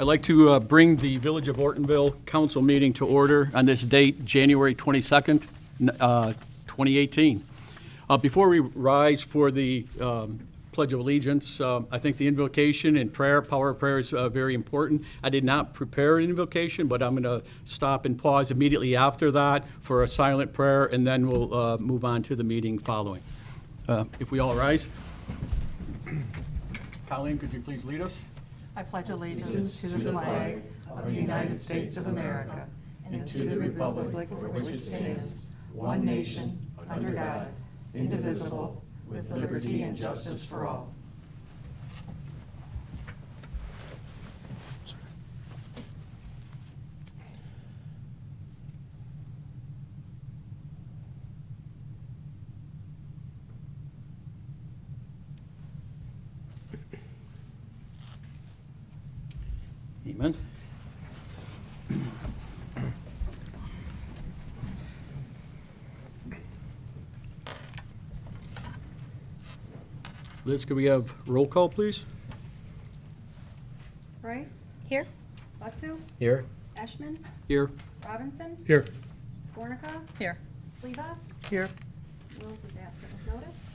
I'd like to bring the Village of Ortonville Council meeting to order on this date, January 22nd, 2018. Before we rise for the Pledge of Allegiance, I think the invocation and prayer, power of prayer is very important. I did not prepare an invocation, but I'm going to stop and pause immediately after that for a silent prayer, and then we'll move on to the meeting following. If we all rise. Colleen, could you please lead us? I pledge allegiance to the flag of the United States of America and to the republic for which it stands, one nation, under God, indivisible, with liberty and justice for all. Amen. Liz, could we have roll call, please? Rice? Here. Watsu? Here. Eshman? Here. Robinson? Here. Skornica? Here. Sleva? Here. Wills is absent with notice.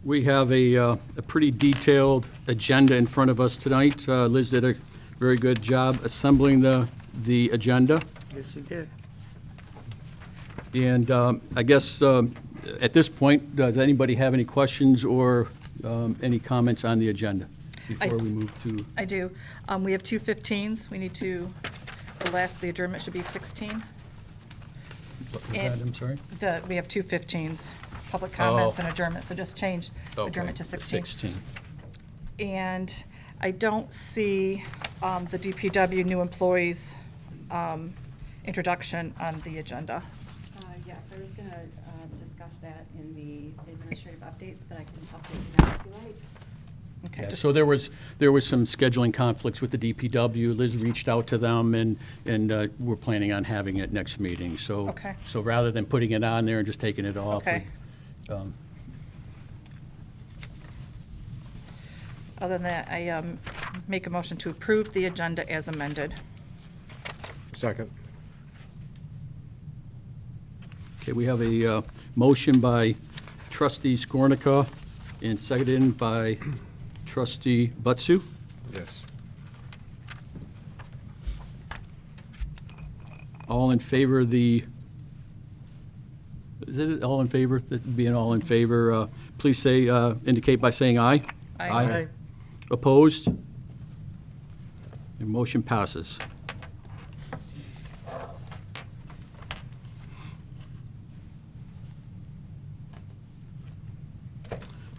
We have a pretty detailed agenda in front of us tonight. Liz did a very good job assembling the agenda. Yes, you did. And I guess at this point, does anybody have any questions or any comments on the agenda before we move to? I do. We have two 15s. We need to, the adjournment should be 16. What was that? I'm sorry? We have two 15s, public comments and adjournment, so just change adjournment to 16. 16. And I don't see the DPW new employees introduction on the agenda. Yes, I was going to discuss that in the administrative updates, but I can update you now if you like. Okay, Yeah, just- so there was some scheduling conflicts with the DPW. Liz reached out to them, and we're planning on having it next meeting. So, Okay. So rather than putting it on there and just taking it off. Okay. Other than that, I make a motion to approve the agenda as amended. Second. Okay, we have a motion by trustee Skornica and seconded by trustee Butsu. Yes. All in favor of the, is it all in favor? That being all in favor, please say, indicate by saying aye. Aye. Opposed? The motion passes.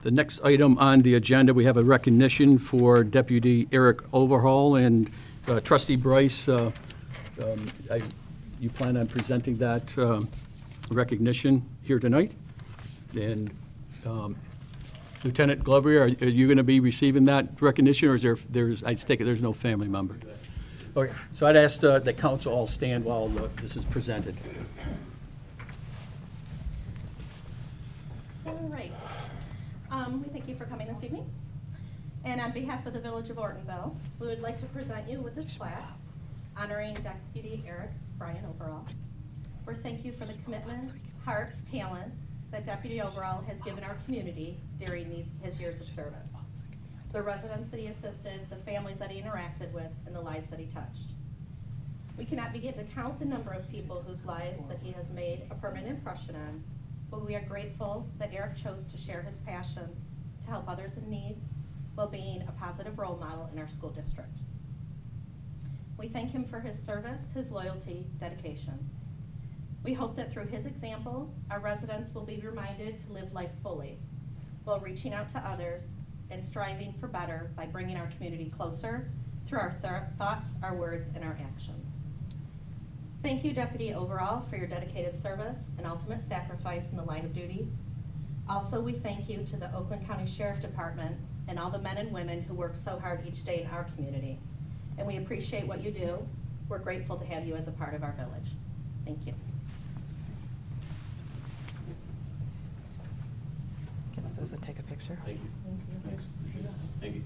The next item on the agenda, we have a recognition for Deputy Eric Overhaul and Trustee Bryce. You plan on presenting that recognition here tonight? And Lieutenant Glover, are you going to be receiving that recognition, or is I take it there's no family member? Okay, so I'd ask the council all stand while this is presented. All right. We thank you for coming this evening. And on behalf of the Village of Ortonville, we would like to present you with this plaque honoring Deputy Eric Brian Overall. We're thank you for the commitment, heart, talent that Deputy Overall has given our community during his years of service. The residents that he assisted, the families that he interacted with, and the lives that he touched. We cannot begin to count the number of people whose lives that he has made a permanent impression on, but we are grateful that Eric chose to share his passion to help others in need while being a positive role model in our school district. We thank him for his service, his loyalty, dedication. We hope that through his example, our residents will be reminded to live life fully while reaching out to others and striving for better by bringing our community closer through our thoughts, our words, and our actions. Thank you, Deputy Overall, for your dedicated service and ultimate sacrifice in the line of duty. Also, we thank you to the Oakland County Sheriff Department and all the men and women who work so hard each day in our community. And we appreciate what you do. We're grateful to have you as a part of our village. Thank you. Susan, take a picture. Thank you. Thank you.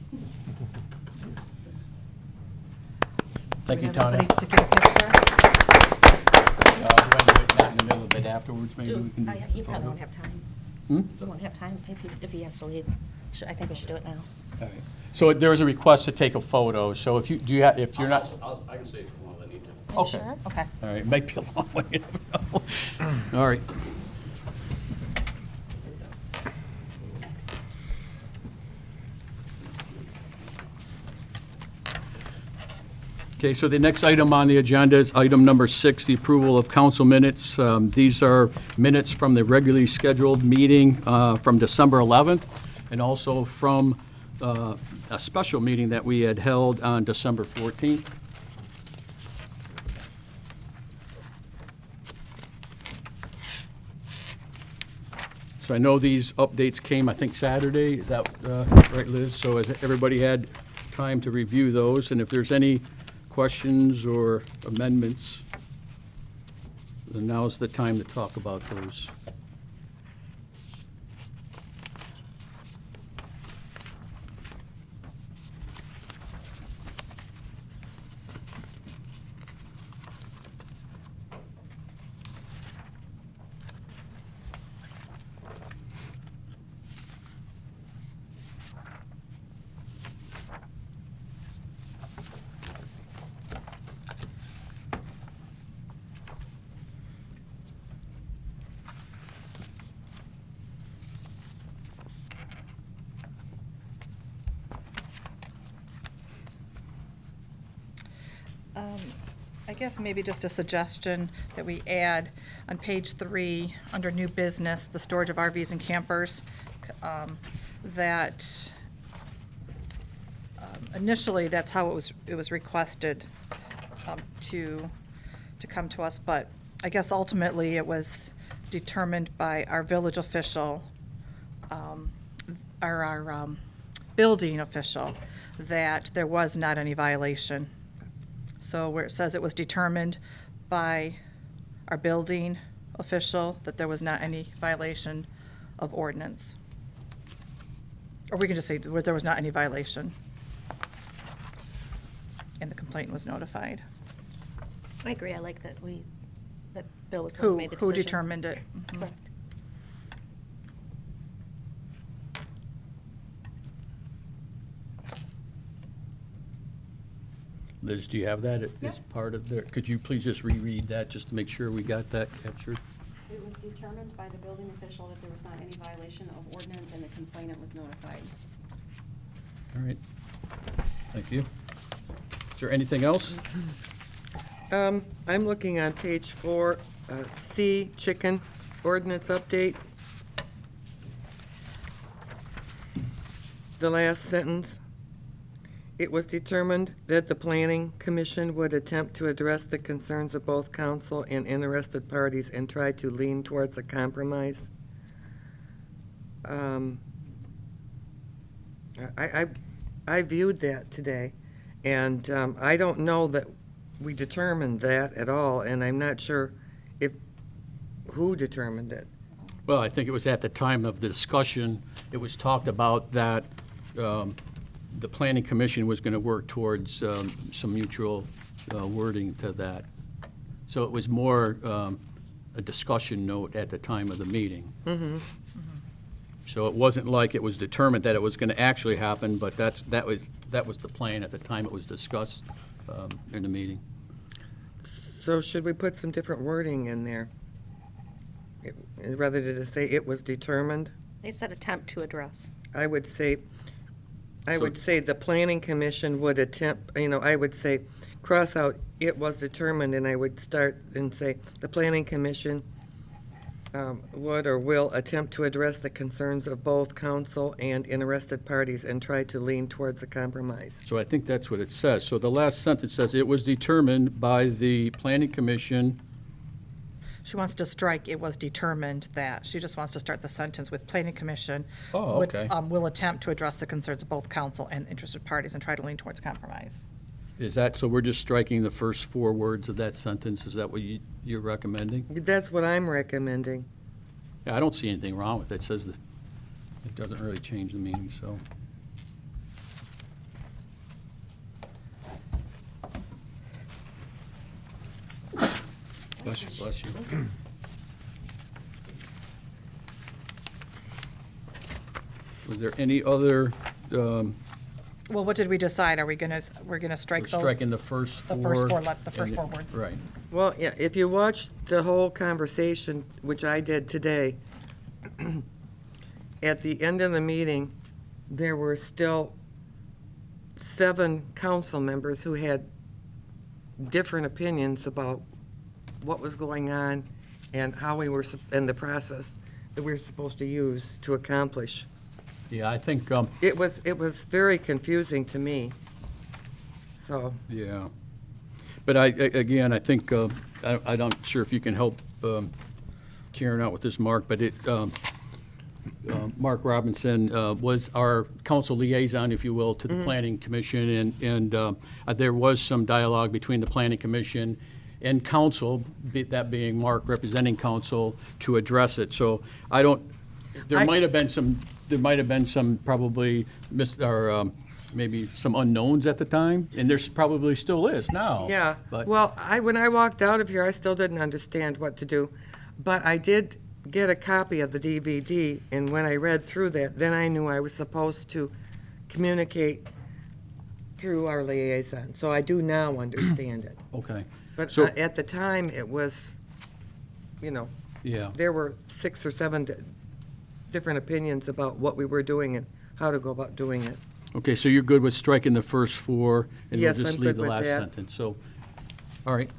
Thank you, Do we have Tanya. anybody to get a picture? You want to do it not in the middle of it afterwards, maybe we can? You probably won't have time. Hmm? You won't have time if he has to leave. I think we should do it now. All right. So there is a request to take a photo, so if you, do you have, if you're not, I can say if you want, I need to. Are you Okay. sure? Okay. all right, it might be a long way, you never know. All right. Okay, so the next item on the agenda is item number 6, the approval of council minutes. These are minutes from the regularly scheduled meeting from December 11th, and also from a special meeting that we had held on December 14th. So I know these updates came, I think, Saturday. Is that right, Liz? So has everybody had time to review those? And if there's any questions or amendments, then now's the time to talk about those. I guess maybe just a suggestion that we add on page 3, under new business, the storage of RVs and campers, that initially, that's how it was requested to come to us, but I guess ultimately it was determined by our village official, or our building official, that there was not any violation. So where it says it was determined by our building official that there was not any violation of ordinance. Or we can just say there was not any violation. And the complaint was notified. I agree. I like that that Bill was the one who made the decision. Who determined it? Mhm. Correct. Liz, do you have that as part of the, could you please just reread that, just to make sure we got that captured? It was determined by the building official that there was not any violation of ordinance, and the complainant was notified. All right. Thank you. Is there anything else? I'm looking on page 4, C, chicken ordinance update. The last sentence. It was determined that the Planning Commission would attempt to address the concerns of both council and interested parties and try to lean towards a compromise. I viewed that today, and I don't know that we determined that at all, and I'm not sure who determined it. Well, I think it was at the time of the discussion, it was talked about that the Planning Commission was going to work towards some mutual wording to that. So it was more a discussion note at the time of the meeting. So it wasn't like it was determined that it was going to actually happen, but that was the plan at the time it was discussed in the meeting. So should we put some different wording in there? Rather than to say it was determined, They said attempt to address. I would say the Planning Commission would attempt, I would say, cross out, it was determined, and I would start and say, the Planning Commission would or will attempt to address the concerns of both council and interested parties and try to lean towards a compromise. So I think that's what it says. So the last sentence says, it was determined by the Planning Commission. She wants to strike, it was determined that. She just wants to start the sentence with Planning Commission. Oh, would, okay. Will attempt to address the concerns of both council and interested parties and try to lean towards compromise. Is that, so we're just striking the first 4 words of that sentence? Is that what you're recommending? That's what I'm recommending. Yeah, I don't see anything wrong with it. It says It doesn't really change the meaning, so. Bless you, bless you. Was there any other, Well, what did we decide? Are we gonna, we're gonna strike we're those? striking the first four? The first four, the first and four words. Right. Well, yeah, if you watch the whole conversation, which I did today, at the end of the meeting, there were still 7 council members who had different opinions about what was going on and how we were, and the process that we were supposed to use to accomplish. Yeah, I think, It was very confusing to me, so. yeah. But again, I think, I'm not sure if you can help Karen out with this, Mark, but Mark Robinson was our council liaison, if you will, to the Planning Commission, and there was some dialogue between the Planning Commission and council, that being Mark representing council, to address it. So there might have been some probably maybe some unknowns at the time, and there's probably still is now. Yeah, But well, when I walked out of here, I still didn't understand what to do, but I did get a copy of the DVD, and when I read through that, then I knew I was supposed to communicate through our liaison, so I do now understand it. Okay. But So- at the time, it was, Yeah. there were 6 or 7 different opinions about what we were doing and how to go about doing it. Okay, so you're good with striking the first 4, and we'll Yes, just I'm leave good the with last that. sentence, so, all right.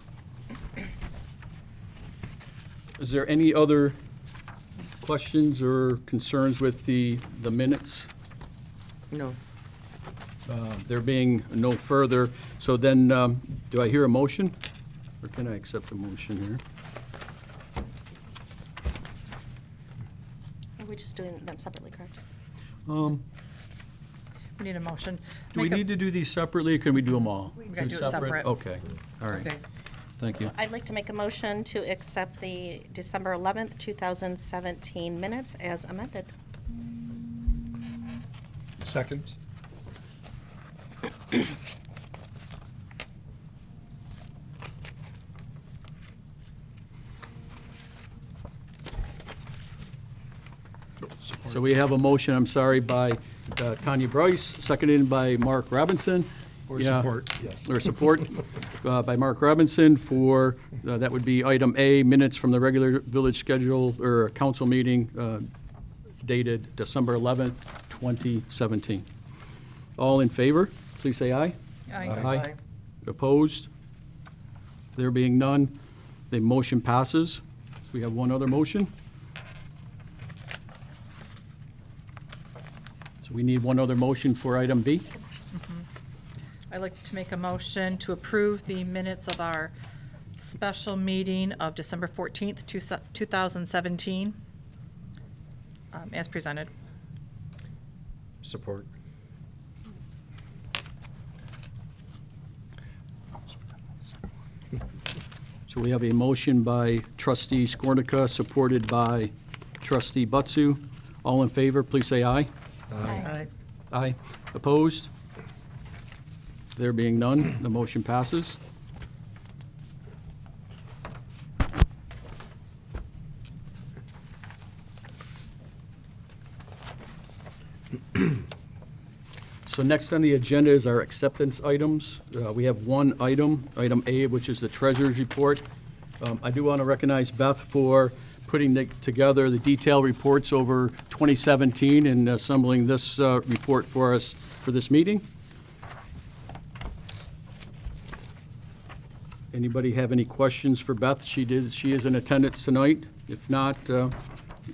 Is there any other questions or concerns with the minutes? No. There being no further, so then, do I hear a motion? Or can I accept the motion here? Are we just doing them separately, correct? We need a motion. Do we Make a- need to do these separately, or can we do them all? We gotta Two do it separate. Okay, all right, Okay. thank you. So I'd like to make a motion to accept the December 11th, 2017 minutes as amended. Second? So we have a motion, I'm sorry, by Tanya Bryce, seconded by Mark Robinson. Or Yeah, support, yes. Or support by Mark Robinson for, that would be item A, minutes from the regular village schedule or council meeting dated December 11th, 2017. All in favor, please say aye. Aye. Opposed? There being none, the motion passes. We have one other motion. So we need one other motion for item B. I'd like to make a motion to approve the minutes of our special meeting of December 14th, 2017, as presented. Support. So we have a motion by trustee Skornica, supported by trustee Butsu. All in favor, please say aye. Aye. Aye. Opposed? There being none, the motion passes. So next on the agenda is our acceptance items. We have one item, item A, which is the treasurer's report. I do want to recognize Beth for putting together the detailed reports over 2017 and assembling this report for us for this meeting. Anybody have any questions for Beth? She is in attendance tonight. If not,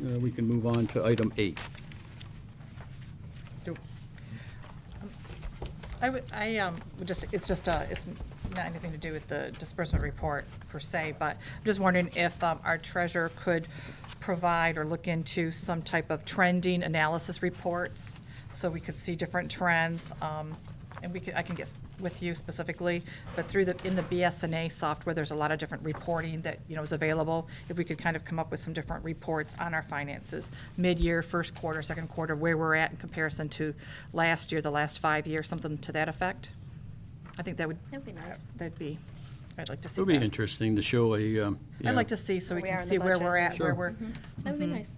we can move on to item 8. It's not anything to do with the disbursement report per se, but I'm just wondering if our treasurer could provide or look into some type of trending analysis reports so we could see different trends and I can get with you specifically, but in the BSNA software, there's a lot of different reporting that, is available. If we could kind of come up with some different reports on our finances, mid-year, first quarter, second quarter, where we're at in comparison to last year, the last 5 years, something to that effect. I think that'd That'd be nice. I'd like to see It would be that. interesting to show I'd like to see, so we Where we are can in see the where we're budget. at, Sure. where we're, That would be nice.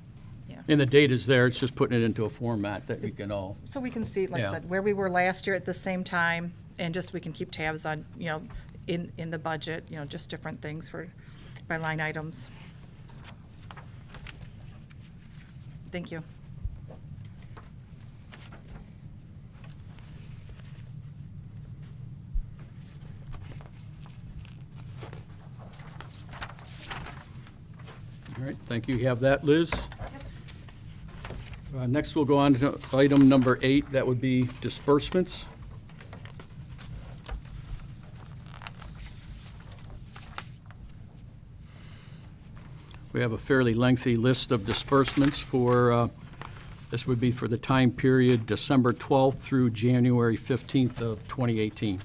And the data's there, it's just putting it into a format that we can all, so we can see, like I Yeah. said, where we were last year at the same time, and just we can keep tabs on, in the budget, just different things by line items. Thank you. all right, thank you. You have that, Liz? Next, we'll go on to item number 8, that would be disbursements. We have a fairly lengthy list of disbursements for, this would be for the time period December 12th through January 15th of 2018.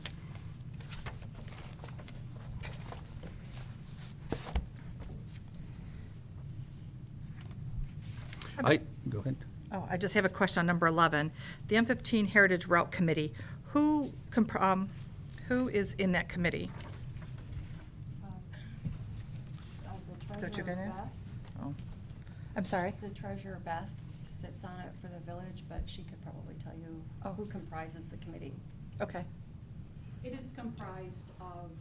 Go ahead. Oh, I just have a question on number 11. The M15 Heritage Route Committee, who is in that committee? Is that what you're gonna ask? Oh, I'm sorry? The treasurer, Beth, sits on it for the village, but she could probably tell you Oh. who comprises the committee. Okay. It is comprised of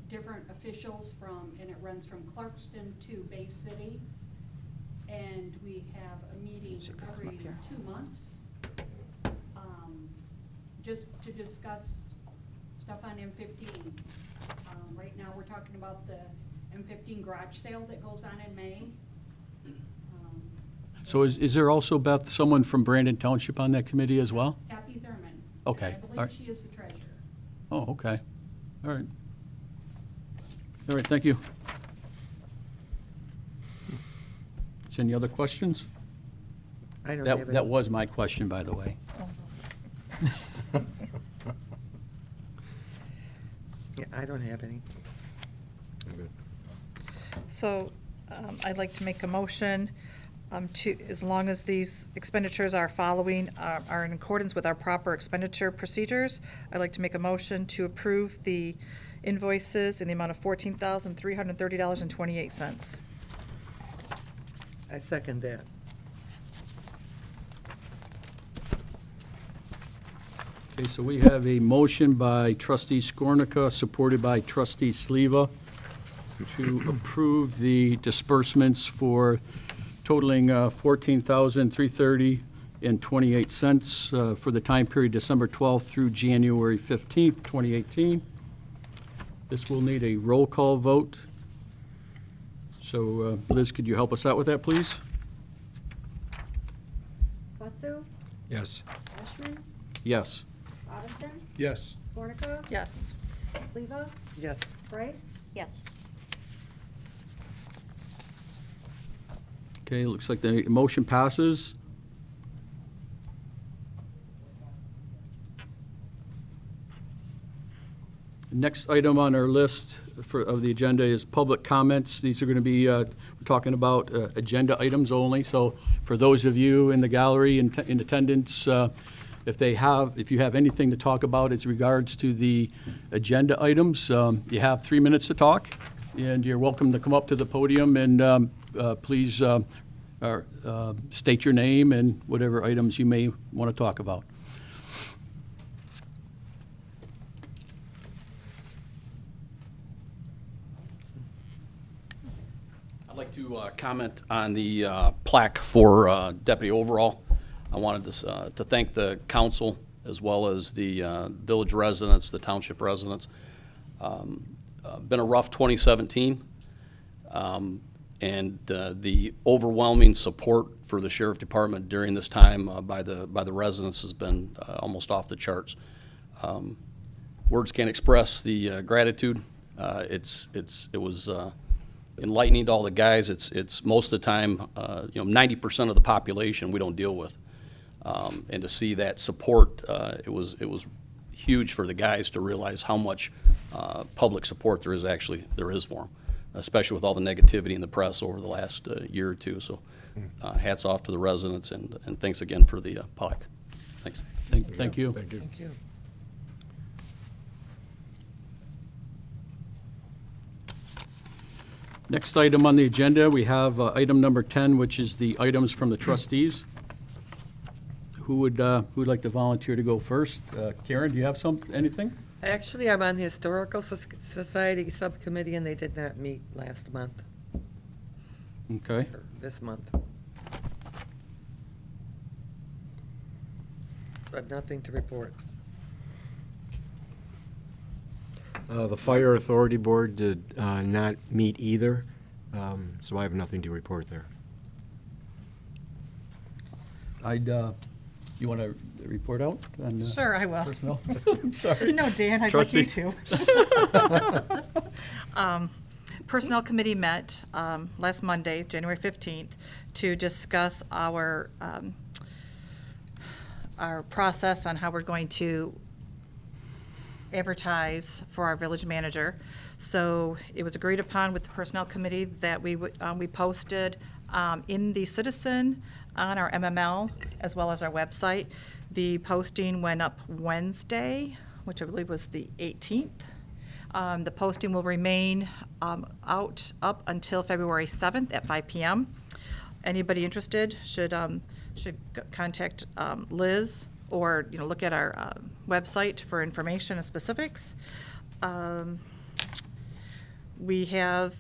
different officials and it runs from Clarkston to Bay City. And we have a meeting Should come every up here. 2 months, just to discuss stuff on M15. Right now, we're talking about the M15 garage sale that goes on in May. So is there also, Beth, someone from Brandon Township on that committee as well? Kathy Thurman. Okay, And I all believe right. she is the treasurer. Oh, okay. All right. All right, thank you. Is there any other questions? I don't have That any. was my question, by the way. Yeah, I don't have any. I'm good. So I'd like to make a motion as long as these expenditures are are in accordance with our proper expenditure procedures, I'd like to make a motion to approve the invoices in the amount of $14,330.28. I second that. Okay, so we have a motion by trustee Skornica, supported by trustee Sleva, to approve the disbursements for totaling $14,330.28 for the time period December 12th through January 15th, 2018. This will need a roll call vote. So Liz, could you help us out with that, please? Watsu, Yes. Ashman, Yes. Robinson, Yes. Skornica, Yes. Sleva, Yes. Bryce. Yes. Okay, looks like the motion passes. Next item on our list of the agenda is public comments. These are going to be, we're talking about agenda items only. So for those of you in the gallery in attendance, if you have anything to talk about as regards to the agenda items, you have 3 minutes to talk, and you're welcome to come up to the podium and please state your name and whatever items you may want to talk about. I'd like to comment on the plaque for Deputy Overall. I wanted to thank the council as well as the village residents, the township residents. Been a rough 2017, and the overwhelming support for the sheriff department during this time by the residents has been almost off the charts. Words can't express the gratitude. It was enlightening to all the guys. It's most of the time, 90% of the population we don't deal with. And to see that support, it was huge for the guys to realize how much public support there is for them, especially with all the negativity in the press over the last year or two. So hats off to the residents, and thanks again for the plaque. Thanks. Thank you. Thank you. Thank you. Next item on the agenda, we have item number 10, which is the items from the trustees. Who'd like to volunteer to go first? Karen, do you have anything? Actually, I'm on the Historical Society Subcommittee, and they did not meet last month, Okay. or this month. But nothing to report. The Fire Authority Board did not meet either, so I have nothing to report there. You want to report out on Sure, I will. personnel? I'm sorry. No, Dan, I'd like you Trustee. to. Personnel Committee met last Monday, January 15th, to discuss our process on how we're going to advertise for our village manager. So it was agreed upon with the Personnel Committee that we posted in the Citizen, on our MML, as well as our website. The posting went up Wednesday, which I believe was the 18th. The posting will remain up until February 7th at 5 p.m. Anybody interested should contact Liz, or look at our website for information and specifics. We have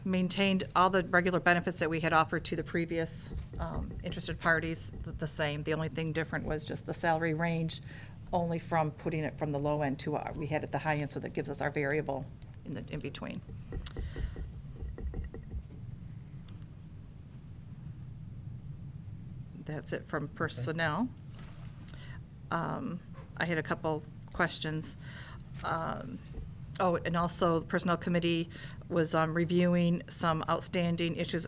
maintained all the regular benefits that we had offered to the previous interested parties the same. The only thing different was just the salary range, only from putting it from the low end to we had at the high end, so that gives us our variable in between. That's it from personnel. I had a couple questions. And also the Personnel Committee was reviewing some outstanding issues,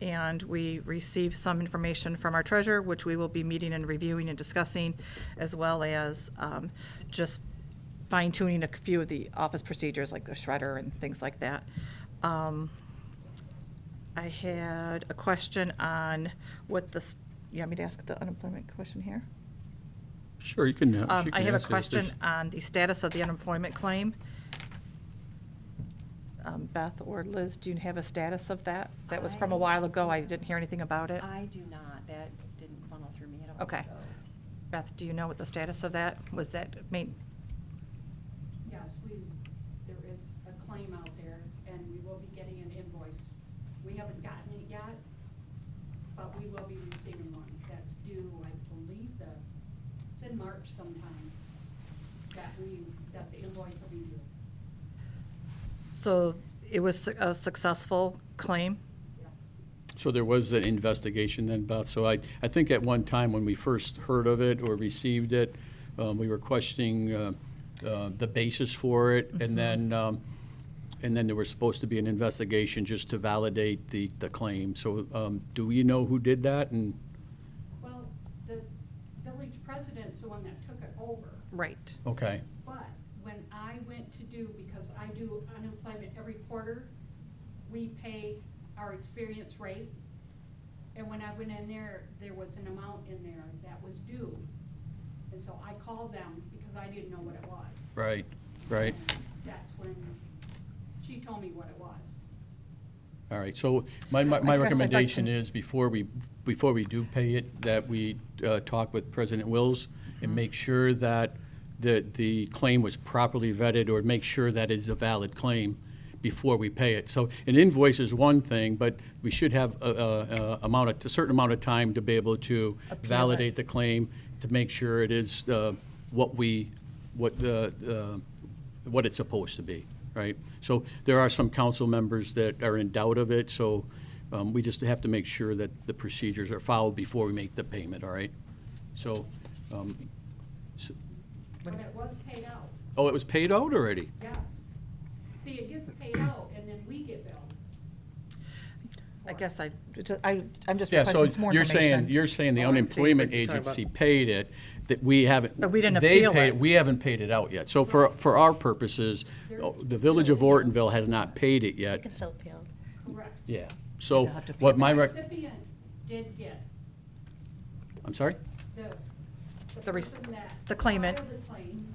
and we received some information from our treasurer, which we will be meeting and reviewing and discussing, as well as just fine tuning a few of the office procedures like the shredder and things like that. I had a question on you want me to ask the unemployment question here? Sure, you can. She I can have a ask it if question there's- on the status of the unemployment claim. Beth or Liz, do you have a status of that? That was from a while ago. I didn't hear anything about it. I do not. That didn't funnel through me at all. Okay. so. Beth, do you know what the status of that? Was that made? Yes, there is a claim out there, and we will be getting an invoice. We haven't gotten it yet, but we will be receiving one. That's due, I believe, it's in March sometime, that the invoice will be due. So it was a successful claim? Yes. So there was an investigation then, Beth? So I think at one time when we first heard of it or received it, we were questioning the basis for it, and then there was supposed to be an investigation just to validate the claim. So do we know who did that? And Well, the village president's the one that took it over. Right. okay, But when I went to because I do unemployment every quarter, we pay our experience rate. And when I went in there, there was an amount in there that was due. And so I called them because I didn't know what it was. right. And that's when she told me what it was. All right, so my guess I'd like recommendation to- is before we do pay it, that we talk with President Wills and make sure that the claim was properly vetted, or make sure that it's a valid claim before we pay it. So an invoice is one thing, but we should have a certain amount of time to be able to Appeal validate it. the claim, to make sure it is what it's supposed to be, right? So there are some council members that are in doubt of it, so we just have to make sure that the procedures are followed before we make the payment, all right? So, But it was paid out, oh, it was paid out already? yes. See, it gets paid out and then we get billed I guess I'm just Yeah, so requesting some more information. you're saying the Oh, I see. unemployment What you're talking agency paid it, that we haven't. But we didn't they appeal paid it. We haven't paid it out yet. So for our purposes, the Village of Ortonville has not paid it You yet. can still appeal. Correct. Yeah. So They'll have to pay what it my The rec, recipient did get, I'm sorry? the The res- person that the claimant. filed the claim,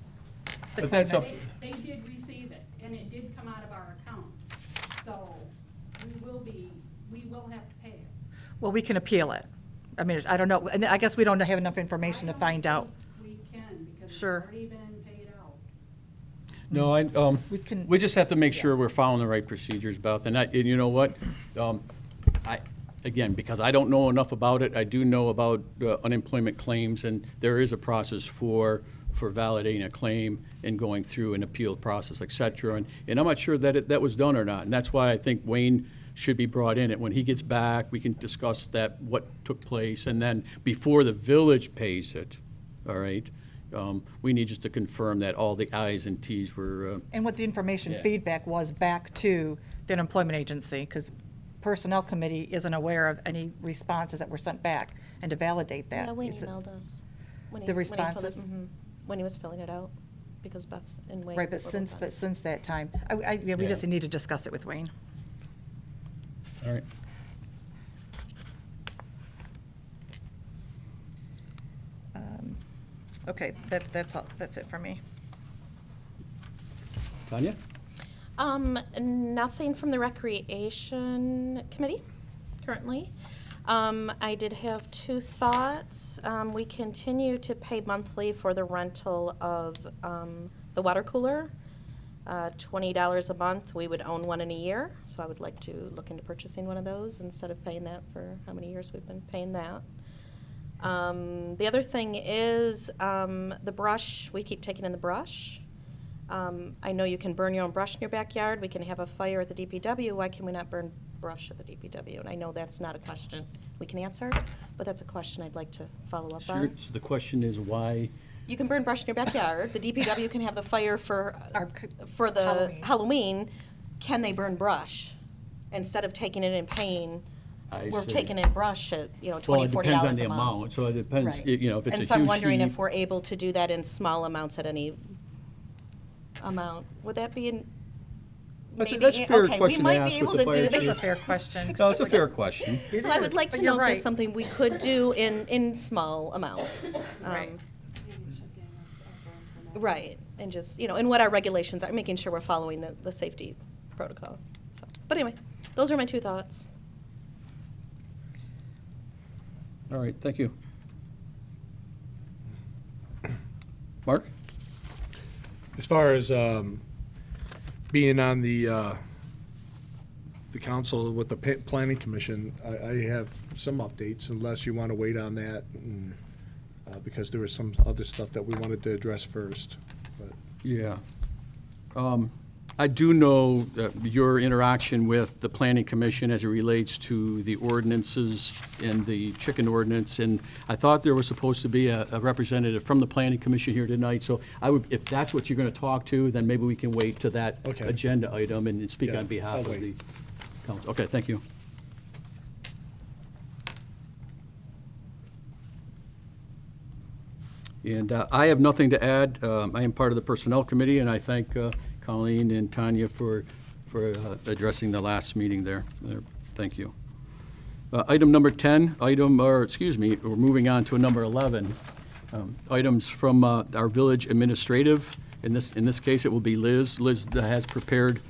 The But that's up, claimant. they did receive it, and it did come out of our account. So we will have to pay it. Well, we can appeal it. I mean, I don't know, and I guess we don't have enough information to find out. We can, because it's Sure. already been paid out. no, We can- we just have to make sure we're following the right procedures, Beth. And you know what? Again, because I don't know enough about it, I do know about unemployment claims, and there is a process for validating a claim and going through an appeal process, et cetera. And I'm not sure that that was done or not. And that's why I think Wayne should be brought in. And when he gets back, we can discuss that, what took place. And then before the village pays it, all right, we need just to confirm that all the i's and t's were, And what the information Yeah. feedback was back to the unemployment agency, because Personnel Committee isn't aware of any responses that were sent back, and to validate that. Yeah, Wayne it's- emailed us. when The he's- when he filled it- responses? mhm, When he was filling it out, because Beth and Wayne. Right, but were both since, on it. that time, yeah, we Yeah. just need to discuss it with Wayne. all right. Okay, that's all, that's it for me. Tanya? Nothing from the Recreation Committee currently. I did have two thoughts. We continue to pay monthly for the rental of the water cooler. $20 a month. We would own one in a year, so I would like to look into purchasing one of those instead of paying that for how many years we've been paying that. The other thing is the brush. We keep taking in the brush. I know you can burn your own brush in your backyard. We can have a fire at the DPW. Why can we not burn brush at the DPW? And I know that's not a question we can answer, but that's a question I'd like to follow up So on. the question is why? You can burn brush in your backyard. The DPW can have the fire for the Halloween. Halloween. Can they burn brush? Instead of taking it and paying, I we're see. taking in brush at, Well, $20, it $40 depends on a the month. amount, so it depends, Right. if it's a huge heat. And so I'm wondering if we're able to do that in small amounts at any amount. Would that be in? That's a maybe- fair okay, question to we might ask be with able the to fire do chief. That's a this. fair question. No, it's a fair question. So I would like But to you're know if right. that's something we could do in small amounts. Right. Maybe it's just getting a firm for that. Right, and just, and what our regulations are, making sure we're following the safety protocol. So, but anyway, those are my two thoughts. All right, thank you. Mark? As far as being on the council with the planning commission, I have some updates unless you want to wait on that, and, because there was some other stuff that we wanted to address first. But Yeah. I do know your interaction with the planning commission as it relates to the ordinances and the chicken ordinance, and I thought there was supposed to be a representative from the planning commission here tonight, so I would, if that's what you're gonna talk to, then maybe we can wait to that Okay. agenda item and speak Yeah, on behalf I'll of the wait. council. Okay, thank you. And I have nothing to add. I am part of the Personnel Committee, and I thank Colleen and Tanya for addressing the last meeting there. Thank you. Item number 10, we're moving on to number 11. Items from our village administrative. In this case, it will be Liz. Liz has prepared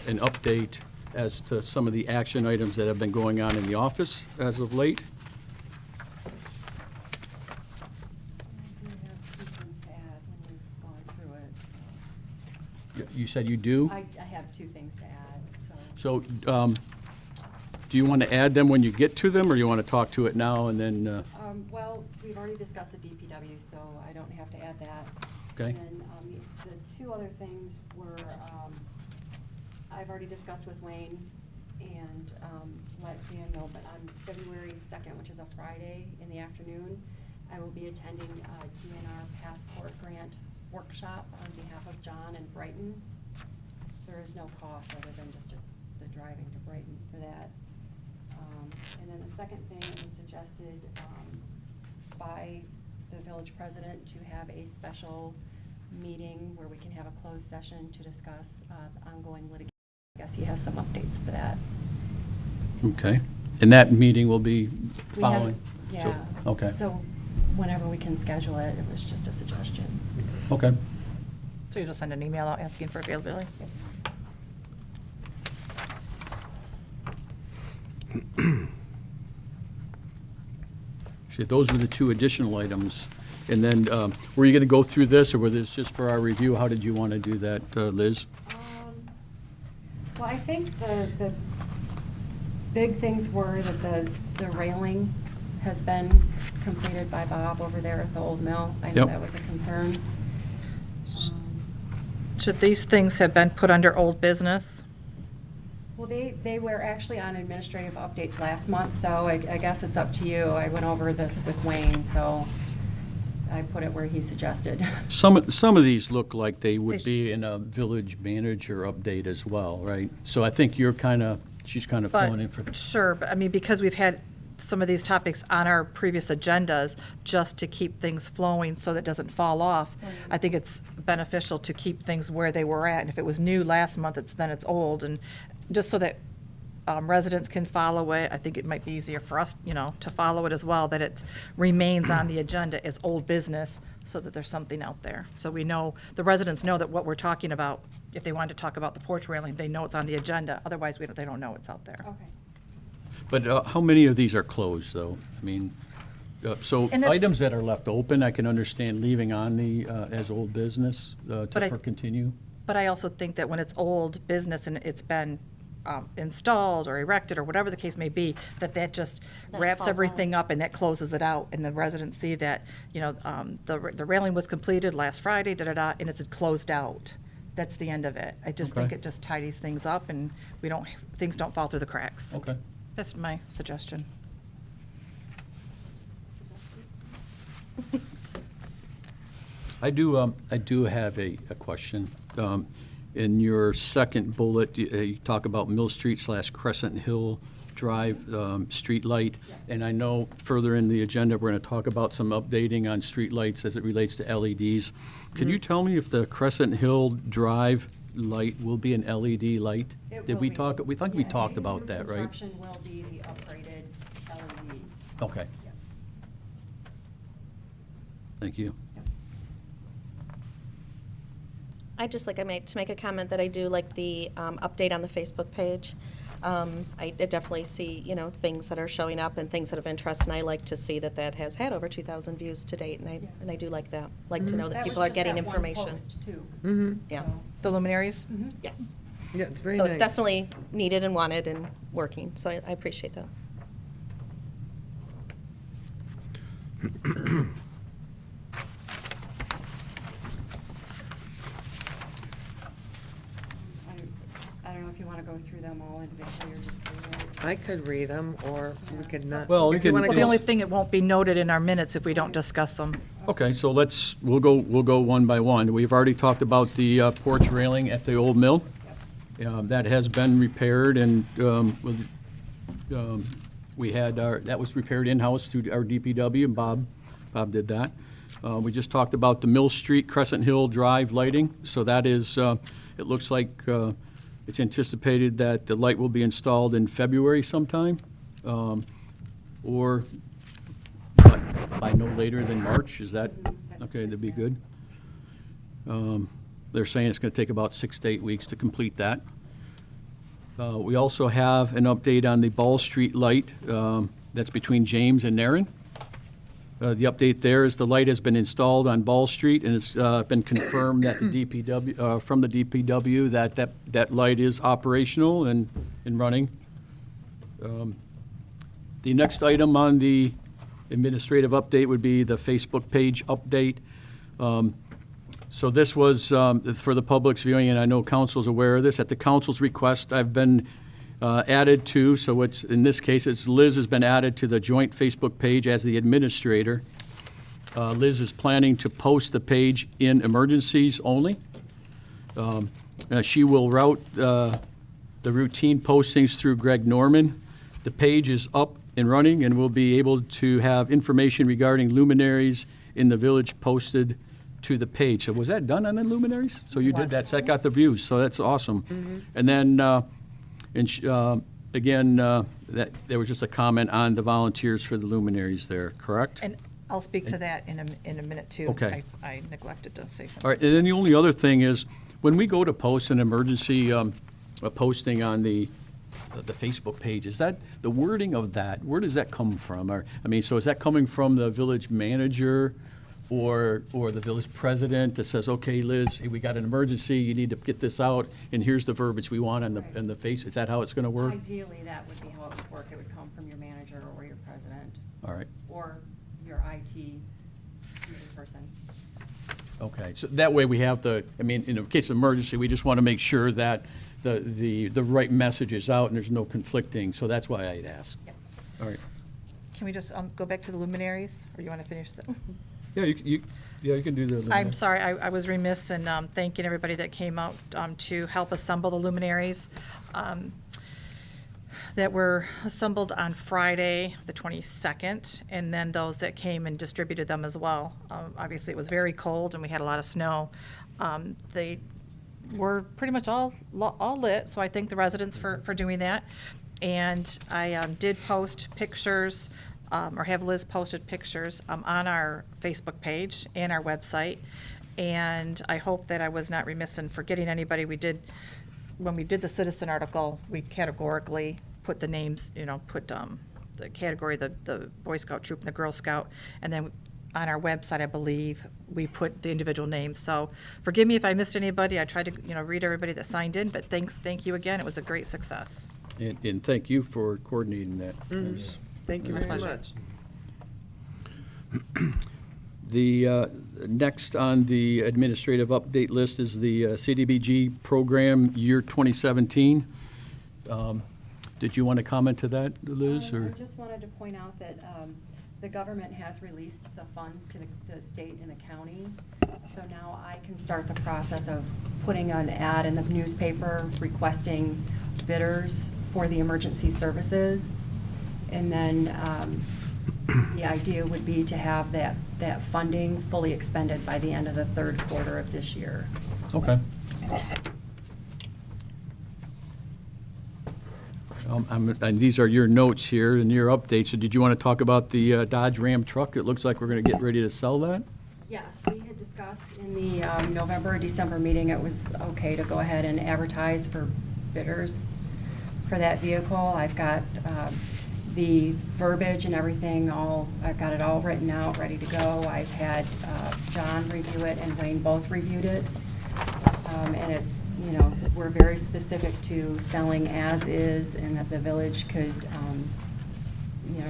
an update as to some of the action items that have been going on in the office as of late. I do have two things to add when we've gone through it, You said you do? so. I have two things to add, so. So, do you want to add them when you get to them, or you want to talk to it now and then, Well, we've already discussed the DPW, so I don't have to add that. Okay. And then, the two other things were, I've already discussed with Wayne and, let Dan know, but on February 2nd, which is a Friday in the afternoon, I will be attending a DNR passport grant workshop on behalf of John and Brighton. There is no cost other than just the driving to Brighton for that. And then the second thing, it was suggested by the village president to have a special meeting where we can have a closed session to discuss ongoing litigation. I guess he has some updates for that. Okay. And that meeting will be We have- following? So- Yeah. Okay. So whenever we can schedule it, it was just a suggestion. Okay. So you'll just send an email out asking for availability? Shit, those were the two additional items. And then, were you going to go through this, or was this just for our review? How did you want to do that, Liz? Well, I think the big things were that the railing has been completed by Bob over there at the old mill. I know Yep. that was a concern. Should these things have been put under old business? Well, they were actually on administrative updates last month, so I guess it's up to you. I went over this with Wayne, so I put it where he suggested. Some of these look like they would be in a village manager update as well, right? So I think she's kind of filling in for. Sure, but I mean, because we've had some of these topics on our previous agendas, just to keep things flowing so that it doesn't fall off, I think it's beneficial to keep things where they were at. And if it was new last month, then it's old. And just so that residents can follow it, I think it might be easier for us, to follow it as well, that it remains on the agenda as old business so that there's something out there. So we know, the residents know that what we're talking about, if they wanted to talk about the porch railing, they know it's on the agenda. Otherwise, they don't know it's out there. Okay. But how many of these are closed, though? I mean, so And that's- items that are left open, I can understand leaving on the, as old business But I- for continue. But I also think that when it's old business and it's been installed or erected or whatever the case may be, that just Then it wraps falls everything up and that closes it out. And the residents see that, the railing was completed last Friday, da-da-da, and it's closed out. That's the end of it. I just think Okay. it just tidies things up and things don't fall through the cracks. Okay. That's my suggestion. I do have a question. In your second bullet, you talk about Mill Street / Crescent Hill Drive street light. And I know further in the agenda, we're going to talk about some updating on street lights as it relates to LEDs. Could you tell me if the Crescent Hill Drive light will be an LED light? It Did will we be. talk, we think we Yeah, talked any about new that, right? Construction will be the upgraded LED, Okay, yes. thank you. I'd just like to make a comment that I do like the update on the Facebook page. I definitely see, things that are showing up and things that of interest, and I like to see that has had over 2,000 views to date, and I do like that. Like to know that That people was are just getting that one information. post, too. Mm-hmm. Yeah. So- The luminaries? Yes. Yeah, it's very So nice. it's definitely needed and wanted and working, so I appreciate that. I don't know if you want to go through them all individually or just read it. I could read them, or we could not. Well, you If you can- wanna Well, go- the only thing, it won't be noted in our minutes if we don't discuss them. Okay, so we'll go one by one. We've already talked about the porch railing at the old mill. That has been repaired, and that was repaired in-house through our DPW, and Bob did that. We just talked about the Mill Street Crescent Hill Drive lighting, so that is, it looks like it's anticipated that the light will be installed in February sometime, or by no later than March. Is that, okay, that'd be good. They're saying it's going to take about 6 to 8 weeks to complete that. We also have an update on the Ball Street light that's between James and Narren. The update there is the light has been installed on Ball Street, and it's been confirmed that the DPW, from the DPW, that light is operational and running. The next item on the administrative update would be the Facebook page update. So this was for the public's viewing, and I know council's aware of this. At the council's request, I've been added to, so it's, in this case, Liz has been added to the joint Facebook page as the administrator. Liz is planning to post the page in emergencies only. She will route the routine postings through Greg Norman. The page is up and running, and we'll be able to have information regarding luminaries in the village posted to the page. So was that done on the luminaries? So you did that, so that got the views, so that's awesome. And then, again, that, there was just a comment on the volunteers for the luminaries there, correct? And I'll speak to that in a minute, too. Okay. I neglected to say something. All right, and then the only other thing is, when we go to post an emergency posting on the Facebook page, is that, the wording of that, where does that come from? Or, I mean, so is that coming from the village manager or the village president that says, okay, Liz, we got an emergency, you need to get this out, and here's the verbiage we want on the face? Is that how it's going to work? Ideally, that would be how it would work. It would come from your manager or your president. All right. Or your IT person. Okay, so that way we have the, I mean, in a case of emergency, we just want to make sure that the right message is out and there's no conflicting, so that's why I'd ask. Yep. All right. Can we just go back to the luminaries, or you want to finish that? Yeah, you can do the. I'm sorry, I was remiss in thanking everybody that came out to help assemble the luminaries that were assembled on Friday, the 22nd, and then those that came and distributed them as well. Obviously, it was very cold and we had a lot of snow. They were pretty much all lit, so I thank the residents for doing that. And I did post pictures, or have Liz posted pictures on our Facebook page and our website. And I hope that I was not remiss in forgetting anybody. When we did the citizen article, we categorically put the names, put the category, the Boy Scout troop and the Girl Scout. And then on our website, I believe, we put the individual names. So forgive me if I missed anybody. I tried to, read everybody that signed in, but thank you again. It was a great success. And thank you for coordinating that. Thank you My very pleasure. much. The next on the administrative update list is the CDBG program year 2017. Did you want to comment to that, Liz? Or I just wanted to point out that the government has released the funds to the state and the county. So now I can start the process of putting an ad in the newspaper requesting bidders for the emergency services. And then the idea would be to have that funding fully expended by the end of the third quarter of this year. Okay. And these are your notes here and your updates. So did you want to talk about the Dodge Ram truck? It looks like we're going to get ready to sell that. Yes, we had discussed in the November or December meeting, it was okay to go ahead and advertise for bidders for that vehicle. I've got the verbiage and everything I've got it all written out, ready to go. I've had John review it and Wayne both reviewed it. And it's, we're very specific to selling as is, and that the village could,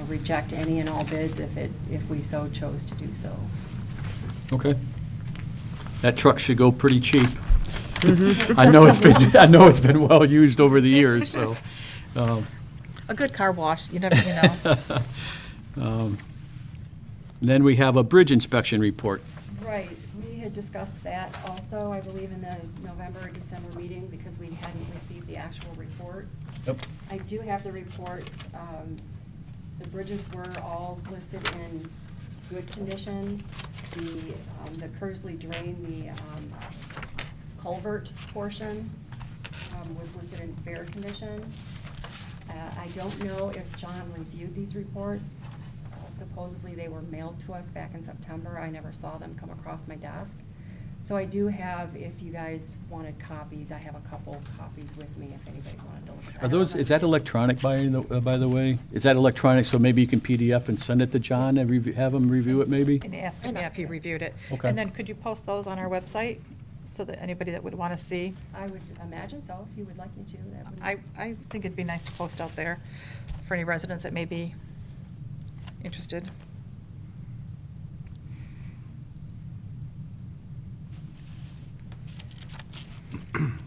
reject any and all bids if we so chose to do so. Okay. That truck should go pretty cheap. I know it's been well used over the years, so. A good car wash, you never, Then we have a bridge inspection report. Right, we had discussed that also, I believe, in the November or December meeting, because we hadn't received the actual report. Yep. I do have the reports. The bridges were all listed in good condition. The Kersley Drain, the culvert portion was listed in fair condition. I don't know if John reviewed these reports. Supposedly they were mailed to us back in September. I never saw them come across my desk. So I do have, if you guys wanted copies, I have a couple copies with me if anybody wanted to look at that. Is that electronic, by the way? Is that electronic, so maybe you can PDF and send it to John and have him review it, maybe? and ask him if he reviewed it. Okay. And then could you post those on our website so that anybody that would want to see? I would imagine so, if you would like me to. That would- I think it'd be nice to post out there for any residents that may be interested. And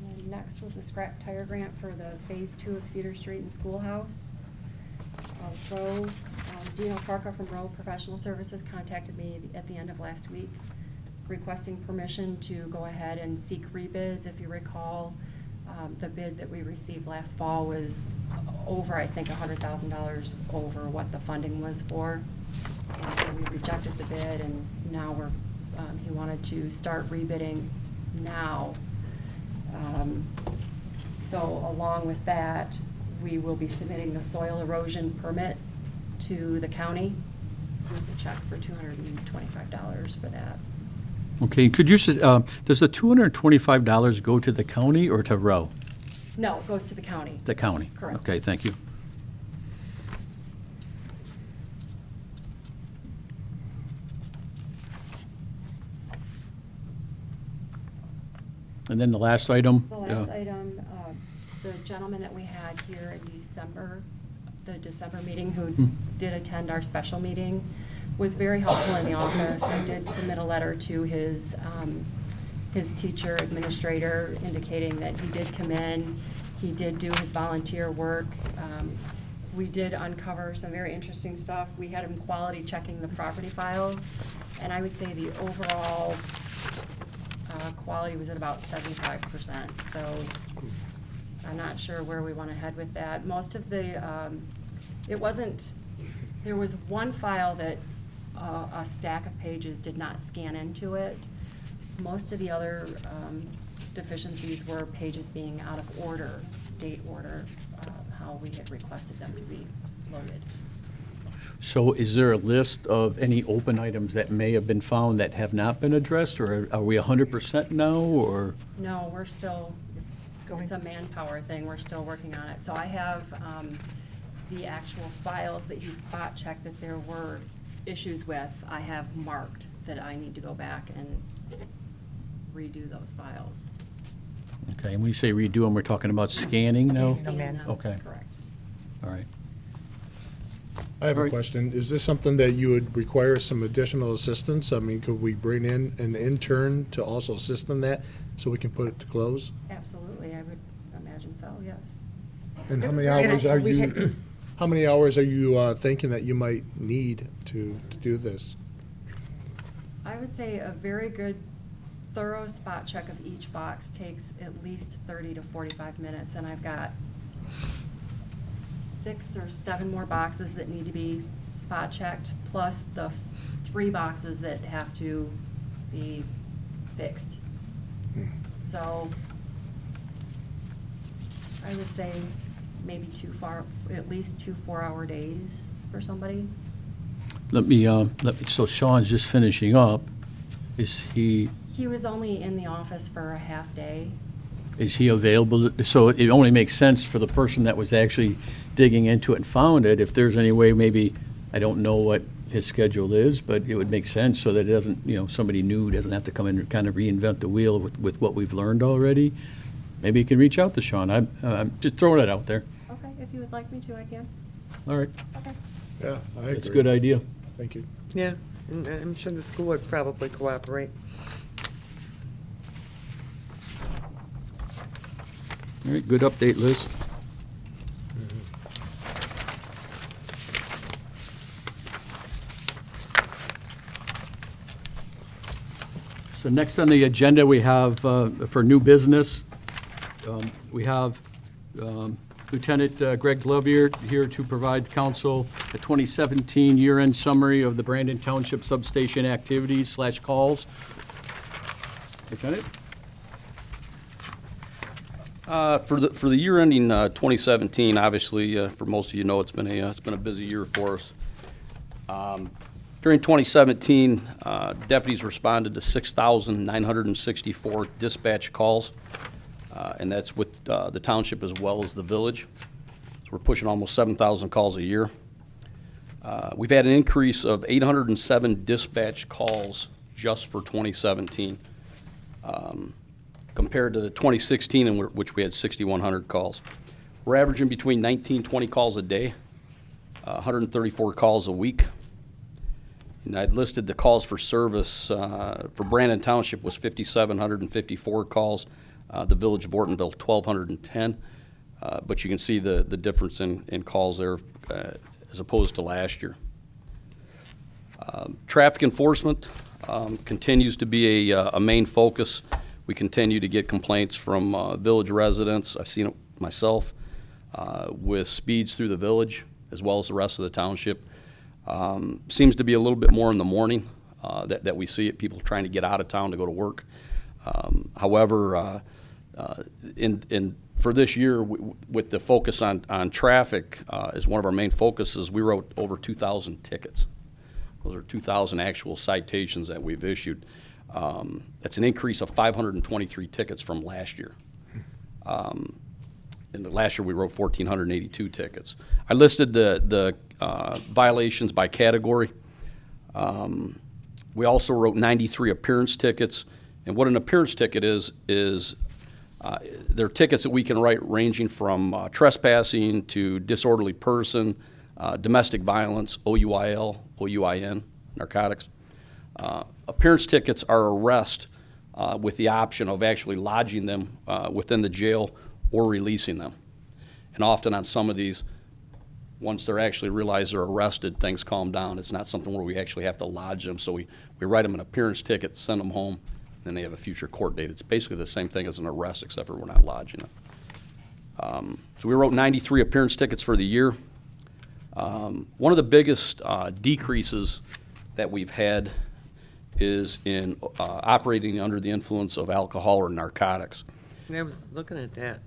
then next was the scrap tire grant for the Phase 2 of Cedar Street and Schoolhouse. Dino Parker from Rowe Professional Services contacted me at the end of last week requesting permission to go ahead and seek rebids. If you recall, The bid that we received last fall was over, I think, $100,000 over what the funding was for. And so we rejected the bid, and now he wanted to start rebidding now. So along with that, we will be submitting the soil erosion permit to the county with a check for $225 for that. Okay, could you, does the $225 go to the county or to Rowe? No, it goes to the county. The county? Correct. Okay, thank you. And then the last item? The last item, the gentleman that we had here in December, the December meeting, who did attend our special meeting, was very helpful in the office. I did submit a letter to his teacher administrator indicating that he did come in, he did do his volunteer work. We did uncover some very interesting stuff. We had him quality checking the property files, and I would say the overall quality was at about 75%. So I'm not sure where we want to head with that. Most of the, there was one file that a stack of pages did not scan into it. Most of the other deficiencies were pages being out of order, date order, how we had requested them to be loaded. So is there a list of any open items that may have been found that have not been addressed, or are we 100% now, or? No, we're still, it's a manpower thing, we're still working on it. So I have the actual files that he spot checked that there were issues with, I have marked that I need to go back and redo those files. Okay, and when you say redo them, we're talking about scanning now? Scan them, Okay. correct. All right. I have All a right. question. Is this something that you would require some additional assistance? I mean, could we bring in an intern to also assist in that so we can put it to close? Absolutely, I would imagine so, yes. And how It was many very hours helpful. are We you, had- how many hours are you thinking that you might need to do this? I would say a very good thorough spot check of each box takes at least 30 to 45 minutes, and I've got 6 or 7 more boxes that need to be spot checked, plus the 3 boxes that have to be fixed. So I would say maybe at least 2 4-hour days for somebody. So Sean's just finishing up. Is he was only in the office for a half day. available? So it only makes sense for the person that was actually digging into it and found it, if there's any way, maybe, I don't know what his schedule is, but it would make sense so that it doesn't, somebody new doesn't have to come in and kind of reinvent the wheel with what we've learned already. Maybe you can reach out to Sean. I'm just throwing it out there. Okay, if you would like me to, I can. All right, Okay. Yeah, I agree. that's a good idea. Thank you. Yeah, and I'm sure the school would probably cooperate. All right, good update, Liz. So next on the agenda, we have, for new business, we have Lieutenant Greg Glovier here to provide council a 2017 year-end summary of the Brandon Township Substation activities / calls. Lieutenant? For the year ending 2017, obviously, for most of you know, it's been a busy year for us. During 2017, deputies responded to 6,964 dispatch calls, and that's with the township as well as the village. So we're pushing almost 7,000 calls a year. We've had an increase of 807 dispatch calls just for 2017. Compared to 2016, in which we had 6,100 calls. We're averaging between 19, 20 calls a day, 134 calls a week. And I'd listed the calls for service for Brandon Township was 5,754 calls. The Village of Ortonville, 1,210. But you can see the difference in calls there as opposed to last year. Traffic enforcement continues to be a main focus. We continue to get complaints from village residents. I've seen it myself with speeds through the village as well as the rest of the township. Seems to be a little bit more in the morning that we see it, people trying to get out of town to go to work. However, for this year, with the focus on traffic as one of our main focuses, we wrote over 2,000 tickets. Those are 2,000 actual citations that we've issued. That's an increase of 523 tickets from last year. And last year we wrote 1,482 tickets. I listed the violations by category. We also wrote 93 appearance tickets. And what an appearance ticket is they're tickets that we can write ranging from trespassing to disorderly person, domestic violence, OUIL, OUIN, narcotics. Appearance tickets are arrest with the option of actually lodging them within the jail or releasing them. And often on some of these, once they're actually realized they're arrested, things calm down. It's not something where we actually have to lodge them. So we write them an appearance ticket, send them home, and then they have a future court date. It's basically the same thing as an arrest, except for we're not lodging them. So we wrote 93 appearance tickets for the year. One of the biggest decreases that we've had is in operating under the influence of alcohol or narcotics. I was looking at that.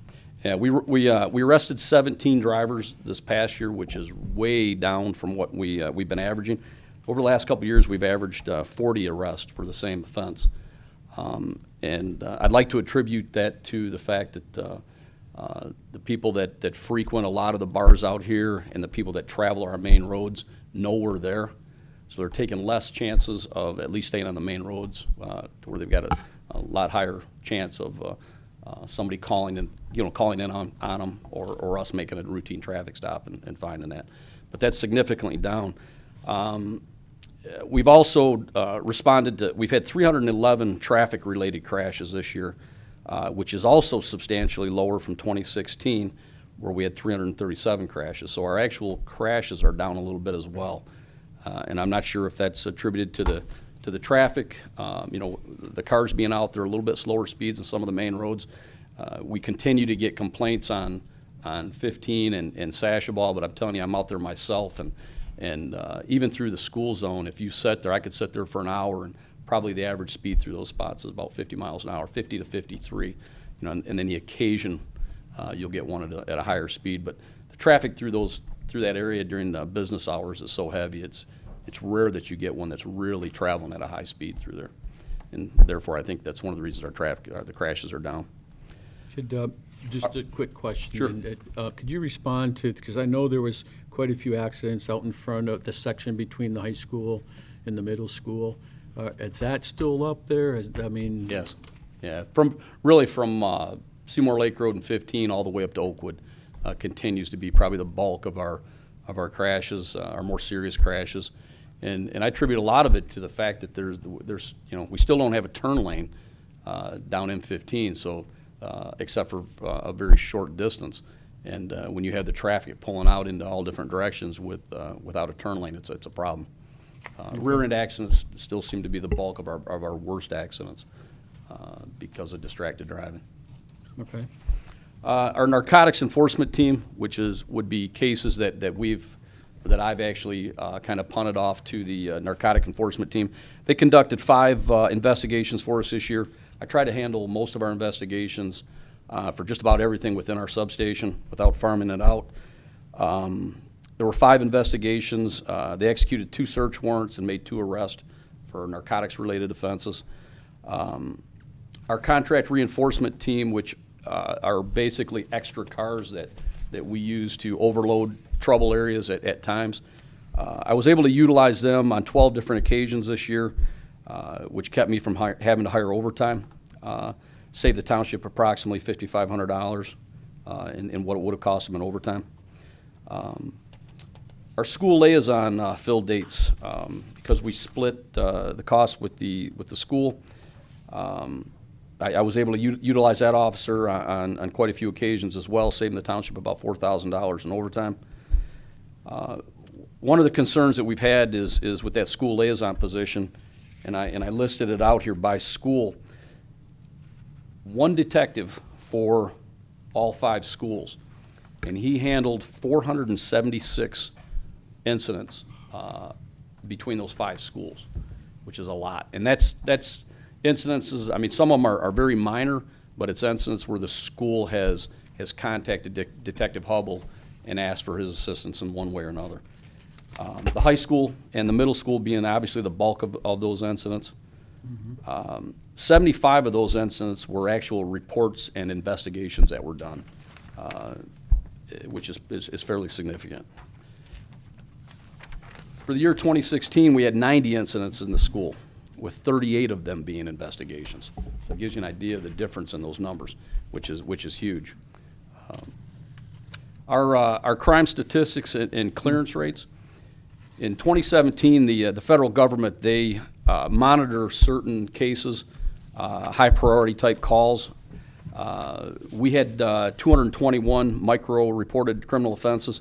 Yeah, we arrested 17 drivers this past year, which is way down from what we've been averaging. Over the last couple of years, we've averaged 40 arrests for the same offense. And I'd like to attribute that to the fact that the people that frequent a lot of the bars out here and the people that travel our main roads know we're there. So they're taking less chances of at least staying on the main roads to where they've got a lot higher chance of somebody calling in on them or us making a routine traffic stop and finding that. But that's significantly down. We've also responded to, we've had 311 traffic-related crashes this year, which is also substantially lower from 2016, where we had 337 crashes. So our actual crashes are down a little bit as well. And I'm not sure if that's attributed to the traffic, the cars being out there a little bit slower speeds than some of the main roads. We continue to get complaints on 15 and Sashaball, but I'm telling you, I'm out there myself, and even through the school zone, if you sit there, I could sit there for an hour, and probably the average speed through those spots is about 50 miles an hour, 50 to 53, and then the occasion you'll get one at a higher speed. But the traffic through that area during the business hours is so heavy, it's rare that you get one that's really traveling at a high speed through there. And therefore, I think that's one of the reasons the crashes are down. Just a quick question. Sure. Could you respond to, because I know there was quite a few accidents out in front of the section between the high school and the middle school. Is that still up there? Yes. Yeah. From Seymour Lake Road and 15 all the way up to Oakwood continues to be probably the bulk of our crashes, our more serious crashes. And I attribute a lot of it to the fact that there's we still don't have a turn lane down M15, so except for a very short distance. And when you have the traffic pulling out into all different directions without a turn lane, it's a problem. Rear end accidents still seem to be the bulk of our worst accidents because of distracted driving. Okay. Our narcotics enforcement team, which would be cases that I've actually kind of punted off to the narcotic enforcement team. They conducted 5 investigations for us this year. I try to handle most of our investigations for just about everything within our substation without farming it out. There were 5 investigations. They executed 2 search warrants and made 2 arrests for narcotics-related offenses. Our contract reinforcement team, which are basically extra cars that we use to overload trouble areas at times. I was able to utilize them on 12 different occasions this year, which kept me from having to hire overtime. Saved the township approximately $5,500 in what it would have cost them in overtime. Our school liaison fill dates, because we split the cost with the school. I was able to utilize that officer on quite a few occasions as well, saving the township about $4,000 in overtime. One of the concerns that we've had is with that school liaison position, and I listed it out here by school. one detective for all 5 schools, and he handled 476 incidents between those 5 schools, which is a lot. And that's incidences, I mean, some of them are very minor, but it's incidents where the school has contacted Detective Hubble and asked for his assistance in one way or another. The high school and the middle school being obviously the bulk of those incidents. 75 of those incidents were actual reports and investigations that were done, which is fairly significant. For the year 2016, we had 90 incidents in the school, with 38 of them being investigations. So it gives you an idea of the difference in those numbers, which is huge. Our crime statistics and clearance rates. In 2017, the federal government, they monitor certain cases, high priority type calls. We had 221 micro-reported criminal offenses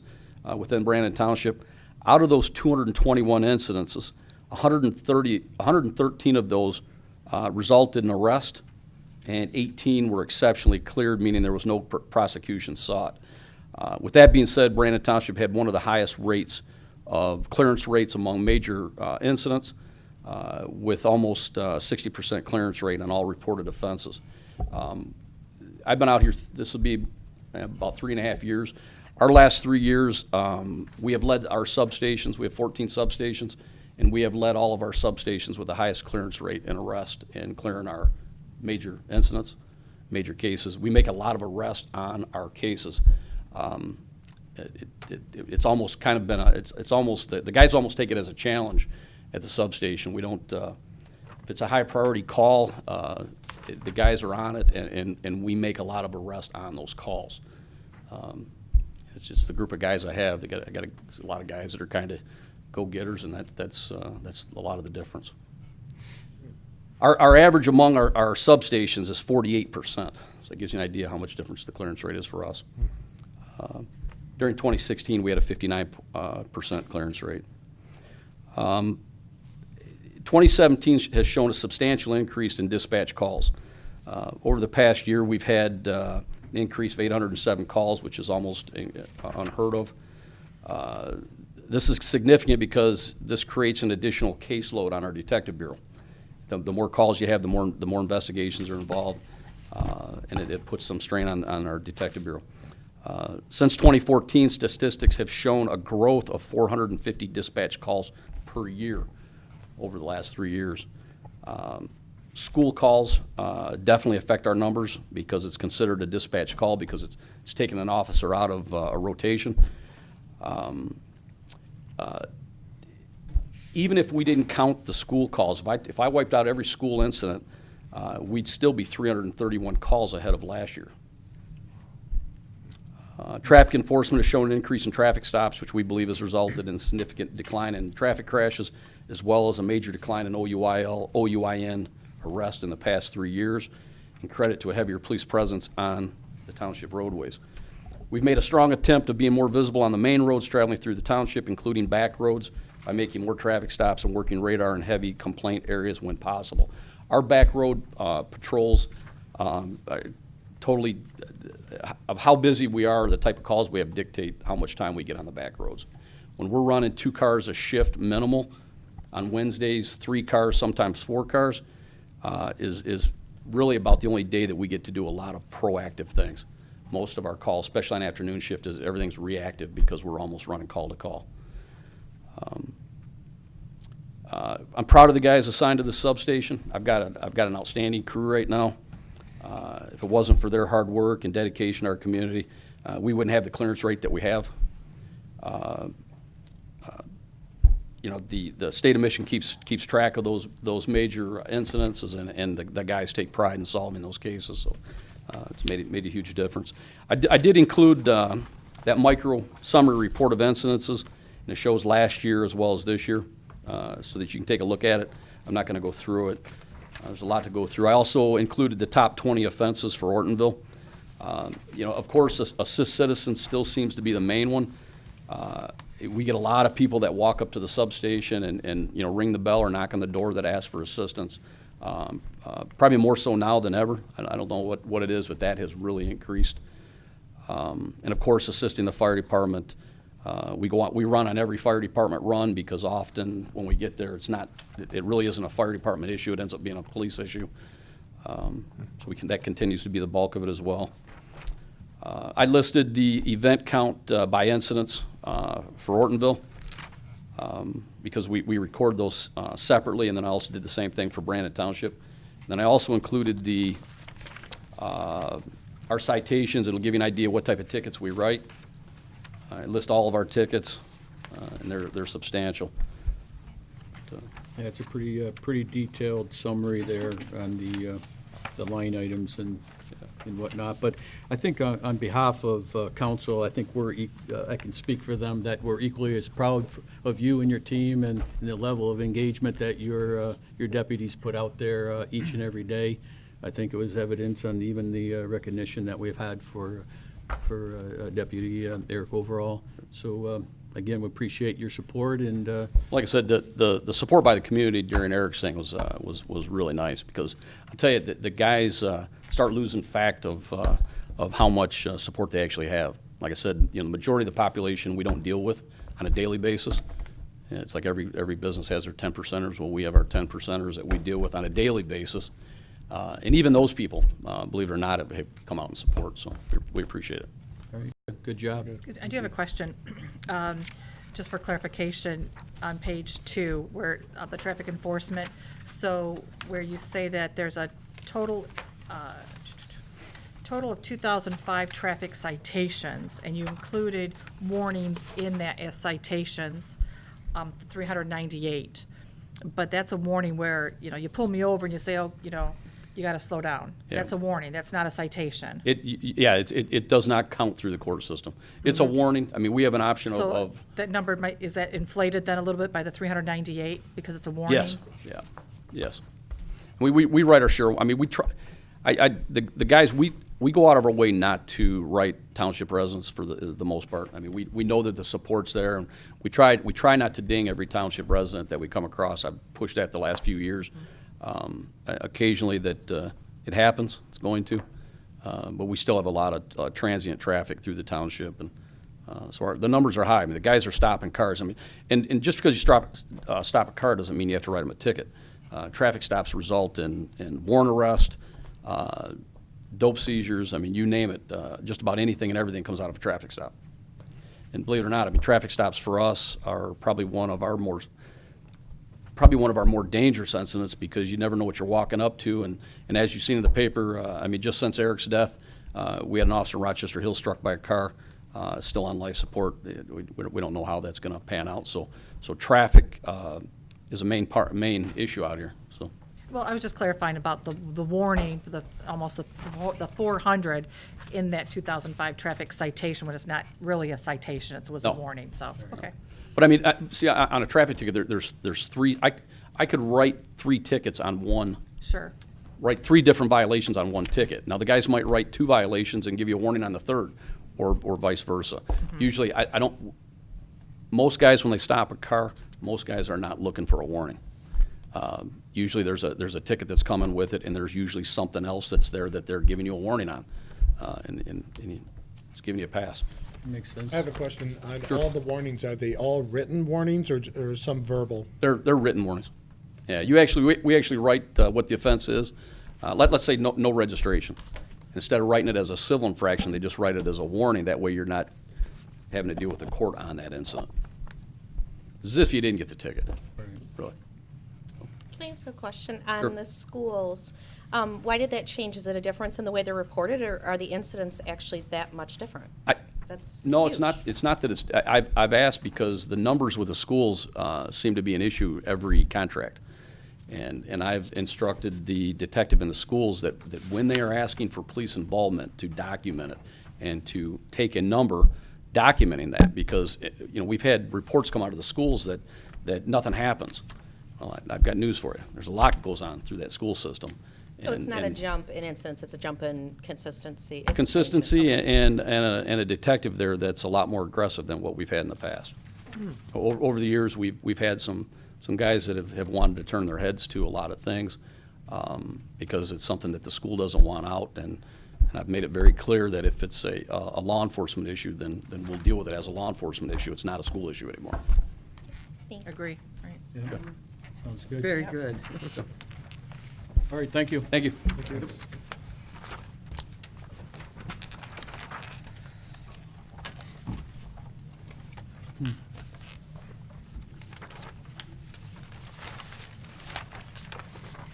within Brandon Township. Out of those 221 incidences, 113 of those resulted in arrest, and 18 were exceptionally cleared, meaning there was no prosecution sought. With that being said, Brandon Township had one of the highest rates of clearance rates among major incidents, with almost 60% clearance rate on all reported offenses. I've been out here, this will be about 3.5 years. Our last 3 years, we have led our substations. We have 14 substations, and we have led all of our substations with the highest clearance rate in arrest and clearing our major incidents, major cases. We make a lot of arrests on our cases. It's almost kind of been it's almost, the guys almost take it as a challenge at the substation. We don't, if it's a high priority call, the guys are on it, and we make a lot of arrests on those calls. It's just the group of guys I have. I got a lot of guys that are kind of go-getters, and that's a lot of the difference. Our average among our substations is 48%. So it gives you an idea how much difference the clearance rate is for us. During 2016, we had a 59% clearance rate. 2017 has shown a substantial increase in dispatch calls. Over the past year, we've had an increase of 807 calls, which is almost unheard of. This is significant because this creates an additional caseload on our detective bureau. The more calls you have, the more investigations are involved, and it puts some strain on our detective bureau. Since 2014, statistics have shown a growth of 450 dispatch calls per year over the last 3 years. School calls definitely affect our numbers because it's considered a dispatch call because it's taking an officer out of a rotation. Even if we didn't count the school calls, if I wiped out every school incident, we'd still be 331 calls ahead of last year. Traffic enforcement has shown an increase in traffic stops, which we believe has resulted in significant decline in traffic crashes, as well as a major decline in OUIN arrests in the past 3 years, and credit to a heavier police presence on the township roadways. We've made a strong attempt of being more visible on the main roads traveling through the township, including back roads, by making more traffic stops and working radar in heavy complaint areas when possible. Our back road patrols totally, of how busy we are, the type of calls we have dictate how much time we get on the back roads. When we're running 2 cars a shift minimal, on Wednesdays 3 cars, sometimes 4 cars, is really about the only day that we get to do a lot of proactive things. Most of our calls, especially on afternoon shift, everything's reactive because we're almost running call to call. I'm proud of the guys assigned to the substation. I've got an outstanding crew right now. If it wasn't for their hard work and dedication to our community, we wouldn't have the clearance rate that we have. You know, the state of Michigan keeps track of those major incidences, and the guys take pride in solving those cases. So it's made a huge difference. I did include that micro summary report of incidences, and it shows last year as well as this year, so that you can take a look at it. I'm not going to go through it. There's a lot to go through. I also included the top 20 offenses for Ortonville. You know, of course, assist citizens still seems to be the main one. we get a lot of people that walk up to the substation and you know, ring the bell or knock on the door that ask for assistance. Probably more so now than ever. I don't know what it is, but that has really increased. And of course, assisting the fire department. We run on every fire department run because often when we get there, it really isn't a fire department issue. It ends up being a police issue. So that continues to be the bulk of it as well. I listed the event count by incidents for Ortonville because we record those separately, and then I also did the same thing for Brandon Township. And then I also included our citations. It'll give you an idea what type of tickets we write. I list all of our tickets, and they're substantial. Yeah, it's a pretty detailed summary there on the line items and whatnot. But I think on behalf of council, I think I can speak for them that we're equally as proud of you and your team and the level of engagement that your deputies put out there each and every day. I think it was evidence on even the recognition that we've had for Deputy Eric overall. So again, we appreciate your support and. Like I said, the support by the community during Eric's thing was really nice because I'll tell you the guys start losing fact of how much support they actually have. Like I said, you know, the majority of the population we don't deal with on a daily basis. And it's like every business has their 10%ers. Well, we have our 10%ers that we deal with on a daily basis. And even those people, believe it or not, have come out and support. So we appreciate it. All right, good job. Good. I do have a question, just for clarification, on page 2, where the traffic enforcement, so where you say that there's a total of 2,005 traffic citations, and you included warnings in that as citations, 398. But that's a warning where, you know, you pull me over and you say, oh, you know, you got to slow down. Yeah. That's a warning. That's not a citation. It does not count through the court system. It's a warning. I mean, we have an option So of that number is that inflated then a little bit by the 398 because it's a warning? yes, yeah, yes. We write our share. I mean, we try. The guys we go out of our way not to write township residents for the most part. I mean, we know that the support's there, and we try not to ding every township resident that we come across. I've pushed that the last few years. Occasionally that it happens. It's going to, but we still have a lot of transient traffic through the township, and so the numbers are high. I mean, the guys are stopping cars. I mean, and just because you stop a car doesn't mean you have to write them a ticket. Traffic stops result in warrant arrest, dope seizures. I mean, you name it. Just about anything and everything comes out of a traffic stop. And believe it or not, I mean, traffic stops for us are probably one of our more dangerous incidents because you never know what you're walking up to. And as you've seen in the paper, I mean, just since Eric's death, we had an officer in Rochester Hill struck by a car, still on life support. We don't know how that's going to pan out. So traffic is a main issue out here. So. Well, I was just clarifying about the warning, almost the 400 in that 2005 traffic citation when it's not really a citation, it was a warning, so, okay. But I mean, see, on a traffic ticket, there's 3, I could write 3 tickets on one. Sure. Write 3 different violations on one ticket. Now, the guys might write 2 violations and give you a warning on the 3rd, or vice versa. Mm-hmm. Usually, I don't, most guys, when they stop a car, most guys are not looking for a warning. Usually there's a ticket that's coming with it, and there's usually something else that's there that they're giving you a warning on, and it's giving you a pass. Makes sense. I have a question on all the warnings. Are they all written warnings or some verbal? They're written warnings. Yeah, we actually write what the offense is. Let's say no registration. Instead of writing it as a civil infraction, they just write it as a warning. That way you're not having to deal with the court on that incident. As if you didn't get the ticket, really. Can I ask a question on Sure. the schools? Why did that change? Is it a difference in the way they're reported, or are the incidents actually that much different? That's No, huge. it's not. It's not that it's. I've asked because the numbers with the schools seem to be an issue every contract, and I've instructed the detective in the schools that when they are asking for police involvement, to document it and to take a number documenting that, because we've had reports come out of the schools that nothing happens. Well, I've got news for you. There's a lot that goes on through that school system. So it's not a jump in incidents, it's a jump in consistency. Consistency and a detective there that's a lot more aggressive than what we've had in the past. Over the years, we've had some guys that have wanted to turn their heads to a lot of things because it's something that the school doesn't want out, and I've made it very clear that if it's a law enforcement issue, then we'll deal with it as a law enforcement issue. It's not a school issue anymore. Thanks. Agree, right? Yeah. Sounds good. Very good. All right, thank you. Thank you.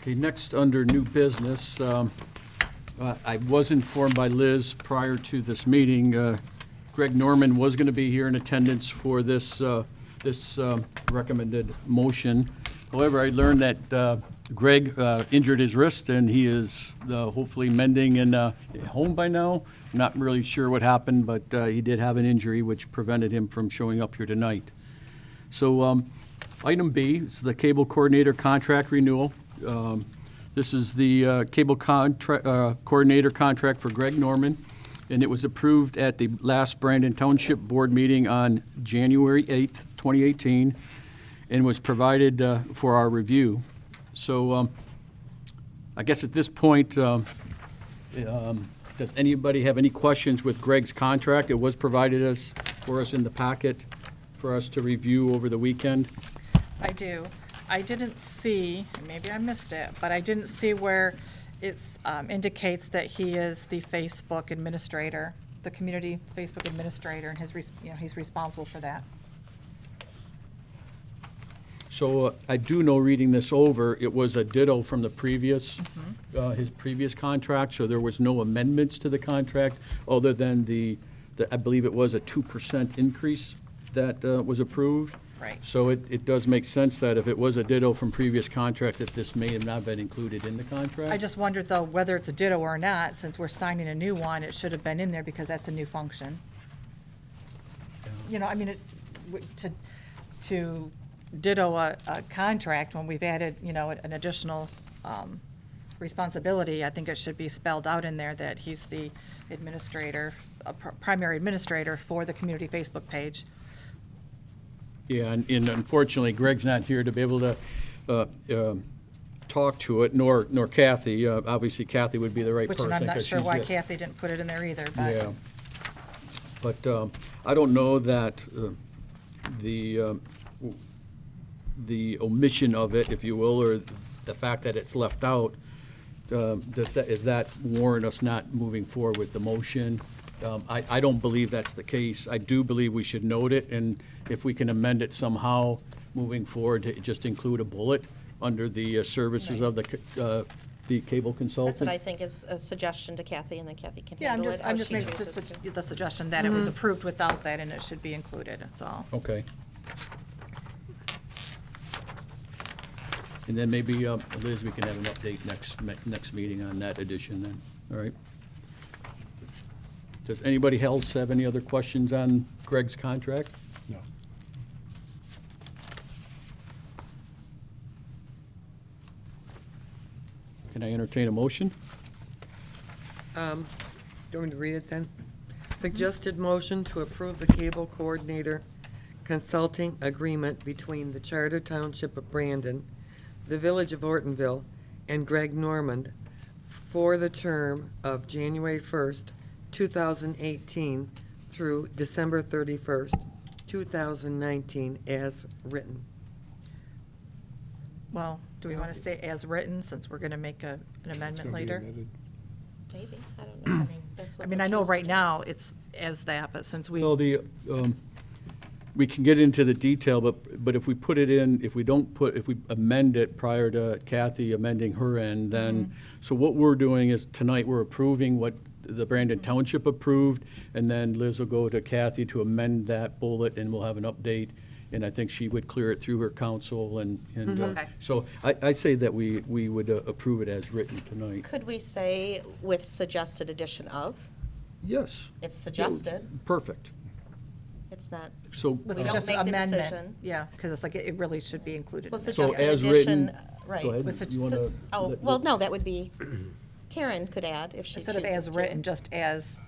Okay, next, under new business, I was informed by Liz prior to this meeting, Greg Norman was going to be here in attendance for this recommended motion. However, I learned that Greg injured his wrist, and he is hopefully mending and home by now. Not really sure what happened, but he did have an injury which prevented him from showing up here tonight. So item B is the cable coordinator contract renewal. This is the cable coordinator contract for Greg Norman, and it was approved at the last Brandon Township Board meeting on January 8th, 2018, and was provided for our review. So I guess at this point, does anybody have any questions with Greg's contract? It was provided for us in the packet for us to review over the weekend. I do. I didn't see, and maybe I missed it, but I didn't see where it's indicates that he is the Facebook administrator, the community Facebook administrator, and he's responsible for that. So I do know, reading this over, it was a ditto from the previous, his previous contract, so there was no amendments to the contract other than I believe it was a 2% increase that was approved. Right. So it does make sense that if it was a ditto from previous contract, that this may have not been included in the contract. I just wondered, though, whether it's a ditto or not, since we're signing a new one, it should have been in there because that's a new function. You know, I mean, to ditto a contract when we've added, an additional responsibility, I think it should be spelled out in there that he's the administrator, primary administrator for the community Facebook page. Yeah, and unfortunately, Greg's not here to be able to talk to it, nor Kathy. Obviously, Kathy would be the right person. Which I'm not 'cause sure she's why got- Kathy didn't put it in there either, but. Yeah. But I don't know that the omission of it, if you will, or the fact that it's left out, does that warrant us not moving forward with the motion? I don't believe that's the case. I do believe we should note it, and if we can amend it somehow moving forward to just include a bullet under the services of the cable consultant. That's what I think is a suggestion to Kathy, and then Kathy can Yeah, handle it. I'm how just she making chooses to. the suggestion that it was approved without that, and it should be included, that's all. Okay. And then maybe, Liz, we can have an update next meeting on that addition then, all right? Does anybody else have any other questions on Greg's contract? No. Can I entertain a motion? Do you want me to read it then? Suggested motion to approve the cable coordinator consulting agreement between the Charter Township of Brandon, the Village of Ortonville, and Greg Normand for the term of January 1st, 2018 through December 31st, 2019, as written. Well, do we want to say as written, since we're going to make an It's amendment gonna be later? amended. Maybe, I don't know, I mean, that's what. I mean, we'll I know choose right to now it's as that, but since we, Well, we can get into the detail, but if we put it in, if we amend it prior to Kathy amending her end, then, so what we're doing is tonight, we're approving what the Brandon Township approved, and then Liz will go to Kathy to amend that bullet, and we'll have an update, and I think she would clear it through her counsel, and Okay. so I say that we would approve it as written tonight. Could we say with suggested addition of? Yes. It's suggested, Perfect. it's not, So, with We don't just make the amendment. decision. Yeah, because it's like, it really should be included. well, in there. So suggested as addition, written- right. go ahead. With You wanna Oh, let- well, no, that would be, Karen could add if she chooses Instead of as to. written, just as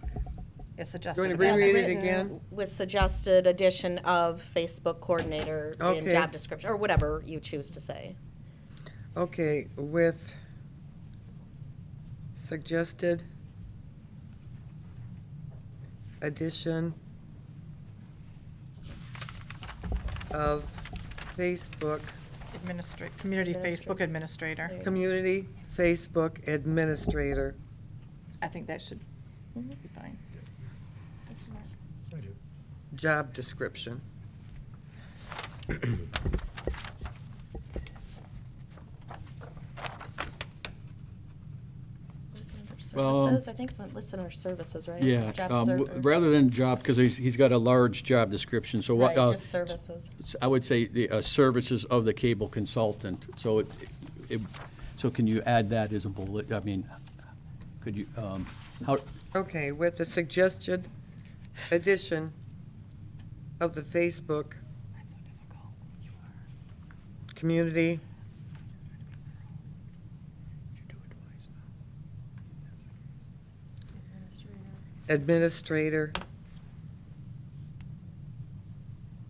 It's Do you suggested. want to As reread it written again? With suggested addition of Facebook coordinator in Okay. job description, or whatever you choose to say. Okay, with suggested addition of Facebook, Community Facebook Administrator. community Facebook administrator. I think that should be fine. Job description. Services, I think it's listed under services, right? Yeah, Job rather than job, because he's got a large job description, so what, Right, just services. I would say the services of the cable consultant. So so can you add that as a bullet? I mean, could you, how, Okay, with the suggested addition of the Facebook community administrator.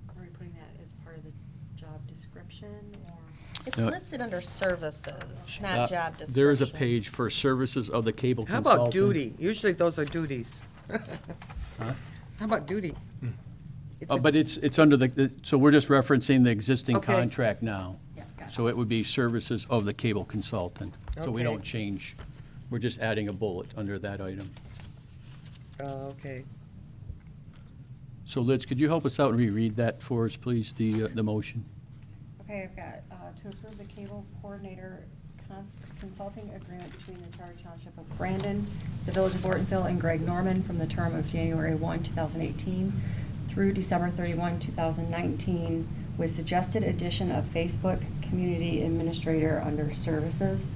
Are we putting that as part of the job description, or? It's No. listed under services, not job description. there is a page for services of the cable How consultant. about duty? Usually those are duties. How about duty? But it's under so we're just referencing the existing Okay. contract now. Yeah, gotcha. So it would be services of the cable consultant. So we Okay. don't change, we're just adding a bullet under that item. Okay. So Liz, could you help us out and reread that for us, please, the motion? Okay, I've got to approve the cable coordinator consulting agreement between the Charter Township of Brandon, the Village of Ortonville, and Greg Norman from the term of January 1, 2018 through December 31, 2019, with suggested addition of Facebook Community Administrator under Services,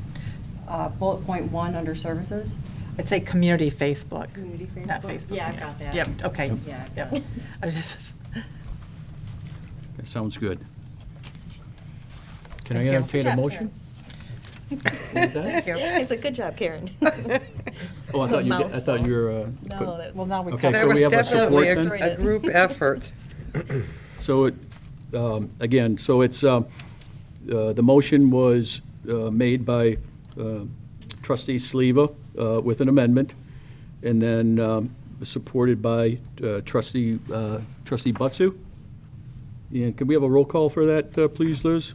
bullet point 1 under Services. I'd say Community Facebook. Community Facebook? Not Facebook. Yeah, I got that. Yep, okay. Yeah, I've Yep. got it. I just, That sounds good. Can I Thank you. entertain Good a job, motion? What was that? It's a good job, Karen. Oh, I thought you, I thought you were. No, that's. well, now we Okay, come. That so was we have a definitely support a then? group effort. So, again, so it's, the motion was made by trustee Sleva with an amendment, and then supported by trustee Butsu. And can we have a roll call for that, please, Liz?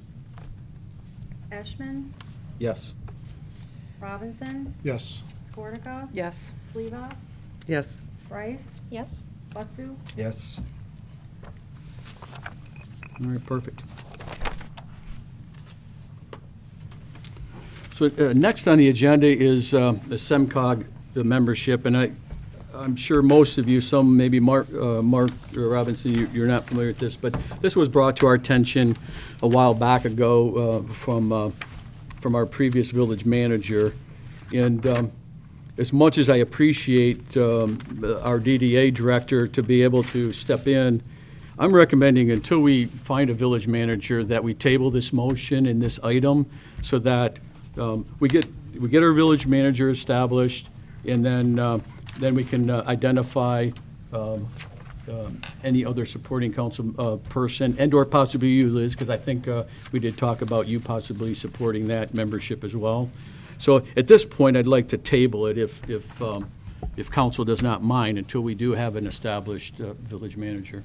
Eshman, Yes. Robinson, Yes. Skornica, Yes. Sleva, Yes. Bryce, Yes? Butsu. Yes. All right, perfect. So next on the agenda is the SEMCOG membership, and I'm sure most of you, some maybe Mark Robinson, you're not familiar with this, but this was brought to our attention a while back ago from our previous village manager. And as much as I appreciate our DDA director to be able to step in, I'm recommending until we find a village manager that we table this motion and this item so that we get our village manager established, and then we can identify any other supporting council person, and/or possibly you, Liz, because I think we did talk about you possibly supporting that membership as well. So at this point, I'd like to table it if council does not mind until we do have an established village manager.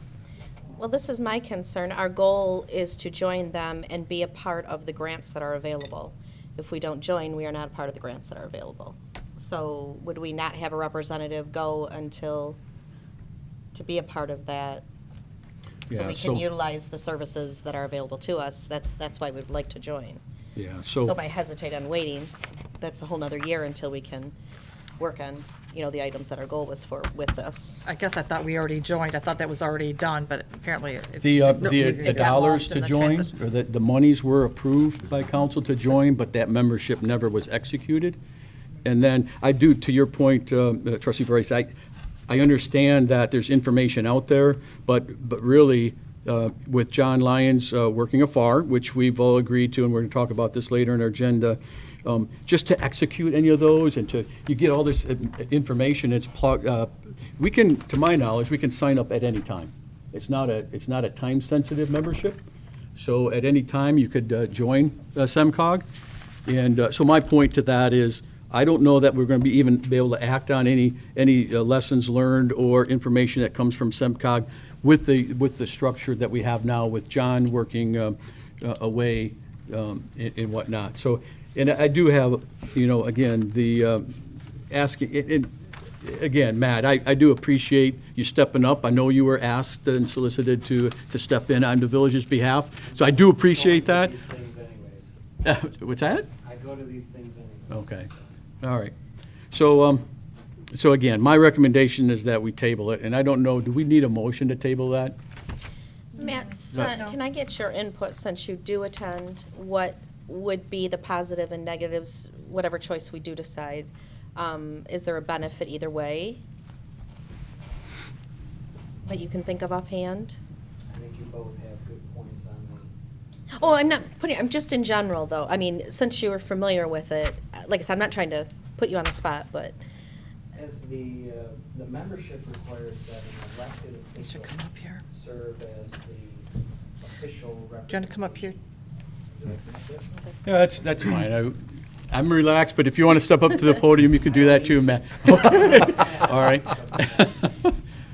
Well, this is my concern. Our goal is to join them and be a part of the grants that are available. If we don't join, we are not a part of the grants that are available. So would we not have a representative go to be a part of that? So Yeah, we so- can utilize the services that are available to us. That's why we'd like to join. Yeah, So if I hesitate on waiting, that's a whole nother year until we can work on, the items that our goal was for with this. I guess I thought we already joined. I thought that was already done, but apparently it. The it got dollars lost to in the join, transition. or the monies were approved by council to join, but that membership never was executed. And then I do, to your point, trustee Bryce, I understand that there's information out there, but really, with John Lyons working afar, which we've all agreed to, and we're going to talk about this later in our agenda, just to execute any of those and you get all this information, we can, to my knowledge, we can sign up at any time. It's not a time-sensitive membership, so at any time you could join SEMCOG. And so my point to that is, I don't know that we're going to even be able to act on any lessons learned or information that comes from SEMCOG with the structure that we have now with John working away and whatnot. So, and I do have, again, the asking, and again, Matt, I do appreciate you stepping up. I know you were asked and solicited to step in on the village's behalf, so I do appreciate that. These things anyways. What's that? I go to these things anyways. Okay, all right. So again, my recommendation is that we table it, and I don't know, do we need a motion to table that? Matt, can I get your input, since you do attend, what would be the positive and negatives, whatever choice we do decide? Is there a benefit either way that you can think of offhand? I think you both have good points on the. Oh, I'm just in general, though. I mean, since you were familiar with it, like I said, I'm not trying to put you on the spot, but. As the membership requires that an elected official come up here. serve as the official representative. Do you want to come up here? Yeah, that's fine. I'm relaxed, but if you want to step up to the podium, you can do that too, Matt. All right. That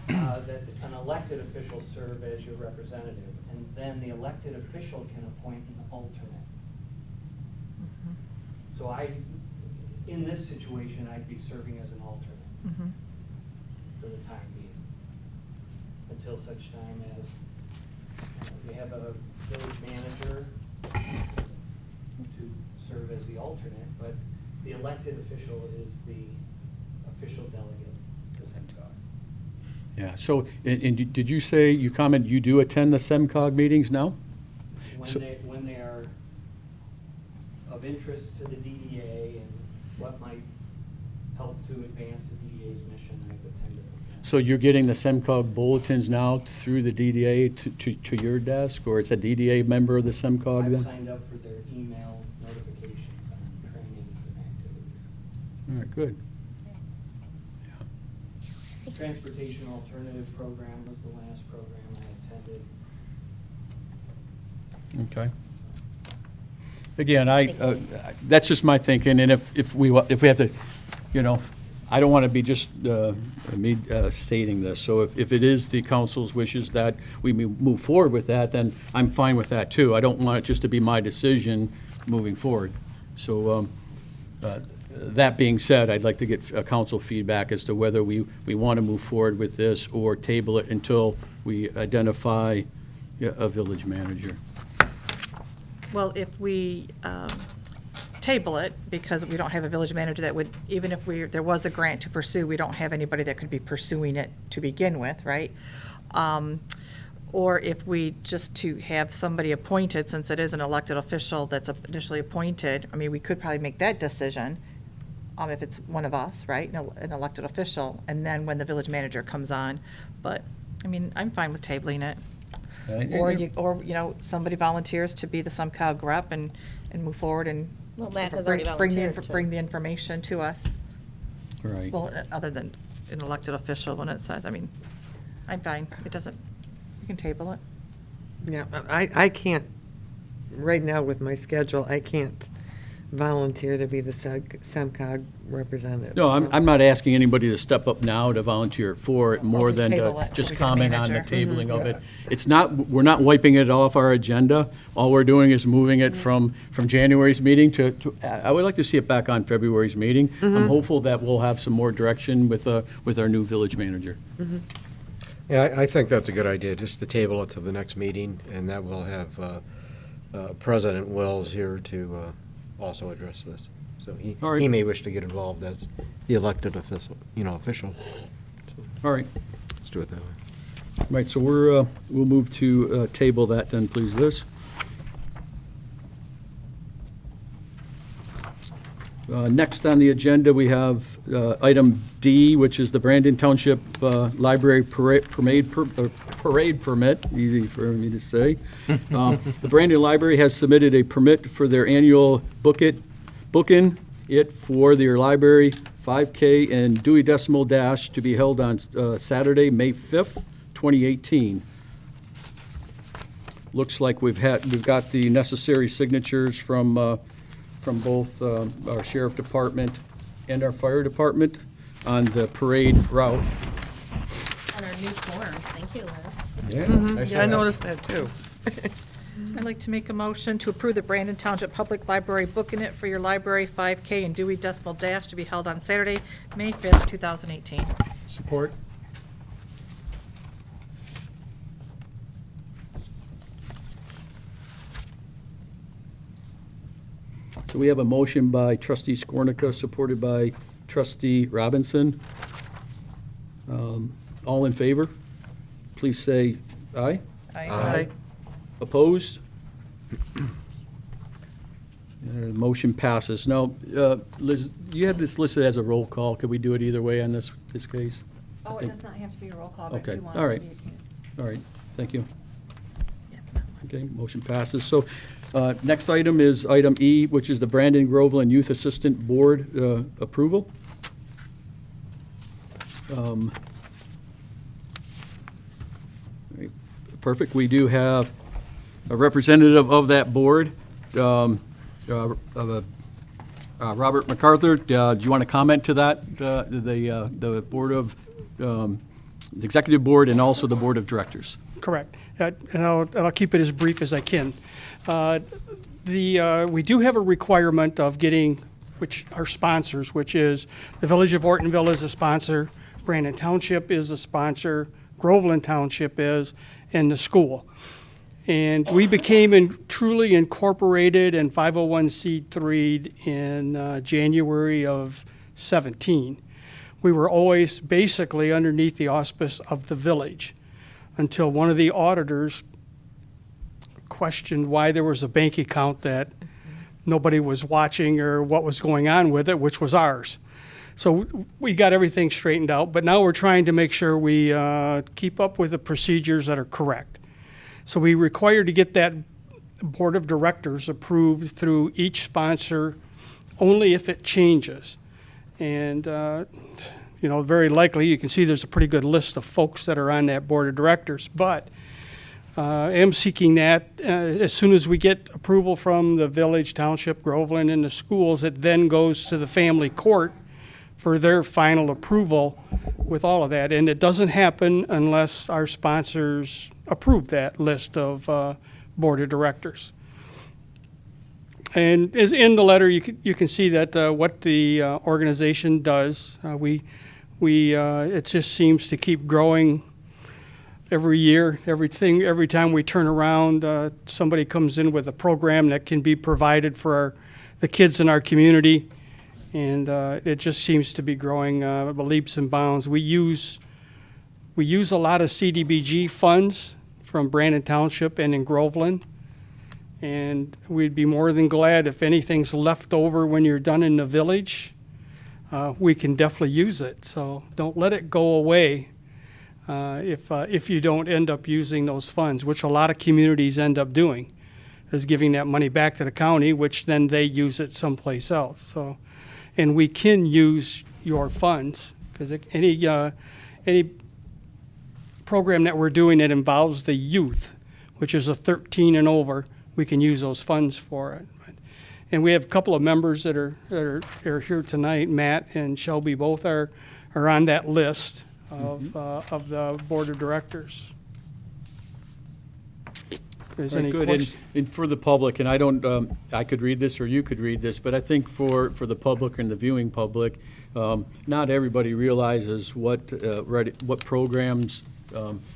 an elected official serve as your representative, and then the elected official can appoint an alternate. So in this situation, I'd be serving as an alternate for the time being, until such time as we have a village manager to serve as the alternate, but the elected official is the official delegate to SEMCOG. Yeah, so, and did you say, you commented you do attend the SEMCOG meetings now? So- When they are of interest to the DDA and what might help to advance the DDA's mission, I've attended them. So you're getting the SEMCOG bulletins now through the DDA to your desk, or is a DDA member of the SEMCOG I've then? signed up for their email notifications on trainings and activities. All right, good. Transportation Alternative Program was the last program I attended. Okay. Again, that's just my thinking, and if we have to, I don't want to be just me stating this. So if it is the council's wishes that we move forward with that, then I'm fine with that too. I don't want it just to be my decision moving forward. So that being said, I'd like to get council feedback as to whether we want to move forward with this or table it until we identify a village manager. Well, if we table it, because we don't have a village manager that would, even if there was a grant to pursue, we don't have anybody that could be pursuing it to begin with, right? Or if we just to have somebody appointed, since it is an elected official that's initially appointed, I mean, we could probably make that decision if it's one of us, right, an elected official, and then when the village manager comes on. But, I mean, I'm fine with tabling it. Or somebody volunteers to be the SEMCOG rep and move forward and Well, Matt has bring already bring the volunteered to. bring the information to us. Right. Well, other than an elected official, when it says, I mean, I'm fine. It doesn't, you can table it. Yeah, I can't, right now with my schedule, I can't volunteer to be the SEMCOG representative. No, so. I'm not asking anybody to step up now to volunteer for it, more we than table to it till just we get a comment on the manager. tabling of it. It's not, we're not wiping it off our agenda. All we're doing is moving it from January's meeting to, I would like to see it back on February's meeting. I'm hopeful that we'll have some more direction with our new village manager. Yeah, I think that's a good idea, just to table it to the next meeting, and that will have President Wells here to also address this. So All right. he may wish to get involved as the elected official. So All right. let's do it that way. Right, so we'll move to table that then, please, Liz. Next on the agenda, we have item D, which is the Brandon Township Library Parade Permit, easy for me to say. The Brandon Library has submitted a permit for their annual Book It, booking it for their library 5K and Dewey Decimal Dash to be held on Saturday, May 5th, 2018. Looks like we've got the necessary signatures from both our sheriff department and our fire department on the parade route. On our new form, thank you, Liz. Yeah, I noticed that too. I'd like to make a motion to approve the Brandon Township Public Library booking it for your library 5K and Dewey Decimal Dash to be held on Saturday, May 5th, 2018. Support? So we have a motion by trustee Skornica, supported by trustee Robinson. All in favor? Please say aye. Aye. Opposed? Motion passes. Now, Liz, you had this listed as a roll call. Could we do it either way on this case? Oh, it think- does not have to be a roll call, but if Okay, you want all it right. to be, you can. All right, thank you. Okay, motion passes. So, next item is item E, which is the Brandon Groveland Youth Assistant Board approval. Right, perfect. We do have a representative of that board, Robert MacArthur. Do you want to comment to that? The board of, the executive board and also the board of directors. Correct. And I'll keep it as brief as I can. We do have a requirement of getting, which are sponsors, which is the Village of Ortonville is a sponsor, Brandon Township is a sponsor, Groveland Township is, and the school. And we became truly incorporated in 501c3 in January of 17. We were always basically underneath the auspice of the village until one of the auditors questioned why there was a bank account that nobody was watching or what was going on with it, which was ours. So we got everything straightened out, but now we're trying to make sure we keep up with the procedures that are correct. So we require to get that board of directors approved through each sponsor only if it changes. And, very likely, you can see there's a pretty good list of folks that are on that board of directors, but I am seeking that as soon as we get approval from the village, township, Groveland, and the schools, it then goes to the family court for their final approval with all of that. And it doesn't happen unless our sponsors approve that list of board of directors. And as in the letter, you can see that what the organization does. It just seems to keep growing every year. Every time we turn around, somebody comes in with a program that can be provided for the kids in our community, and it just seems to be growing leaps and bounds. We use a lot of CDBG funds from Brandon Township and in Groveland. And we'd be more than glad if anything's left over when you're done in the village, we can definitely use it. So don't let it go away if you don't end up using those funds, which a lot of communities end up doing, is giving that money back to the county, which then they use it someplace else. So, and we can use your funds because any program that we're doing that involves the youth, which is a 13 and over, we can use those funds for it. And we have a couple of members that are here tonight. Matt and Shelby both are on that list of the board of directors. If there's any Good. questions? And for the public, and I don't, I could read this or you could read this, but I think for the public and the viewing public, not everybody realizes what programs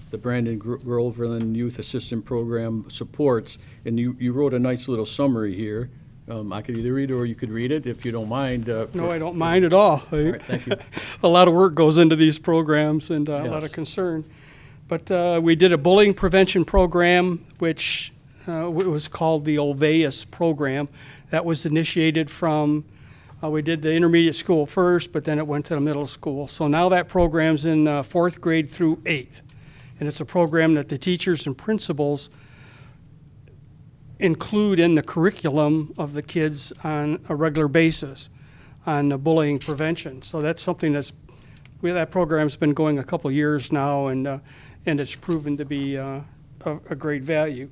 the Brandon Groveland Youth Assistant Program supports. And you wrote a nice little summary here. I could either read it or you could read it if you don't mind. No, I don't mind at all. All right, thank you. A lot of work goes into these programs and a lot Yes. of concern. But we did a bullying prevention program, which was called the Olveus program. That was initiated from, we did the intermediate school first, but then it went to the middle school. So now that program's in fourth grade through 8th. And it's a program that the teachers and principals include in the curriculum of the kids on a regular basis on the bullying prevention. So that's something that program's been going a couple years now, and it's proven to be a great value.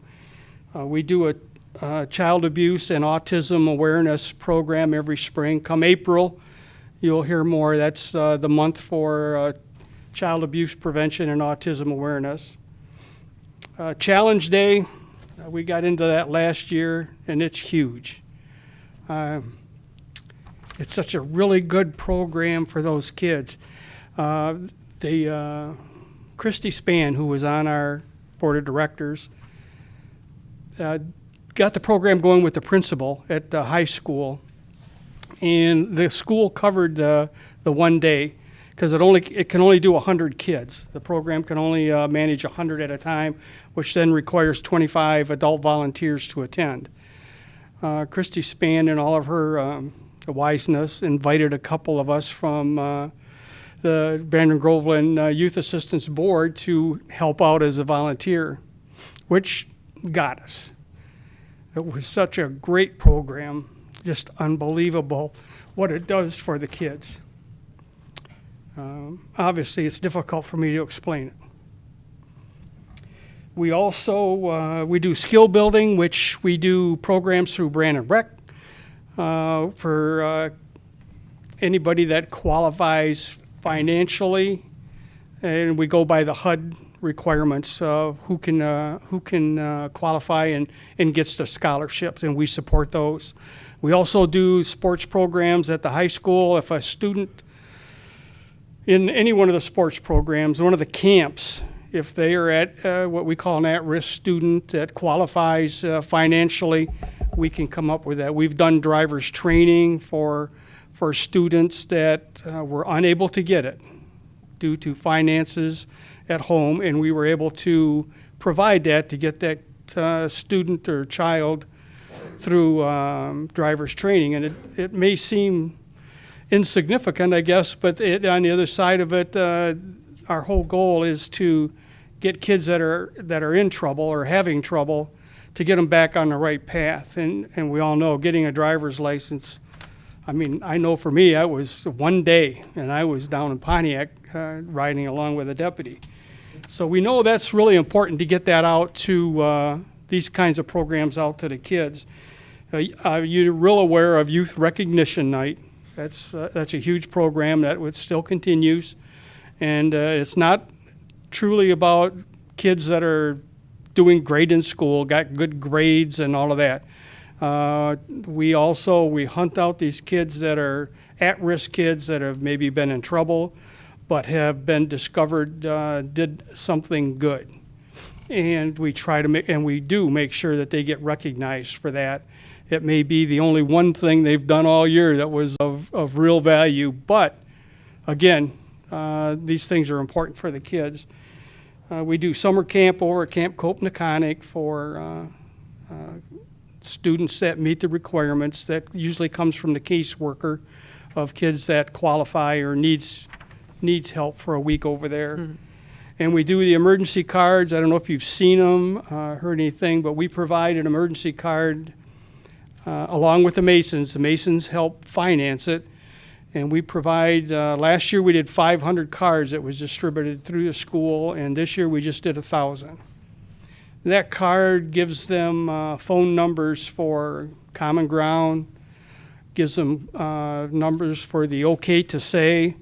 We do a child abuse and autism awareness program every spring. Come April, you'll hear more. That's the month for child abuse prevention and autism awareness. Challenge Day, we got into that last year, and it's huge. It's such a really good program for those kids. Christy Spann, who was on our board of directors, got the program going with the principal at the high school, and the school covered the 1 day because it can only do 100 kids. The program can only manage 100 at a time, which then requires 25 adult volunteers to attend. Christy Spann, in all of her wiseness, invited a couple of us from the Brandon Groveland Youth Assistance Board to help out as a volunteer, which got us. It was such a great program, just unbelievable what it does for the kids. Obviously, it's difficult for me to explain it. We also, we do skill building, which we do programs through Brandon Rec for anybody that qualifies financially, and we go by the HUD requirements of who can qualify and gets the scholarships, and we support those. We also do sports programs at the high school. If a student in any one of the sports programs, one of the camps, if they are at what we call an at-risk student that qualifies financially, we can come up with that. We've done driver's training for students that were unable to get it due to finances at home, and we were able to provide that to get that student or child through driver's training. And it may seem insignificant, I guess, but on the other side of it, our whole goal is to get kids that are in trouble or having trouble to get them back on the right path. And we all know getting a driver's license, I mean, I know for me, I was 1 day, and I was down in Pontiac riding along with a deputy. So we know that's really important to get that out to these kinds of programs out to the kids. You're real aware of Youth Recognition Night. That's a huge program that still continues, and it's not truly about kids that are doing great in school, got good grades and all of that. We hunt out these kids that are at-risk kids that have maybe been in trouble, but have been discovered did something good, and we try to make sure that they get recognized for that. It may be the only one thing they've done all year that was of real value, but again, these things are important for the kids. We do summer camp over at Camp Copenhagen for students that meet the requirements. That usually comes from the caseworker of kids that qualify or needs help for a week over there. Mm-hmm. And we do the emergency cards. I don't know if you've seen them, heard anything, but we provide an emergency card along with the Masons. The Masons help finance it. And we provide, last year we did 500 cards that was distributed through the school, and this year we just did 1,000. That card gives them phone numbers for Common Ground, gives them numbers for the OK to Say,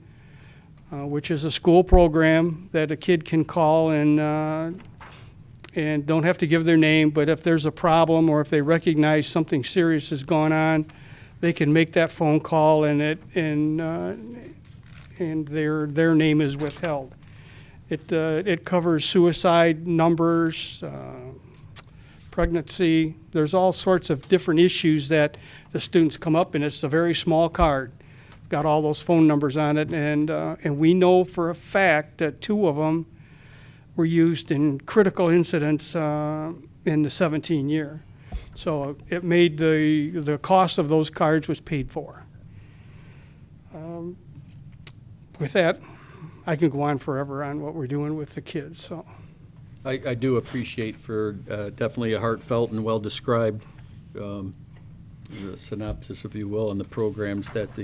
which is a school program that a kid can call and don't have to give their name, but if there's a problem or if they recognize something serious is going on, they can make that phone call and their name is withheld. It covers suicide numbers, pregnancy. There's all sorts of different issues that the students come up, and it's a very small card. It's got all those phone numbers on it, and we know for a fact that 2 of them were used in critical incidents in the 17 year. So it made the cost of those cards was paid for. With that, I can go on forever on what we're doing with the kids. So I do appreciate for definitely a heartfelt and well-described synopsis, if you will, on the programs that the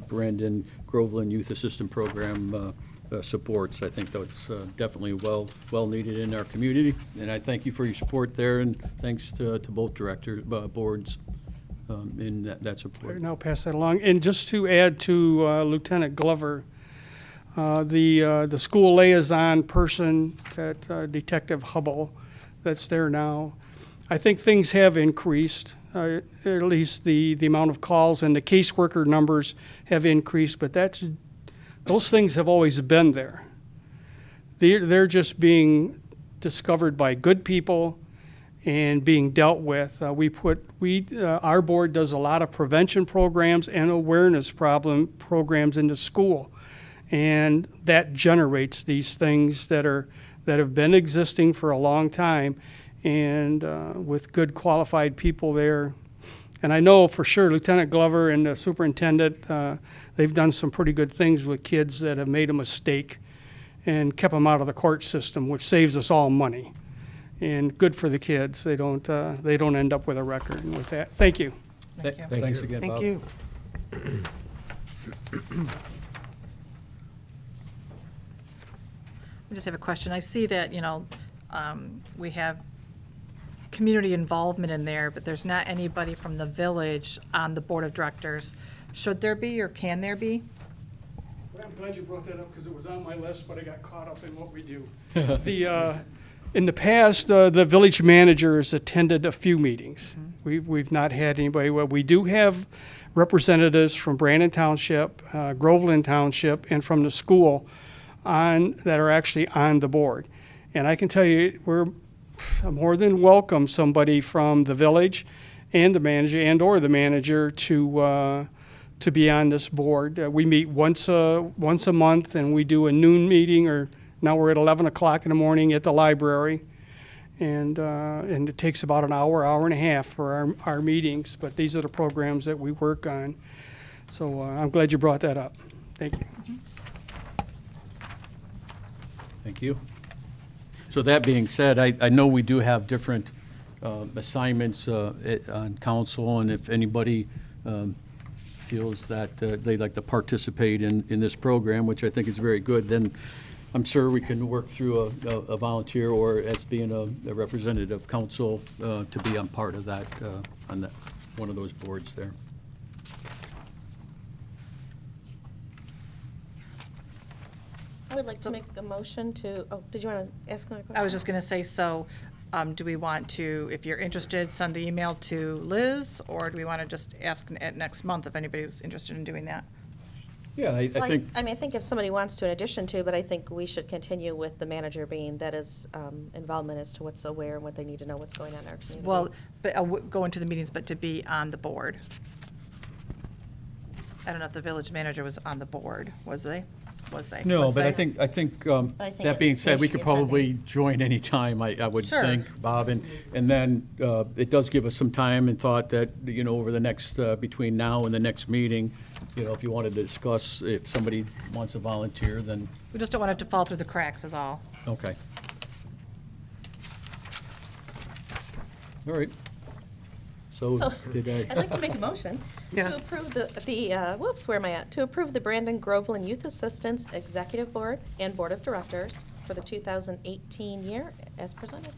Brandon Groveland Youth Assistant Program supports. I think that's definitely well needed in our community, and I thank you for your support there, and thanks to both boards in that support. And I'll pass that along. And just to add to Lieutenant Glover, the school liaison person, that Detective Hubble, that's there now, I think things have increased, at least the amount of calls, and the caseworker numbers have increased, but those things have always been there. They're just being discovered by good people and being dealt with. Our board does a lot of prevention programs and awareness programs in the school, and that generates these things that have been existing for a long time, and with good qualified people there. And I know for sure Lieutenant Glover and the superintendent, they've done some pretty good things with kids that have made a mistake and kept them out of the court system, which saves us all money. And good for the kids. They don't end up with a record. And with that, thank you. Thank you. Thanks again, Bob. Thank you. I just have a question. I see that, we have community involvement in there, but there's not anybody from the village on the board of directors. Should there be, or can there be? I'm glad you brought that up because it was on my list, but I got caught up in what we do. In the past, the village managers attended a few meetings. We've not had anybody. Well, we do have representatives from Brandon Township, Groveland Township, and from the school that are actually on the board. And I can tell you, we're more than welcome somebody from the village and the manager or the manager to be on this board. We meet once a month, and we do a noon meeting, or now we're at 11 o'clock in the morning at the library. And it takes about an hour and a half for our meetings, but these are the programs that we work on. So I'm glad you brought that up. Thank you. Thank you. So that being said, I know we do have different assignments on council, and if anybody feels that they'd like to participate in this program, which I think is very good, then I'm sure we can work through a volunteer or as being a representative council to be on part of that, on that, one of those boards there. I would like to make a motion to, did you want to ask another question? I was just going to say, so do we want to, if you're interested, send the email to Liz, or do we want to just ask at next month if anybody's interested in doing that? Yeah, I Well, think, I mean, I think if somebody wants to in addition to, but I think we should continue with the manager being that is involvement as to what's aware and what they need to know what's going on in our community. Well, but go into the meetings, but to be on the board. I don't know if the village manager was on the board, was they? no, Was but they? I think I think that being said, they we should could be probably join anytime, I would Sure. think, Bob. And then it does give us some time and thought that, over the next, between now and the next meeting, if you wanted to discuss, if somebody wants to volunteer, then, We just don't want it to fall through the cracks is all. okay. All right. So did I? I'd like to make a motion Yeah. to approve where am I at? To approve the Brandon Groveland Youth Assistance Executive Board and Board of Directors for the 2018 year as presented.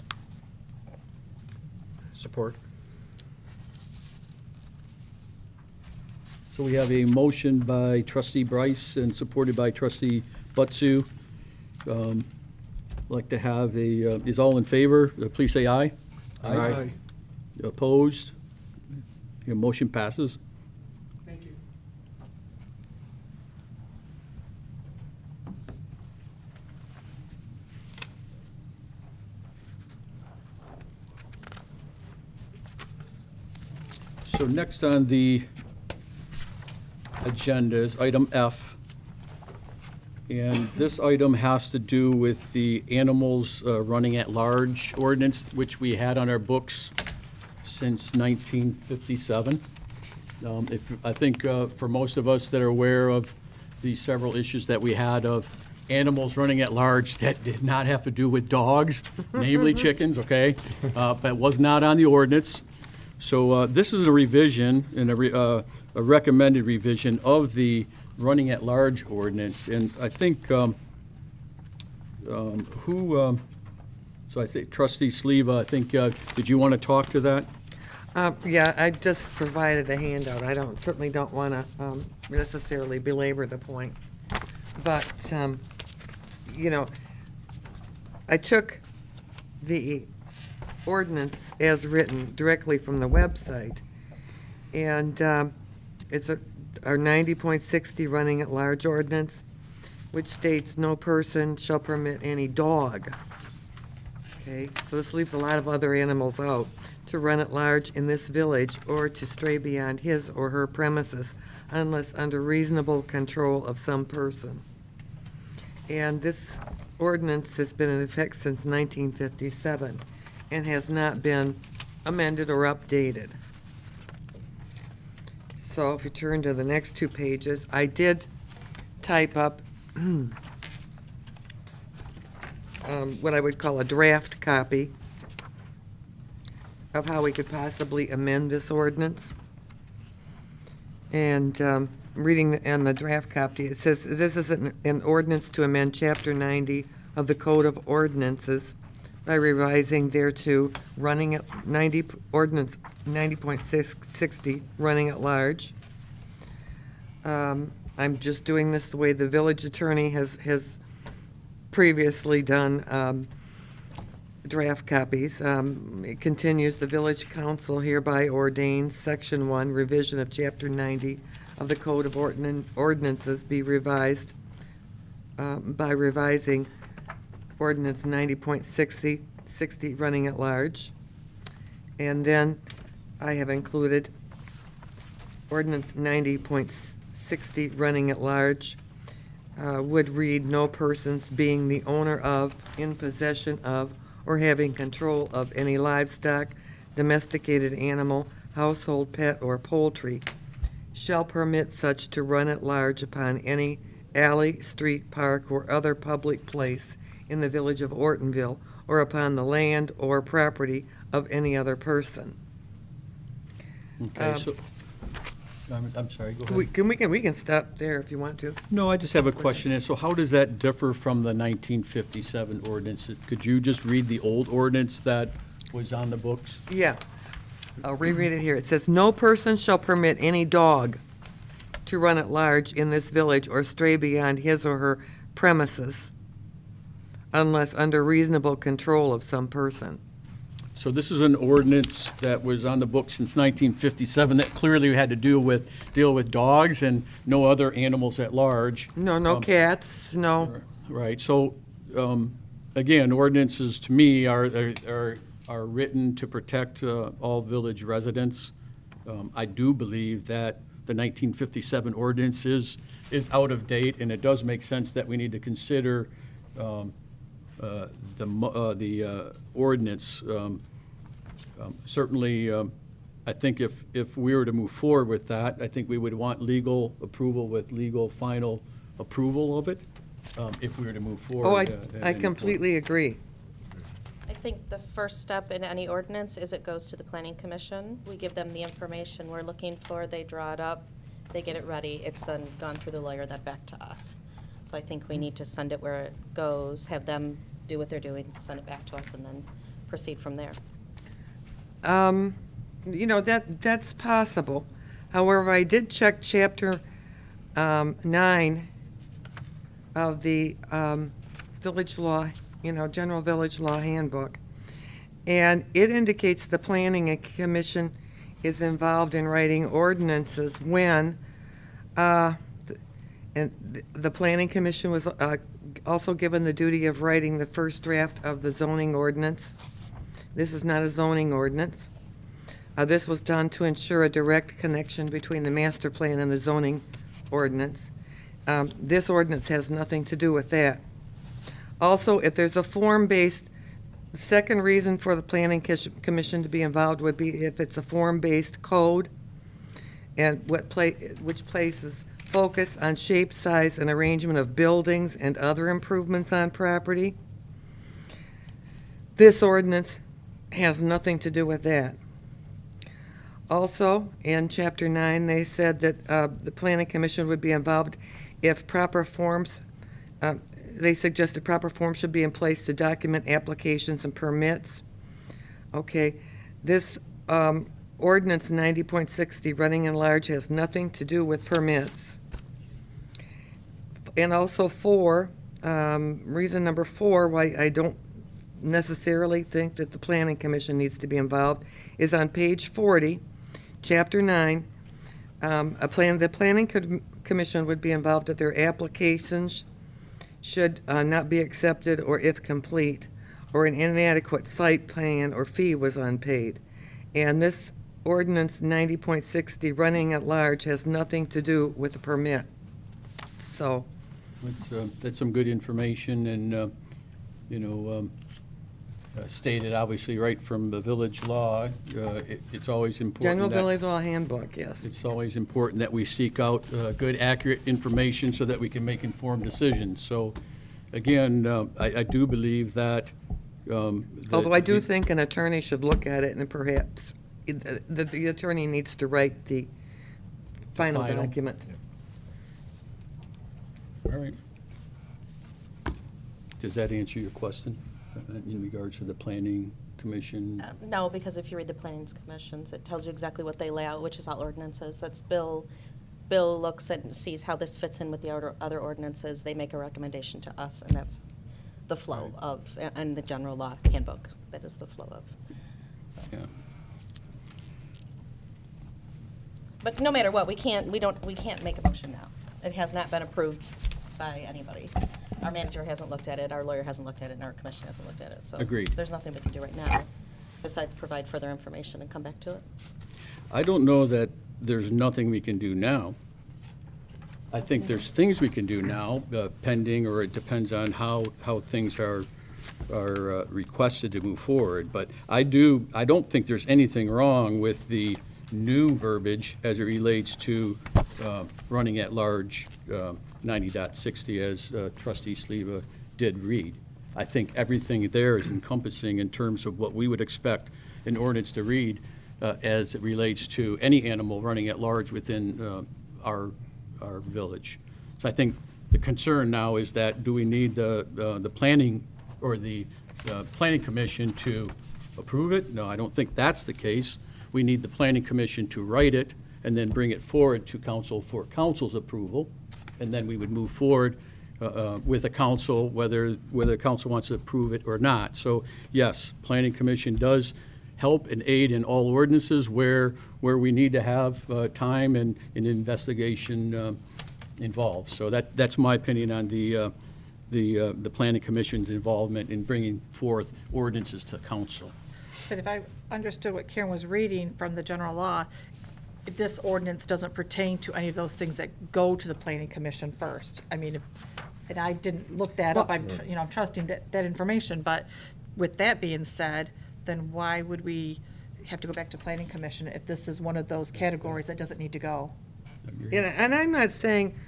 Support. So we have a motion by trustee Bryce and supported by trustee Butsu. I'd like to have is all in favor, please say aye. Aye. Opposed? Your motion passes. Thank you. So next on the agenda is item F. And this item has to do with the animals running at large ordinance, which we had on our books since 1957. I think for most of us that are aware of the several issues that we had of animals running at large that did not have to do with dogs, namely chickens, okay? But was not on the ordinance. So this is a revision and a recommended revision of the running at large ordinance. And I think, so I think trustee Sleva, I think, did you want to talk to that? Yeah, I just provided a handout. I certainly don't want to necessarily belabor the point. But, you know, I took the ordinance as written directly from the website, and it's our 90.60 running at large ordinance, which states no person shall permit any dog. Okay, so this leaves a lot of other animals out, to run at large in this village or to stray beyond his or her premises unless under reasonable control of some person. And this ordinance has been in effect since 1957 and has not been amended or updated. So if you turn to the next two pages, I did type up what I would call a draft copy of how we could possibly amend this ordinance. And reading in the draft copy, it says, this is an ordinance to amend Chapter 90 of the Code of Ordinances by revising thereto running at ordinance 90.60, running at large. I'm just doing this the way the village attorney has previously done draft copies. It continues, the village council hereby ordains Section 1, revision of Chapter 90 of the Code of Ordinances be revised by revising Ordinance 90.60, running at large. And then I have included Ordinance 90.60, running at large, would read, no persons being the owner of, in possession of, or having control of any livestock, domesticated animal, household pet, or poultry, shall permit such to run at large upon any alley, street, park, or other public place in the village of Ortonville, or upon the land or property of any other person. Okay, so, I'm sorry, go ahead. We can stop there if you want to. No, I just have a question. And so how does that differ from the 1957 ordinance? Could you just read the old ordinance that was on the books? Yeah. I'll reread it here. It says, no person shall permit any dog to run at large in this village or stray beyond his or her premises unless under reasonable control of some person. So this is an ordinance that was on the books since 1957 that clearly had to deal with dogs and no other animals at large. No cats, no. Right, so, again, ordinances to me are written to protect all village residents. I do believe that the 1957 ordinance is out of date, and it does make sense that we need to consider the ordinance. Certainly, I think if we were to move forward with that, I think we would want legal approval with legal final approval of it, if we were to move forward. Oh, at I any completely agree. I think the first step in any ordinance is it goes to the planning commission. We give them the information we're looking for, they draw it up, they get it ready, it's then gone through the lawyer, then back to us. So I think we need to send it where it goes, have them do what they're doing, send it back to us, and then proceed from there. You know, that's possible. However, I did check Chapter 9 of the village law, general village law handbook, and it indicates the planning commission is involved in writing ordinances when, and the planning commission was also given the duty of writing the first draft of the zoning ordinance. This is not a zoning ordinance. This was done to ensure a direct connection between the master plan and the zoning ordinance. This ordinance has nothing to do with that. Also, if there's a form-based, second reason for the planning commission to be involved would be if it's a form-based code and which places focus on shape, size, and arrangement of buildings and other improvements on property. This ordinance has nothing to do with that. Also, in Chapter 9, they said that the Planning Commission would be involved if proper forms, they suggested proper forms should be in place to document applications and permits. Okay, this ordinance 90.60, running in large, has nothing to do with permits. And also reason number 4, why I don't necessarily think that the Planning Commission needs to be involved, is on page 40, Chapter 9. The Planning Commission would be involved if their applications should not be accepted or if complete, or an inadequate site plan or fee was unpaid. And this ordinance 90.60, running at large, has nothing to do with the permit. So, That's some good information and, stated obviously right from the village law. It's always important General that- Village Law Handbook, yes. It's always important that we seek out good, accurate information so that we can make informed decisions. So, again, I do believe that. Although I do think an attorney should look at it, and perhaps the attorney needs to write the final Final. document. All right. Does that answer your question in regards to the planning commission? No, because if you read the Planning Commissions, it tells you exactly what they lay out, which is all ordinances. That's Bill looks at and sees how this fits in with the other ordinances. They make a recommendation to us, and that's the flow of, and the general law handbook, that is the flow of. So. Yeah. But no matter what, we can't make a motion now. It has not been approved by anybody. Our manager hasn't looked at it, our lawyer hasn't looked at it, and our commission hasn't looked at it. So Agreed. there's nothing we can do right now besides provide further information and come back to it. I don't know that there's nothing we can do now. I think there's things we can do now, pending, or it depends on how things are requested to move forward. But I don't think there's anything wrong with the new verbiage as it relates to running at large 90.60, as Trustee Sleva did read. I think everything there is encompassing in terms of what we would expect an ordinance to read as it relates to any animal running at large within our village. So I think the concern now is that, do we need the planning or the planning commission to approve it? No, I don't think that's the case. We need the planning commission to write it and then bring it forward to council for council's approval. And then we would move forward with a council, whether council wants to approve it or not. So yes, planning commission does help and aid in all ordinances where we need to have time and investigation involved. So that's my opinion on the planning commission's involvement in bringing forth ordinances to council. But if I understood what Karen was reading from the general law, if this ordinance doesn't pertain to any of those things that go to the planning commission first. I mean, and I didn't look that up, I'm trusting that information, but with that being said, then why would we have to go back to planning commission if this is one of those categories that doesn't need to go? And I'm not saying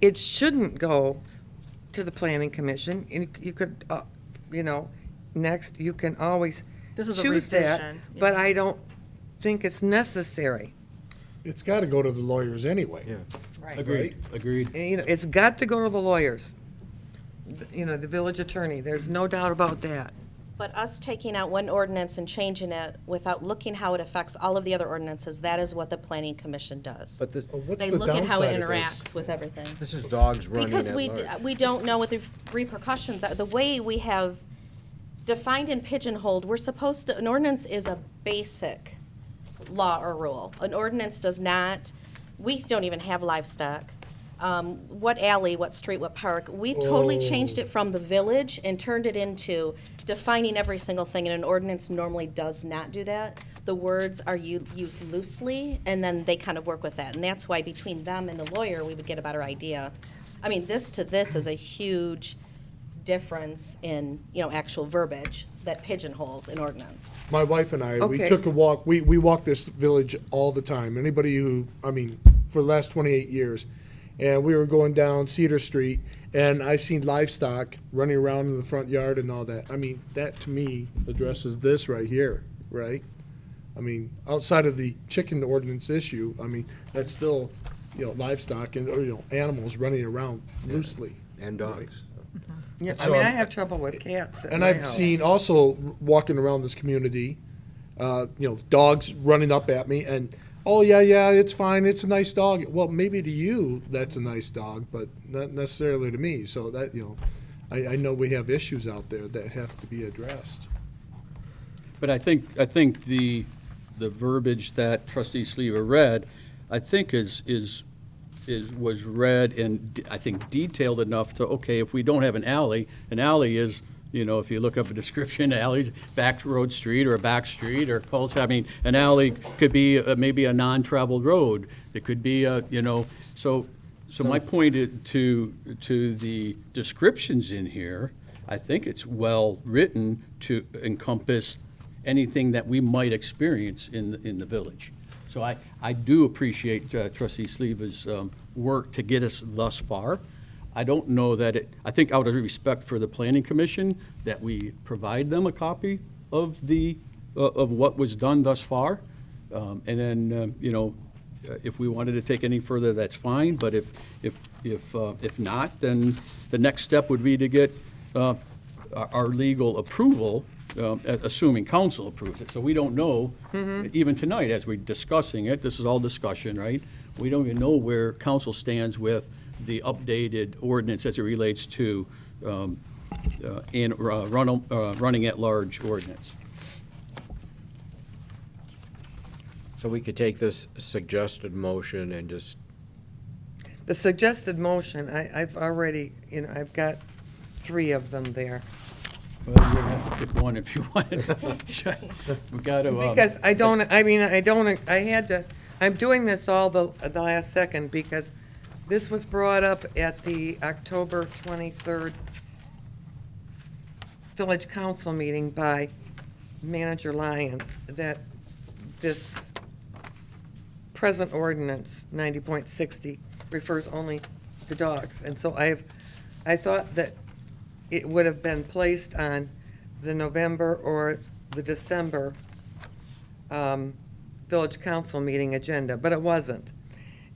it shouldn't go to the planning commission. You could, next, you can always This is a choose that, revision, but yeah. I don't think it's necessary. It's got to go to the lawyers anyway. Yeah. Right. Agreed. It's got to go to the lawyers, the village attorney. There's no doubt about that. But us taking out one ordinance and changing it without looking how it affects all of the other ordinances, that is what the planning commission does. But this, What's They the look at how it downside of this? interacts with everything. this is dogs running Because at large. we don't know what the repercussions are. The way we have defined and pigeonholed, an ordinance is a basic law or rule. An ordinance does not, we don't even have livestock. What alley, what street, what park, we've totally changed it from the village and turned it into defining every single thing, and an ordinance normally does not do that. The words are used loosely, and then they kind of work with that, and that's why between them and the lawyer, we would get a better idea. I mean, this to this is a huge difference in, actual verbiage that pigeonholes an ordinance. My wife and I, we Okay. took a walk, we walk this village all the time. Anybody who, for the last 28 years, and we were going down Cedar Street, and I seen livestock running around in the front yard and all that. I mean, that to me addresses this right here, right? I mean, outside of the chicken ordinance issue, I mean, that's still, livestock and, or, animals running around loosely. And dogs. Yeah, I So, mean, I have trouble with cats in And my I've house. seen also walking around this community, dogs running up at me and, oh, yeah, it's fine, it's a nice dog. Well, maybe to you, that's a nice dog, but not necessarily to me. So that, I know we have issues out there that have to be addressed. But I think the verbiage that trustee Sleva read, I think was read and I think detailed enough to, okay, if we don't have an alley is, if you look up a description, alley's back road street or a back street or cul-de-sac. I mean, an alley could be maybe a non-traveled road. It could be so my point to the descriptions in here, I think it's well written to encompass anything that we might experience in the village. So I do appreciate trustee Sleva's work to get us thus far. I don't know that I think out of respect for the planning commission, that we provide them a copy of of what was done thus far. And then, if we wanted to take any further, that's fine, but if not, then the next step would be to get our legal approval, assuming council approves it. So we don't know, even tonight, as we're discussing it, this is all discussion, right? We don't even know where council stands with the updated ordinance as it relates to running at large ordinance. So we could take this suggested motion and just, The suggested motion, I've already, I've got 3 of them there. Well, you're gonna have to pick one if you want. We got to. Because I'm doing this all the last second because this was brought up at the October 23rd Village Council meeting by Manager Lyons, that this present ordinance, 90.60, refers only to dogs. And so I thought that it would have been placed on the November or the December Village Council meeting agenda, but it wasn't.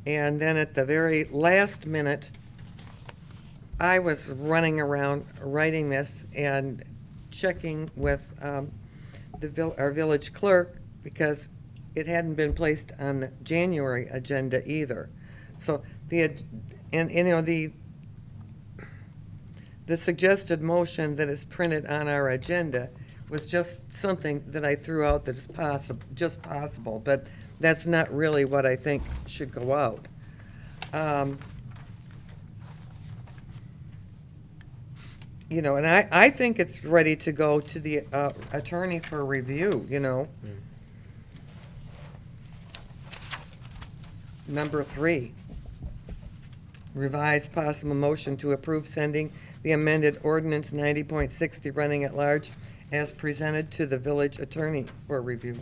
And then at the very last minute, I was running around writing this and checking with our village clerk because it hadn't been placed on the January agenda either. So the suggested motion that is printed on our agenda was just something that I threw out that is just possible, but that's not really what I think should go out. And I think it's ready to go to the attorney for review, Number 3, revised possible motion to approve sending the amended ordinance 90.60 running at large as presented to the village attorney for review.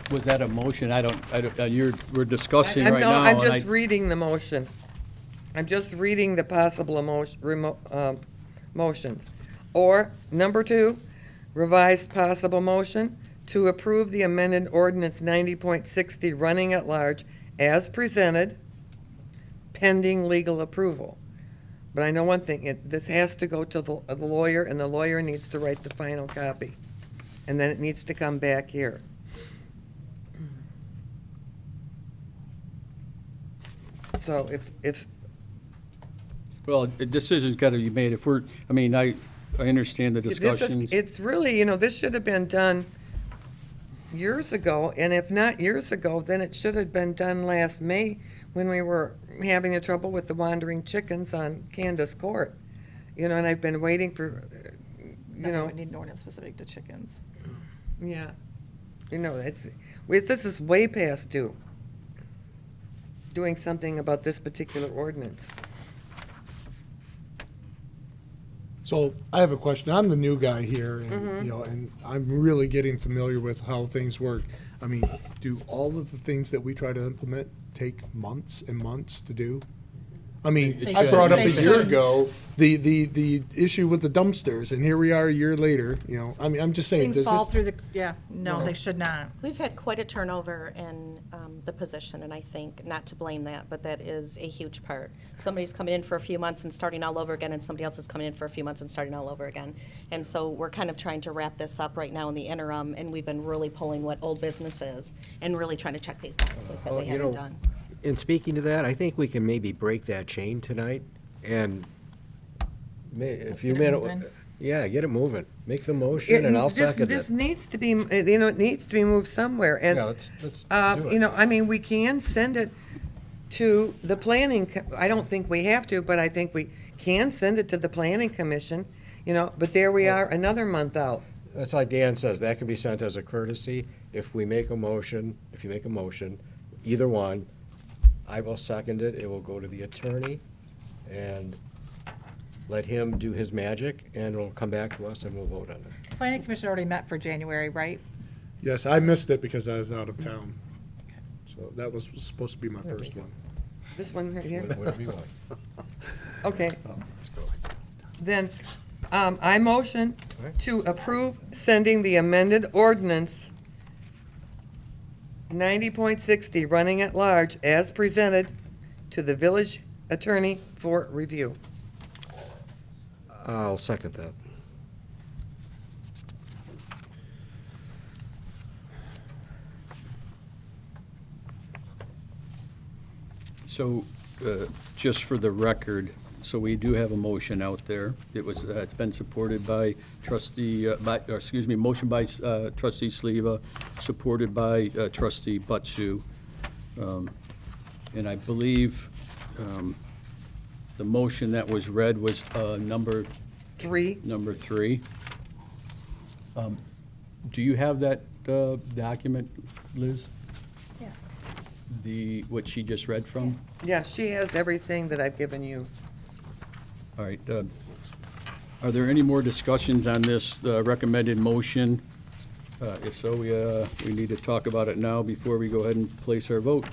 Was that a motion? We're discussing right now. I'm and just reading the motion. I'm just reading the possible motions. Or, number 2, revised possible motion to approve the amended ordinance 90.60 running at large as presented, pending legal approval. But I know one thing, this has to go to the lawyer, and the lawyer needs to write the final copy. And then it needs to come back here. So if Well, a decision's got to be made. I understand the discussions. It's really, this should have been done years ago, and if not years ago, then it should have been done last May when we were having the trouble with the wandering chickens on Candace Court. And I've been waiting for, We need an ordinance specific to chickens. yeah. This is way past due, doing something about this particular ordinance. So I have a question. I'm the new guy here, and and I'm really getting familiar with how things work. I mean, do all of the things that we try to implement take months and months to do? I mean, They I should. brought up They a year shouldn't. ago, the issue with the dumpsters, and here we are a year later, you know, I mean, I'm just saying, Things does fall this, through the, yeah, no, they should not. We've had quite a turnover in the position, and I think, not to blame that, but that is a huge part. Somebody's coming in for a few months and starting all over again, and somebody else is coming in for a few months and starting all over again. And so we're kind of trying to wrap this up right now in the interim, and we've been really pulling what old business is and really trying to check these boxes that Well, we you haven't know, done. In speaking to that, I think we can maybe break that chain tonight, and if you get it made moving. it, yeah, get it moving. Make the motion, and I'll second This it. needs to be, you know, it needs to be moved somewhere, and. Yeah, let's do You it. know, I mean, we can send it to the planning, I don't think we have to, but I think we can send it to the planning commission, you know, but there we are, another month out. That's like Dan says, that can be sent as a courtesy. If we make a motion, if you make a motion, either one, I will second it. It will go to the attorney, and let him do his magic, and it'll come back to us, and we'll vote on it. Planning Commission already met for January, right? yes, I missed it because I was out of town. So that was supposed to be my first one. This one right here? Whatever you want. Okay, Let's go. then, I motion to approve sending the amended ordinance 90.60, running at large, as presented to the village attorney for review. I'll second that. So, just for the record, so we do have a motion out there. It was, it's been supported by trustee, motion by trustee Sleva, supported by trustee Butsu. And I believe the motion that was read was number 3, three. Do you have that document, Liz? Yes. What she just read from? yeah, she has everything that I've given you. All right. Are there any more discussions on this recommended motion? If so, we need to talk about it now before we go ahead and place our vote.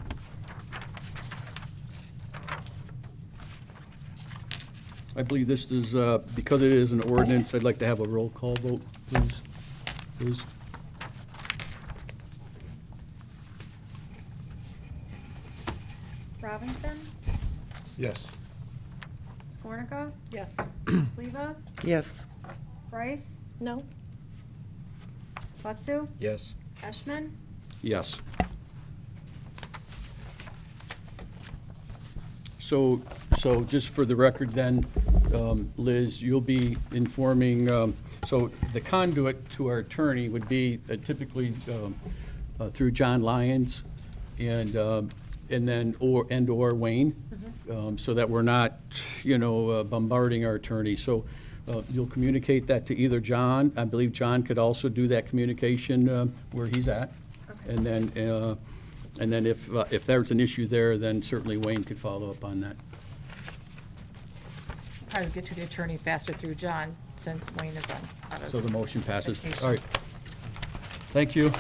I believe this is, because it is an ordinance, I'd like to have a roll call vote, please. Please. Robinson, Yes. Skornica, Yes. Sleva, Yes. Bryce, No? Butsu, Yes. Eshman, Yes. So just for the record then, Liz, you'll be informing, so the conduit to our attorney would be typically through John Lyons and then, or Wayne, so that we're not, bombarding our attorney. So you'll communicate that to either John. I believe John could also do that communication where he's at. And then if there's an issue there, then certainly Wayne could follow up on that. Probably get to the attorney faster through John, since Wayne is out of. So the motion passes. vacation. All right. Thank you.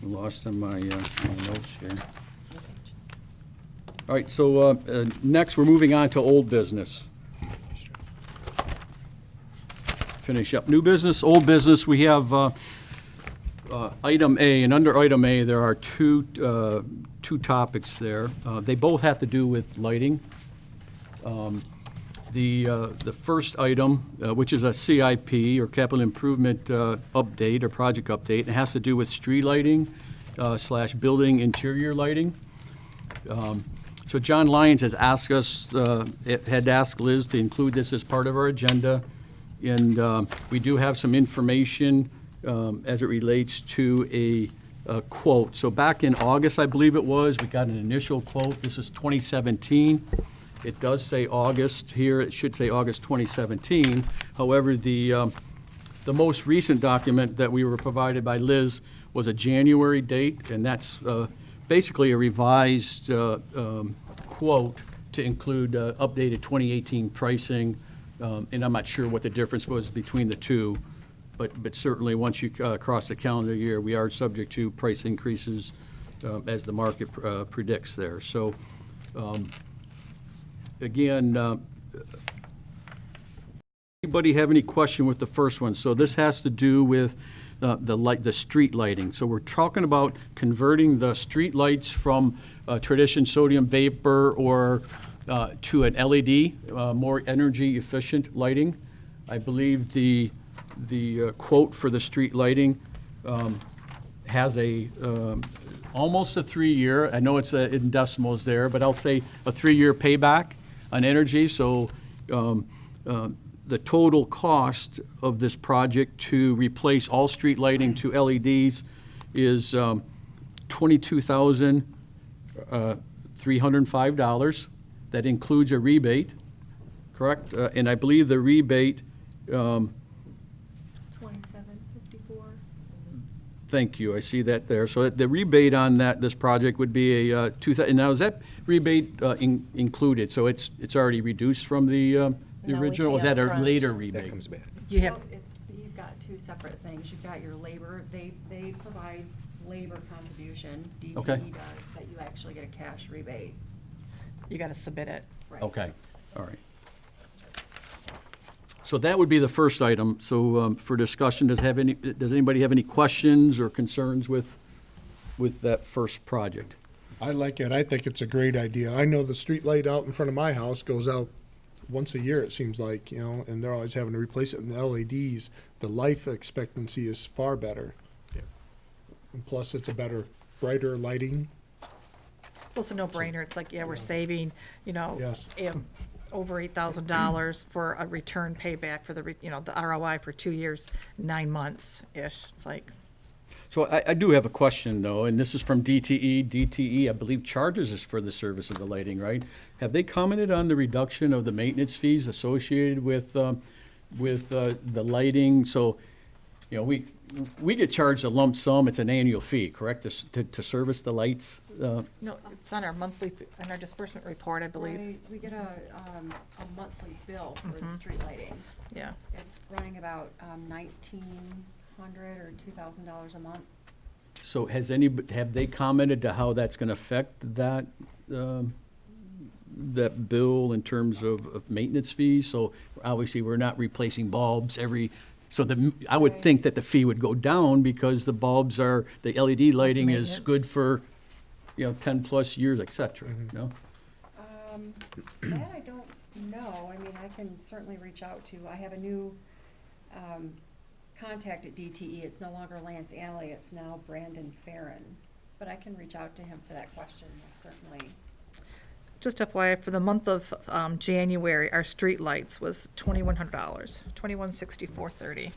Lost on my notes here. All right, so next, we're moving on to old business. Finish up. New business, old business, we have item A, and under item A, there are two topics there. They both have to do with lighting. The first item, which is a CIP, or capital improvement update, or project update, it has to do with street lighting / building interior lighting. So John Lyons has asked us, had asked Liz to include this as part of our agenda, and we do have some information as it relates to a quote. So back in August, I believe it was, we got an initial quote. This is 2017. It does say August here. It should say August 2017. However, the most recent document that we were provided by Liz was a January date, and that's basically a revised quote to include updated 2018 pricing, and I'm not sure what the difference was between the two, but certainly, once you cross the calendar year, we are subject to price increases as the market predicts there. So, again, anybody have any question with the first one? So this has to do with the street lighting. So we're talking about converting the street lights from traditional sodium vapor or to an LED, more energy efficient lighting. I believe the quote for the street lighting has almost a 3-year, I know it's in decimals there, but I'll say a 3-year payback on energy. So the total cost of this project to replace all street lighting to LEDs is $22,305. That includes a rebate, correct? And I believe the rebate, $27.54. thank you, I see that there. So the rebate on this project would be a and now is that rebate included? So it's already reduced from the we original? pay Was that a upfront. later That rebate? comes back. You have, You've got two separate things. You've got your labor, they provide labor contribution, Okay. DTE does, but you actually get a cash rebate. you got to submit it. Right. Okay, all right. So that would be the first item. So for discussion, does anybody have any questions or concerns with that first project? I like it. I think it's a great idea. I know the street light out in front of my house goes out once a year, it seems like, and they're always having to replace it. And the LEDs, the life expectancy is far better. Yeah. And plus, it's a better, brighter lighting. Well, it's a no-brainer. It's like, yeah, we're saving, Yes. over $8,000 for a return payback for the ROI for 2 years, 9 months-ish. It's like, So I do have a question, though, and this is from DTE. DTE, I believe, charges us for the service of the lighting, right? Have they commented on the reduction of the maintenance fees associated with the lighting? So, we get charged a lump sum. It's an annual fee, correct, to service the lights? no, it's on our on our disbursement report, I believe. We get a monthly bill for the street lighting. Yeah. It's running about $1,900 or $2,000 a month. So have they commented to how that's going to affect that bill in terms of maintenance fees? So obviously, we're not replacing bulbs I would think that the fee would go down because the LED lighting is good maintenance. for, 10-plus years, et cetera, no? That I don't know. I mean, I can certainly reach out to, I have a new contact at DTE. It's no longer Lance Alley, it's now Brandon Farron. But I can reach out to him for that question, certainly. Just FYI, for the month of January, our street lights was $2,100, $2,164.30,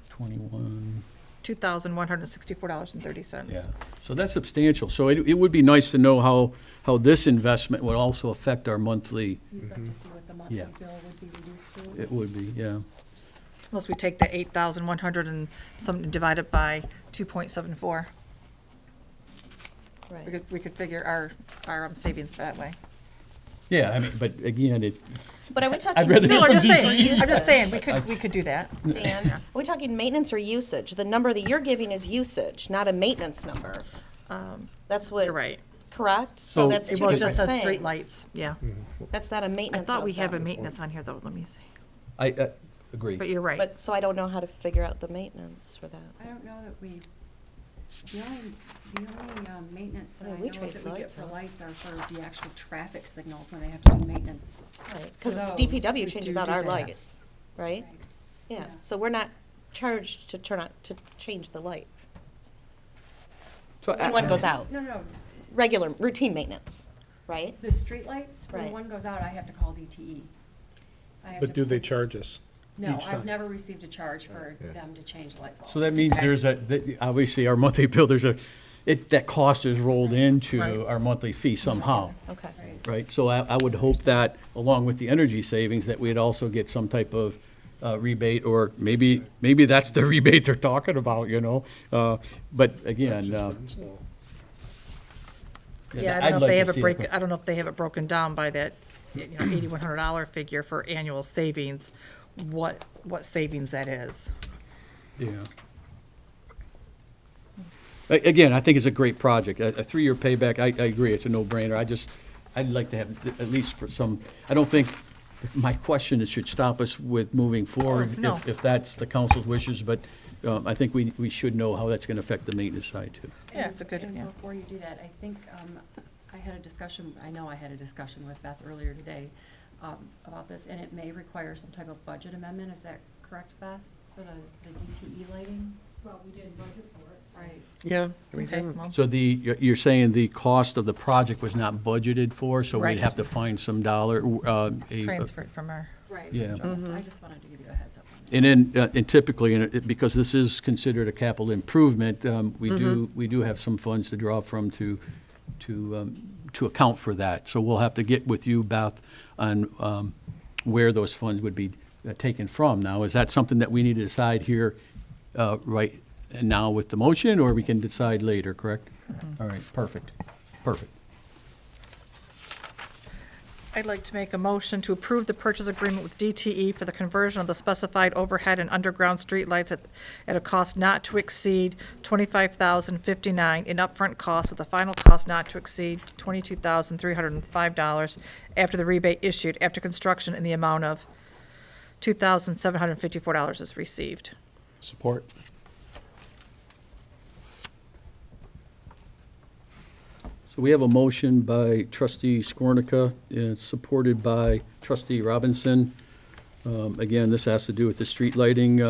21, $2,164.30. yeah. So that's substantial. So it would be nice to know how this investment would also affect our monthly, You'd like to see what the monthly Yeah. bill would be reduced to? it would be, yeah. Unless we take the 8,100 and divide it by 2.74. Right. We could figure our savings that way. Yeah, I mean, but again, But are we talking I'd rather No, maintenance I'm just or saying, usage? I'm just saying, we could do that. Dan, are we talking maintenance or usage? The number that you're giving is usage, not a maintenance number. That's what. You're right. Correct? So- So that's two Well, it different just things. says street lights, yeah. That's not a I maintenance thought we of have a them. maintenance on here, though, let me see. I agree. But you're right. But, so I don't know how to figure out the maintenance for that. I don't know that the only maintenance that Yeah, I we know trade that we get lights for out. lights are for the actual traffic signals when they have to do maintenance. Right, because those, DPW we changes do out do our that. lights, right? Yeah, Yeah. so we're not charged to to change the light. So When one goes out, No, regular, routine maintenance, right? the streetlights, when Right. one goes out, I have to call DTE. I have But to do they put- charge us? No, each I've time? never received a charge for Yeah. them to change light bulbs. So that means obviously, our monthly bill, that cost is rolled into Right. our monthly fee somehow, Okay. Right. right? So I would hope that, along with the energy savings, that we'd also get some type of rebate, or maybe that's the rebate they're talking about, But again, Just for install. Yeah, I I'd don't know if like they to have it see it. break, I don't know if they have it broken down by that, $8,100 figure for annual savings, what savings that is. Yeah. Again, I think it's a great project. A 3-year payback, I agree, it's a no-brainer. I'd like to have, at least for some, I don't think, my question is should stop us with moving forward no. if that's the council's wishes, but I think we should know how that's going to affect the maintenance side, too. Yeah, it's a good, And yeah. before you do that, I think, I had a discussion with Beth earlier today, about this, and it may require some type of budget amendment, is that correct, Beth, for the DTE lighting? Well, we didn't budget for it, so. Right. Yeah. we Okay, didn't. well, So you're saying the cost of the project was not budgeted for, so Right. we'd have to find some dollar, transfer it from our, Right. Yeah. I just wanted to give you a heads up on that. And then, and typically, because this is considered a capital improvement, we Mm-hmm. do have some funds to draw from to account for that. So we'll have to get with you, Beth, on where those funds would be taken from. Now, is that something that we need to decide here right now with the motion, or we can decide later, correct? Mm-hmm. All right, perfect, perfect. I'd like to make a motion to approve the purchase agreement with DTE for the conversion of the specified overhead and underground streetlights at a cost not to exceed $25,059 in upfront costs, with a final cost not to exceed $22,305 after the rebate issued after construction in the amount of $2,754 is received. Support. So we have a motion by trustee Skornica, and it's supported by trustee Robinson. Again, this has to do with the street lighting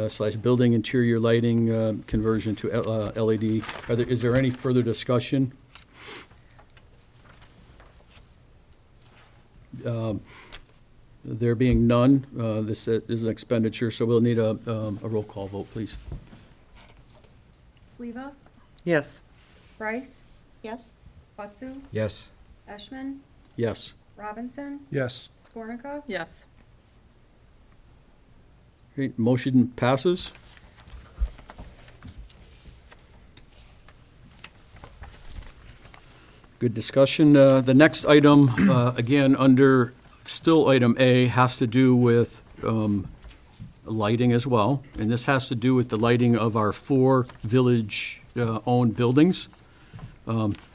slash building interior lighting conversion to LED. Is there any further discussion? There being none, this is an expenditure, so we'll need a roll call vote, please. Sleva, Yes. Bryce, Yes? Watsu, Yes. Eshman, Yes. Robinson, Yes. Skornica. Yes. Great, motion passes. Good discussion. The next item, again, under, still item A, has to do with lighting as well. And this has to do with the lighting of our 4 village-owned buildings.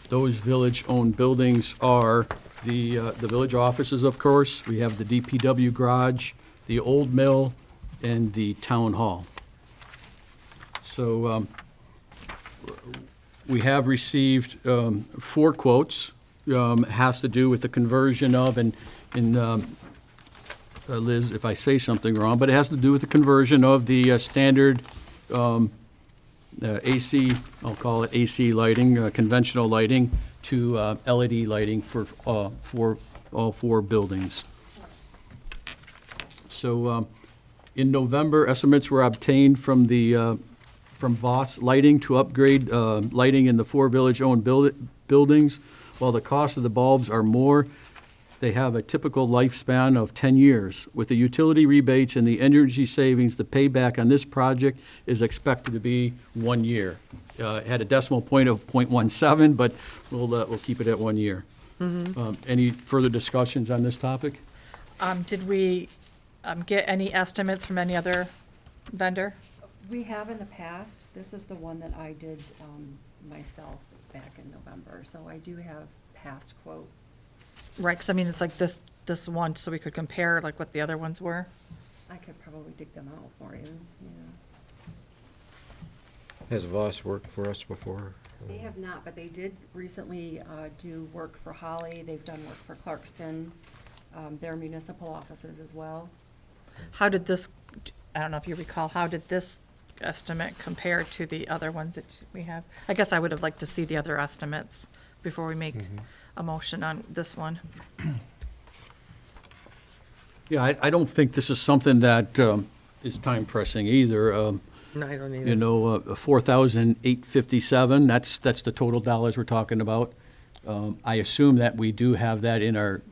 Those village-owned buildings are the village offices, of course. We have the DPW garage, the old mill, and the town hall. So we have received 4 quotes. Has to do with the conversion of, and Liz, if I say something wrong, but it has to do with the conversion of the standard AC, I'll call it AC lighting, conventional lighting, to LED lighting for all 4 buildings. So in November, estimates were obtained from Voss Lighting to upgrade lighting in the 4 village-owned buildings. While the cost of the bulbs are more, they have a typical lifespan of 10 years. With the utility rebates and the energy savings, the payback on this project is expected to be 1 year. It had a decimal point of .17, but we'll keep it at 1 year. Any further discussions on this topic? Did we get any estimates from any other vendor? We have in the past, this is the one that I did myself back in November, so I do have past quotes. Right, because I mean, it's like this one, so we could compare like what the other ones were. I could probably dig them out for you, Has Voss worked for us before? They have not, but they did recently do work for Holly, they've done work for Clarkston, their municipal offices as well. How did this, I don't know if you recall, how did this estimate compare to the other ones that we have? I guess I would have liked to see the other estimates before we make a motion on this one. Yeah, I don't think this is something that is time pressing either. No, I don't either. You know, 4,857, that's the total dollars we're talking about. I assume that we do have that in our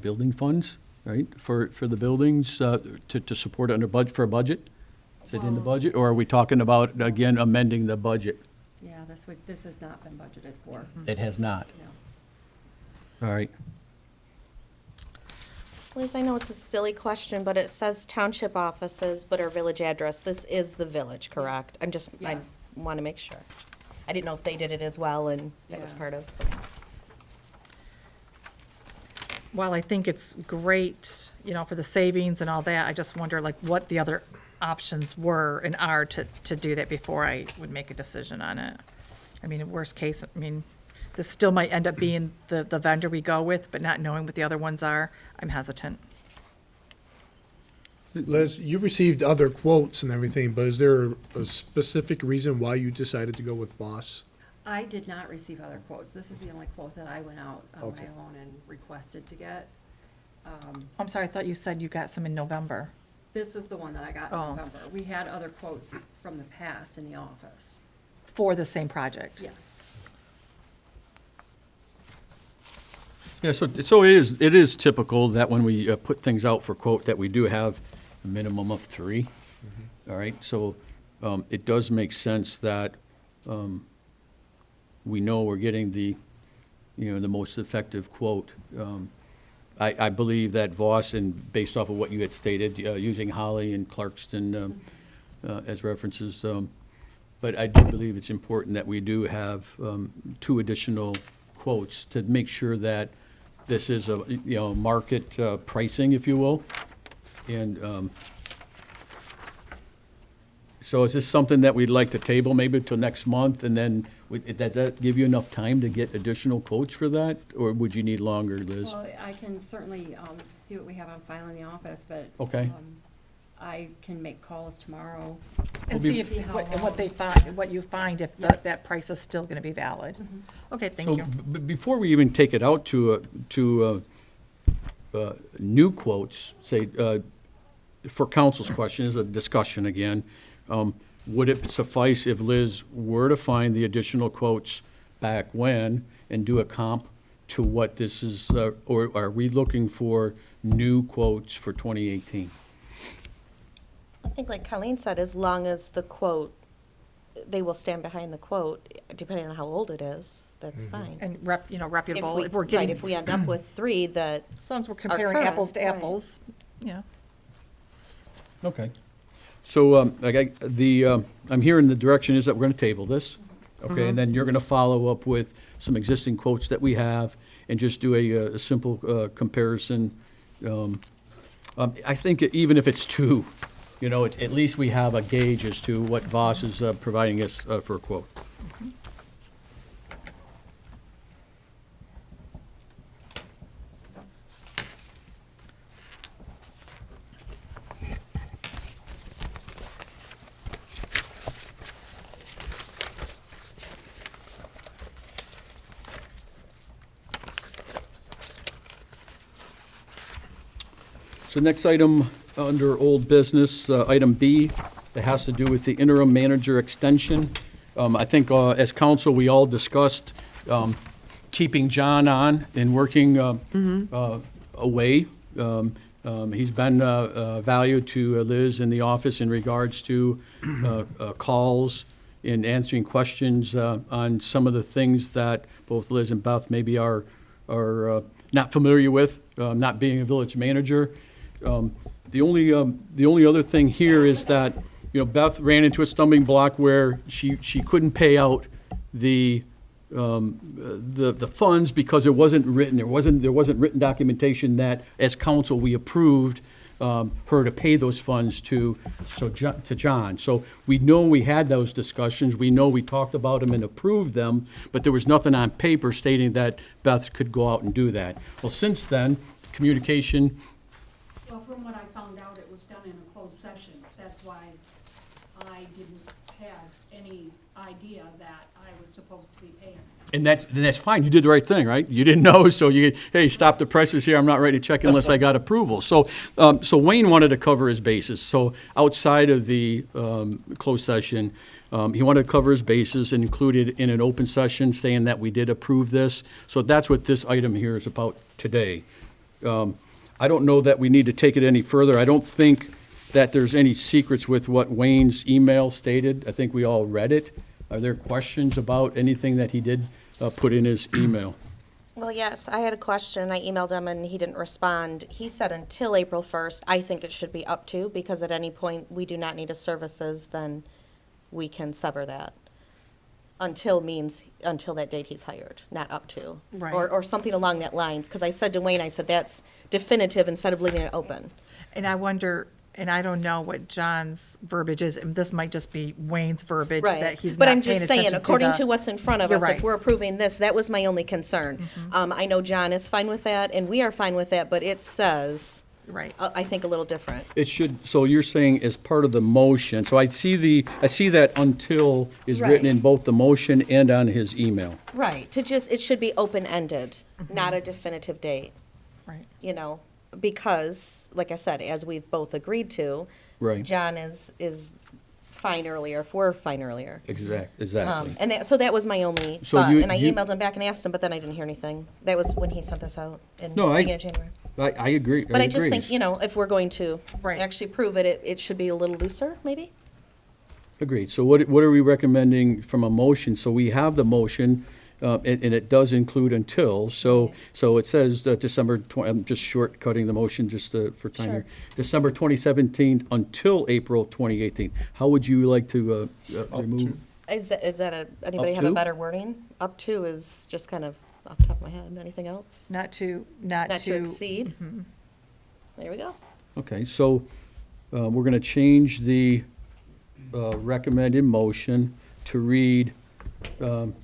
building funds, right, for the buildings, to support it under budget, for a budget? Is it in the budget, or are we talking about, again, amending the budget? Yeah, this has not been budgeted for. It has not. No. All right. Liz, I know it's a silly question, but it says township offices, but our village address, this is the village, correct? I Yes. want to make sure. I didn't know if they did it as well, and that was Yeah. part of. While I think it's great, you know, for the savings and all that, I just wonder like what the other options were and are to do that before I would make a decision on it. I mean, in worst case, I mean, this still might end up being the vendor we go with, but not knowing what the other ones are, I'm hesitant. Liz, you received other quotes and everything, but is there a specific reason why you decided to go with Voss? I did not receive other quotes. This is the only quote that I went out on Okay. my own and requested to get. I'm sorry, I thought you said you got some in November. This is the one that I got in Oh. November. We had other quotes from the past in the office. For the same project? Yes. Yeah, so it is typical that when we put things out for quote, that we do have a minimum of 3. All right, so it does make sense that we know we're getting the most effective quote. I believe that Voss, and based off of what you had stated, using Holly and Clarkston as references, but I do believe it's important that we do have 2 additional quotes to make sure that this is a market pricing, if you will. And so is this something that we'd like to table maybe till next month, and then does that give you enough time to get additional quotes for that, or would you need longer, Liz? Well, I can certainly see what we have on file in the office, but. Okay. I can make calls tomorrow. And We'll see be- if, how what they long. find, what you find, if that price is still gonna be valid. Okay, thank you. So before we even take it out to new quotes, say, for council's question, is a discussion again, would it suffice if Liz were to find the additional quotes back when and do a comp to what this is, or are we looking for new quotes for 2018? I think like Colleen said, as long as the quote, they will stand behind the quote, depending on how old it is, that's fine. And reputable, if we're Right, getting, if we end up with 3 that, as long as we're comparing current, apples to right. apples, yeah. Okay. So, I'm hearing the direction is that we're gonna table this, okay? And then you're gonna follow up with some existing quotes that we have and just do a simple comparison. I think even if it's 2, at least we have a gauge as to what Voss is providing us for a quote. So next item under old business, item B, that has to do with the interim manager extension. I think as council, we all discussed keeping John on and working away. He's been valued to Liz in the office in regards to calls and answering questions on some of the things that both Liz and Beth maybe are not familiar with, not being a village manager. The only other thing here is that, Beth ran into a stumbling block where she couldn't pay out the funds because it wasn't written. There wasn't written documentation that, as council, we approved her to pay those funds to John. So we know we had those discussions. We know we talked about them and approved them, but there was nothing on paper stating that Beth could go out and do that. Well, since then, communication. Well, from what I found out, it was done in a closed session. That's why I didn't have any idea that I was supposed to be paying. And that's fine, you did the right thing, right? You didn't know, so hey, stop the presses here, I'm not writing a check unless I got approval. So Wayne wanted to cover his bases, so outside of the closed session, he wanted to cover his bases and included in an open session saying that we did approve this. So that's what this item here is about today. I don't know that we need to take it any further. I don't think that there's any secrets with what Wayne's email stated. I think we all read it. Are there questions about anything that he did put in his email? Well, yes, I had a question. I emailed him and he didn't respond. He said until April 1st. I think it should be up to, because at any point we do not need his services, then we can sever that. Until means until that date he's hired, not up to. Right. Or something along that lines, because I said to Wayne, I said, that's definitive instead of leaving it open. And I wonder, and I don't know what John's verbiage is, and this might just be Wayne's verbiage Right. that he's But not I'm paying just attention saying, according the- to what's in front of You're us, right. if we're approving this, that was my only concern. I know John is fine with that, and we are fine with that, but it says, Right. I think, a little different. It should, so you're saying as part of the motion, so I see that until is written in Right. both the motion and on his email. Right, it should be open-ended, not a definitive date, Right. you know, because, like I said, as we've both agreed to, Right. John is fine earlier, if we're fine earlier. Exactly. And that, so that was my only So thought, you- and I you- emailed him back and asked him, but then I didn't hear anything. That was when he sent this out in the No, beginning of January. I agree. But I just think, you know, if we're going to Right. actually prove it, it should be a little looser, maybe? Agreed. So what are we recommending from a motion? So we have the motion, and it does include until, so it says December 20, I'm just shortcutting the motion just for time here. December 2017 until April 2018. How would you like to remove? Anybody Up have a to? better wording? Up to is just kind of off the top of my head. Anything else? Not to. Not to exceed? There we go. Okay, so we're going to change the recommended motion to read, to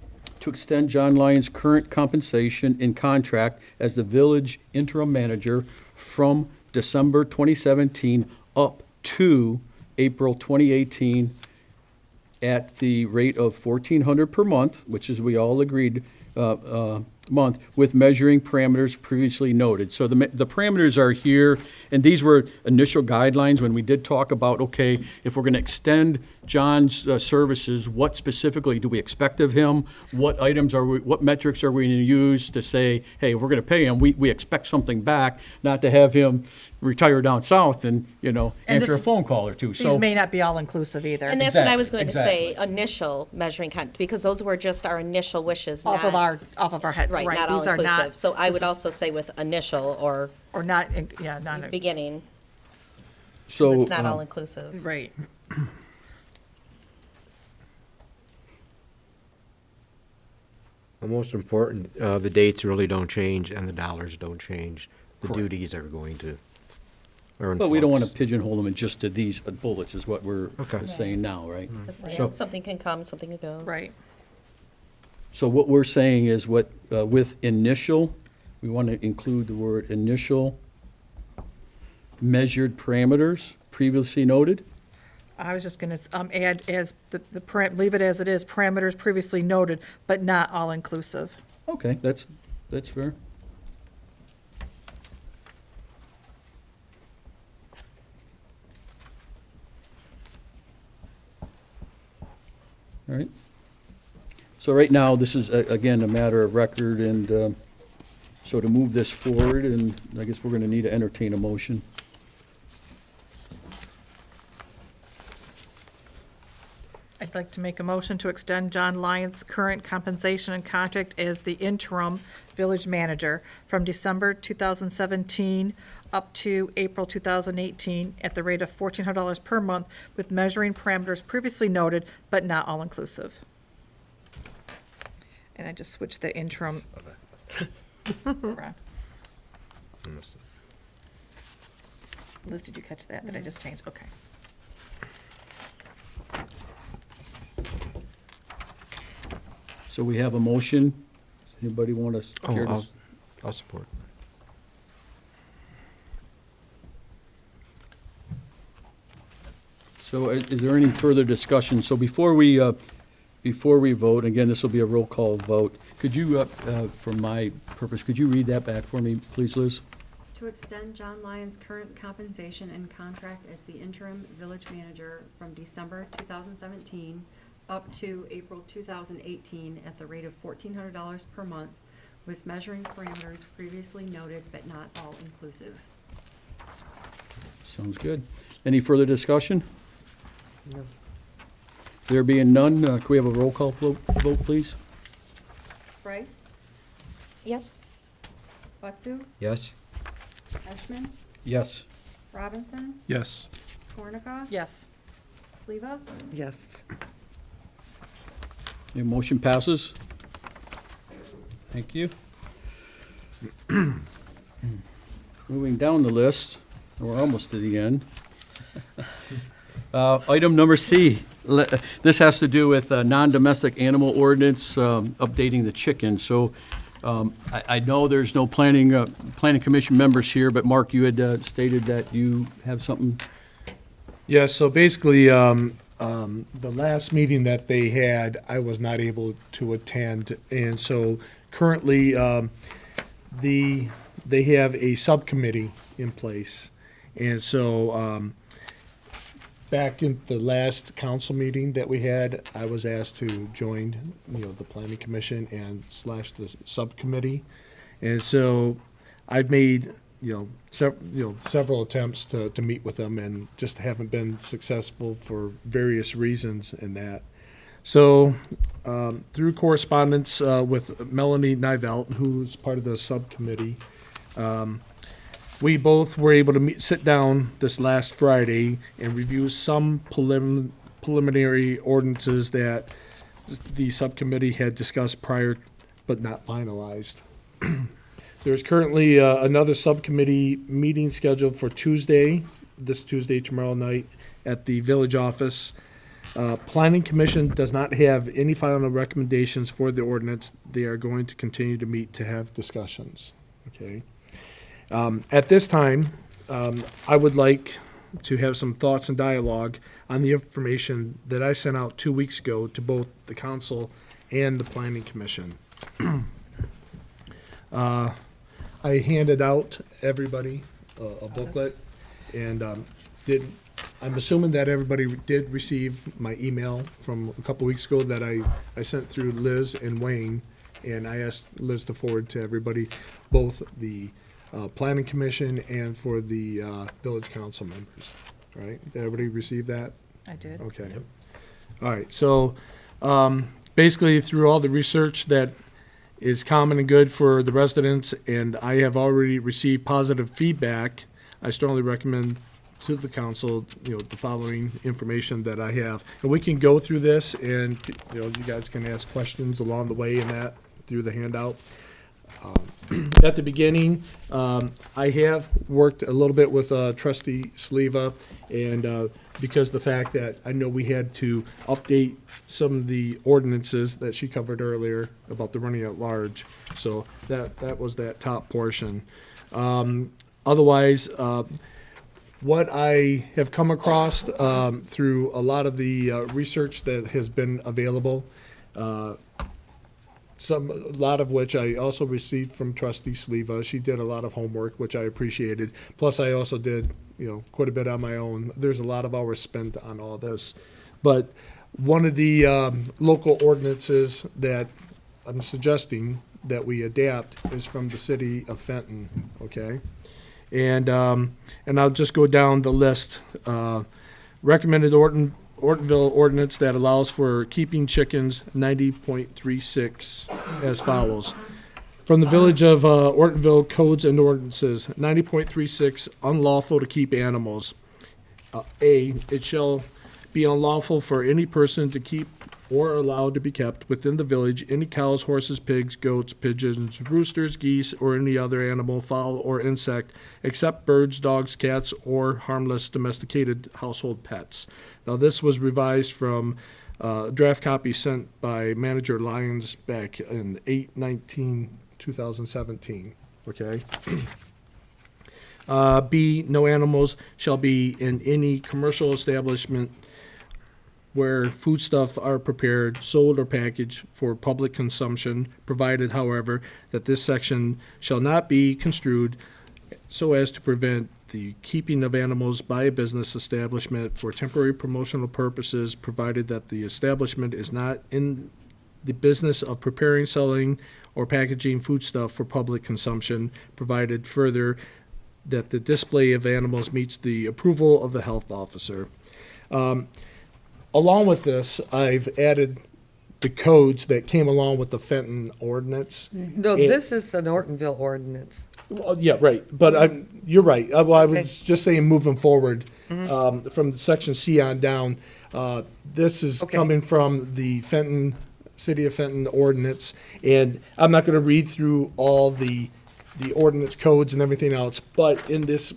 extend John Lyons' current compensation in contract as the village interim manager from December 2017 up to April 2018 at the rate of $1,400 per month, which is we all agreed, month, with measuring parameters previously noted. So the parameters are here, and these were initial guidelines when we did talk about, okay, if we're going to extend John's services, what specifically do we expect of him? What metrics are we going to use to say, hey, if we're going to pay him, we expect something back, not to have him retire down south and, And answer a this- phone call or two. These So may not be all-inclusive either. And that's what I was Exactly, going to say, exactly. initial measuring because those were just our initial wishes, Off of not, our head. right, not all These are not. inclusive. So I this would is- also say with initial or Or not, yeah, not, beginning, So, because it's not all inclusive. right. The most important, the dates really don't change and the dollars don't change. The Correct. duties are going to, are in But we don't want to flux. pigeon-hole them in just to these bullets, is what we're Okay. saying now, right? Just So- something can come, something can go. Right. So what we're saying is what, with initial, we want to include the word initial measured parameters previously noted. I was just gonna, add as leave it as it is, parameters previously noted, but not all-inclusive. Okay, that's fair. All right. So right now, this is, again, a matter of record, and so to move this forward, and I guess we're going to need to entertain a motion. I'd like to make a motion to extend John Lyons' current compensation and contract as the interim village manager from December 2017 up to April 2018 at the rate of $1,400 per month with measuring parameters previously noted, but not all-inclusive. And I just switched the interim. around. Liz, did you catch that? That I just changed? Okay. So we have a motion. Does anybody want to? Oh, I'll support. So is there any further discussion? So before we vote, again, this will be a roll call vote, could you, for my purpose, could you read that back for me, please, Liz? To extend John Lyons' current compensation and contract as the interim village manager from December 2017 up to April 2018 at the rate of $1,400 per month with measuring parameters previously noted but not all inclusive. Sounds good. Any further discussion? No. There being none, can we have a roll call vote, please? Bryce, Yes? Watsu, Yes? Eshman, Yes. Robinson, Yes. Skornica, Yes. Sleva. Yes. The motion passes. Thank you. Moving down the list, we're almost to the end. Item number C, this has to do with non-domestic animal ordinance, updating the chicken. So I know there's no planning commission members here, but Mark, you had stated that you have something. Yeah, so basically, the last meeting that they had, I was not able to attend. And so currently, they have a subcommittee in place. And so, back in the last council meeting that we had, I was asked to join, the planning commission and / the subcommittee. And so I've made, several attempts to meet with them and just haven't been successful for various reasons in that. So, through correspondence with Melanie Nivelt, who's part of the subcommittee, we both were able to sit down this last Friday and review some preliminary ordinances that the subcommittee had discussed prior but not finalized. There's currently another subcommittee meeting scheduled for this Tuesday, tomorrow night, at the village office. Planning Commission does not have any final recommendations for the ordinance. They are going to continue to meet to have discussions, okay? At this time, I would like to have some thoughts and dialogue on the information that I sent out 2 weeks ago to both the council and the Planning Commission. I handed out everybody a booklet, and I'm assuming that everybody did receive my email from a couple weeks ago that I sent through Liz and Wayne, and I asked Liz to forward to everybody, both the Planning Commission and for the village council members, right? Did everybody receive that? I did. Okay. All right, so basically through all the research that is common and good for the residents, and I have already received positive feedback, I strongly recommend to the council, the following information that I have. And we can go through this, and, you guys can ask questions along the way in that, through the handout. At the beginning, I have worked a little bit with trustee Sleva, and because the fact that I know we had to update some of the ordinances that she covered earlier about the running at large. So that was that top portion. Otherwise, what I have come across through a lot of the research that has been available, a lot of which I also received from trustee Sleva. She did a lot of homework, which I appreciated. Plus, I also did, quite a bit on my own. There's a lot of hours spent on all this. But one of the local ordinances that I'm suggesting that we adapt is from the city of Fenton, okay? And I'll just go down the list. Recommended Ortonville ordinance that allows for keeping chickens, 90.36, as follows. From the Village of Ortonville Codes and Ordinances, 90.36, unlawful to keep animals. A, it shall be unlawful for any person to keep or allowed to be kept within the village any cows, horses, pigs, goats, pigeons, roosters, geese, or any other animal, fowl, or insect, except birds, dogs, cats, or harmless domesticated household pets. Now, this was revised from a draft copy sent by Manager Lyons back in 8/19/2017, okay? B, no animals shall be in any commercial establishment where foodstuff are prepared, sold, or packaged for public consumption, provided, however, that this section shall not be construed so as to prevent the keeping of animals by a business establishment for temporary promotional purposes, provided that the establishment is not in the business of preparing, selling, or packaging foodstuff for public consumption, provided further that the display of animals meets the approval of the health officer. along with this, I've added the codes that came along with the Fenton ordinance. No, It- this is the Ortonville ordinance. Well, yeah, right, but you're right. Well, I was Okay. just saying, moving forward, from section C on down, this is Okay. coming from the Fenton, City of Fenton ordinance, and I'm not gonna read through all the ordinance codes and everything else, but in this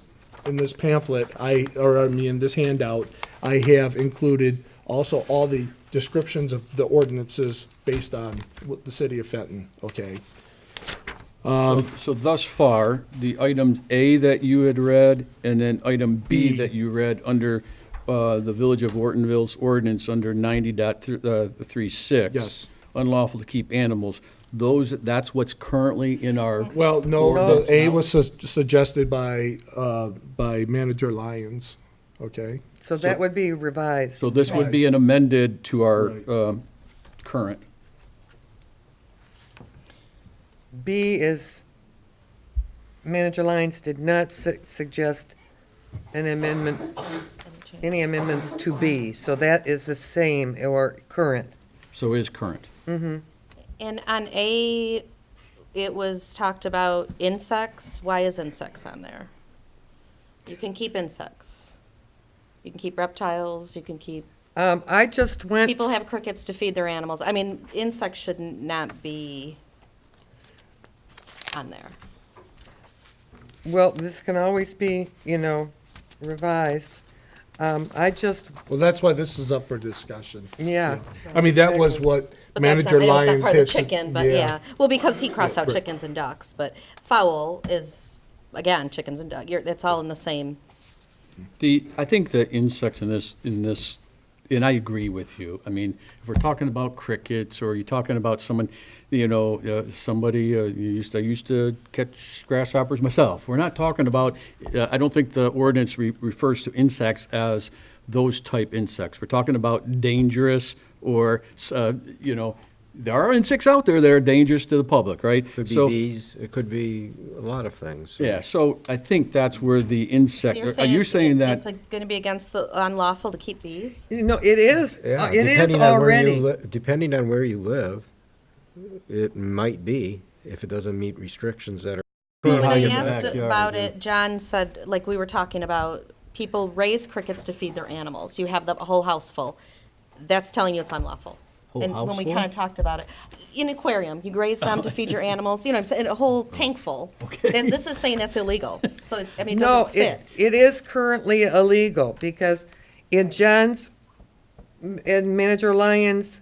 pamphlet, in this handout, I have included also all the descriptions of the ordinances based on what the City of Fenton, okay? So thus far, the items A that you had read, and then item B B. that you read under the Village of Ortonville's ordinance under 90.36. Yes. Unlawful to keep animals, that's what's currently in our, Well, no, No. the A was suggested by Manager Lyons, okay? So that would be revised. so this would be an amended to our Right. current. B is, Manager Lyons did not suggest an amendment, any amendments to B, so that is the same or current. So is current. And on A, it was talked about insects. Why is insects on there? You can keep insects. You can keep reptiles, you can keep, I just went. people have crickets to feed their animals. I mean, insects should not be on there. Well, this can always be, revised. I just, Well, that's why this is up for discussion. yeah. I mean, that was what But that's not, Manager I know it's Lyons not part had. of the chicken, but yeah. Well, because he crossed out Right. chickens and ducks, but fowl is, again, chickens and ducks. It's all in the same. I think the insects in this, and I agree with you. I mean, if we're talking about crickets, or you're talking about someone, somebody, I used to catch grasshoppers myself. We're not talking about, I don't think the ordinance refers to insects as those type insects. We're talking about dangerous, or, there are insects out there that are dangerous to the public, right? Could be So- bees, it could be a lot of things. Yeah, so I think that's where the So insect, you're are you saying that? It's going to be against the unlawful to keep bees? No, it is, Yeah, it is depending on where you already. depending on where you live, it might be, if it doesn't meet restrictions that are. When I your asked backyard, about yeah. it, John said, like we were talking about, people raise crickets to feed their animals. You have the whole house full. That's telling you it's unlawful. Whole And house when we full? kind of talked about it, in aquarium, you raise them to feed your animals, what I'm saying, a whole tank full. Okay. And this is saying that's illegal. So it's, it No, doesn't fit. it is currently illegal, because in Manager Lyons'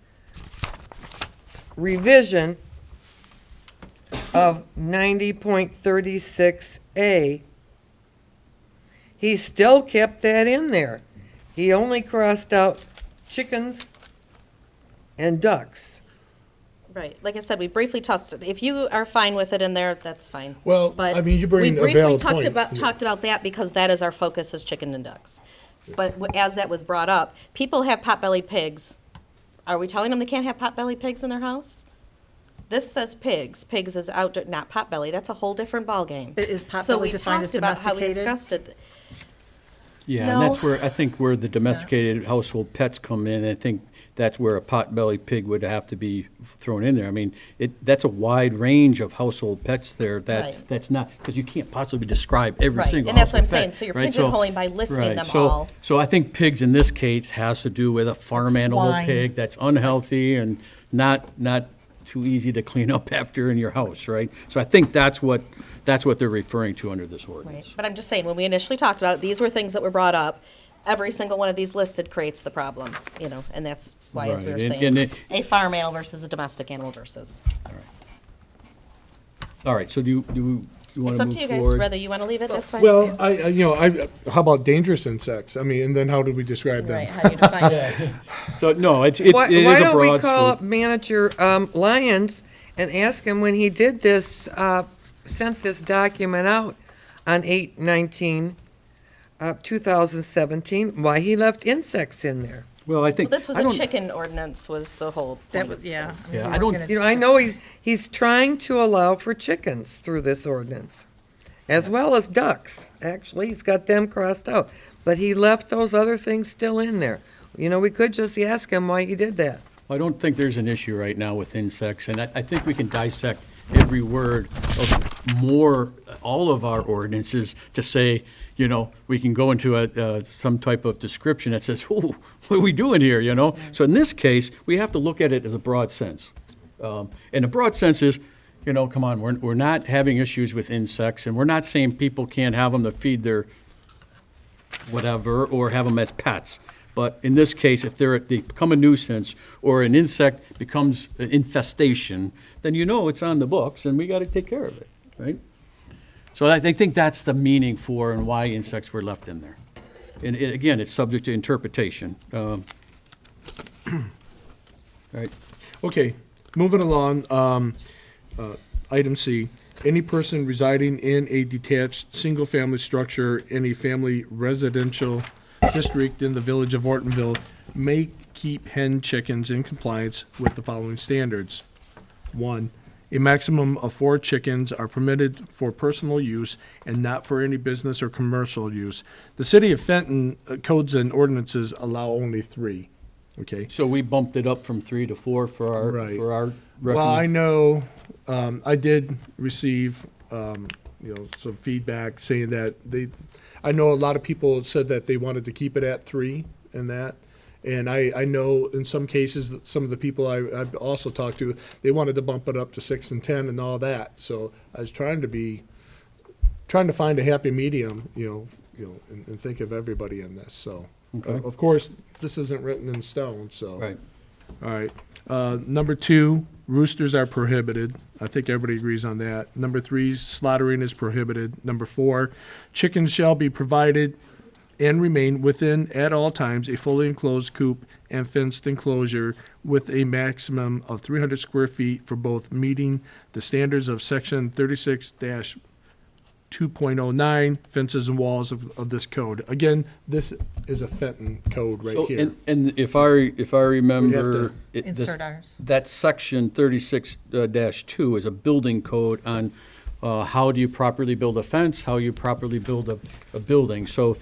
revision of 90.36A, he still kept that in there. He only crossed out chickens and ducks. Right. Like I said, we briefly tossed it. If you are fine with it in there, that's fine. Well, But I mean, you bring we a briefly valid talked point. about Yeah. talked about that because that is our focus is chicken and ducks. But as that was brought up, people have pot-bellied pigs. Are we telling them they can't have pot-bellied pigs in their house? This says pigs. Pigs is outdoor, not pot-belly. That's a whole different ballgame. Is pot-belly defined as So we talked about how we domesticated? discussed it. Yeah, and No. that's where, I think where the domesticated household pets come in, I think that's where a pot-bellied pig would have to be thrown in there. I mean, that's a wide range of household pets there Right. that's not, because you can't possibly describe every Right, single and that's what I'm household saying. pet, So you're right? pigeonholing by listing them so- all. So I think pigs in this case has to do with a farm animal Swine. pig that's unhealthy and not too easy to clean up after in your house, right? So I think that's what they're referring to under this Right. ordinance. But I'm just saying, when we initially talked about it, these were things that were brought up. Every single one of these listed creates the problem, and that's why, as we were Right, and saying, it- a farm animal versus a domestic animal versus. All right, so do you want to move forward? It's up to you guys, whether you want to leave it, that's fine. Well, how about dangerous insects? I mean, and then how do we describe them? Right, how do you define it? So, no, it is a broad Why don't we call scope. up Manager Lyons and ask him when he did this, sent this document out on 8/19/2017, why he left insects in there? Well, I think. Well, this was I a don't- chicken ordinance was the whole That point was, of yeah. this. Yeah, We I weren't don't- gonna- You know, I know he's trying to allow for chickens through this ordinance, as well as ducks. Actually, he's got them crossed out, but he left those other things still in there. You know, we could just ask him why he did that. I don't think there's an issue right now with insects, and I think we can dissect every word of all of our ordinances to say, you know, we can go into some type of description that says, ooh, what are we doing here, you know? So in this case, we have to look at it as a broad sense. And the broad sense is, you know, come on, we're not having issues with insects, and we're not saying people can't have them to feed their whatever, or have them as pets. But in this case, if they become a nuisance, or an insect becomes an infestation, then you know it's on the books, and we got to take care of it, right? So I think that's the meaning for and why insects were left in there. And again, it's subject to interpretation. Right. Okay, moving along, item C, any person residing in a detached, single-family structure in a family residential district in the village of Ortonville may keep hen chickens in compliance with the following standards. 1, a maximum of 4 chickens are permitted for personal use and not for any business or commercial use. The city of Fenton codes and ordinances allow only 3, okay? So we bumped it up from 3 to 4 for our, Right. for our Well, I recommend. know, I did receive, you know, some feedback saying that I know a lot of people said that they wanted to keep it at 3 and that. And I know in some cases that some of the people I've also talked to, they wanted to bump it up to 6 and 10 and all that. So I was trying to find a happy medium, you know, and think of everybody in this, so. Okay. Of course, this isn't written in stone, so. Right. All right. Number 2, roosters are prohibited. I think everybody agrees on that. Number 3, slaughtering is prohibited. Number 4, chickens shall be provided and remain within, at all times, a fully enclosed coop and fenced enclosure with a maximum of 300 square feet for both meeting the standards of section 36-2.09, fences and walls of this code. Again, this is a Fenton code right So, here. and if I remember. Insert ours. That section 36-2 is a building code on how do you properly build a fence, how you properly build a building. So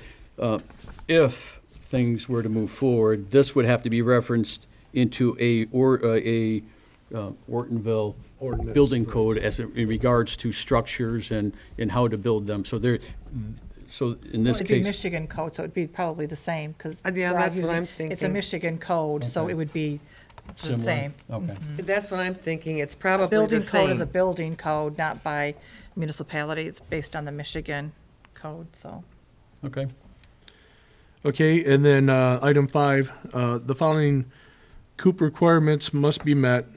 if things were to move forward, this would have to be referenced into a Ortonville Ordinance, building right. code as in regards to structures and how to build them. So so in this It'd be case. Michigan code, so it'd be probably the same, because. Yeah, that's what I'm It's a thinking. Michigan code, so Okay. it would be the Similar. same. Okay. That's what I'm thinking. It's A probably the building code is a same. building code, not by municipality. It's based on the Michigan code, so. Okay. Okay, and then item 5, the following coop requirements must be met.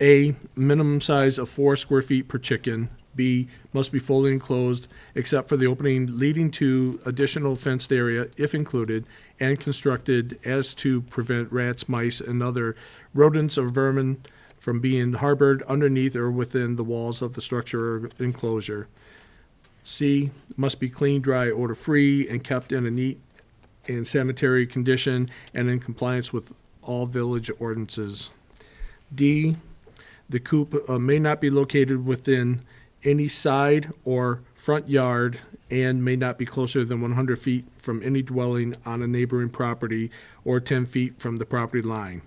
A, minimum size of 4 square feet per chicken. B, must be fully enclosed except for the opening leading to additional fenced area, if included, and constructed as to prevent rats, mice, and other rodents or vermin from being harbored underneath or within the walls of the structure or enclosure. C, must be clean, dry, odor-free, and kept in a neat and sanitary condition and in compliance with all village ordinances. D, the coop may not be located within any side or front yard and may not be closer than 100 feet from any dwelling on a neighboring property or 10 feet from the property line.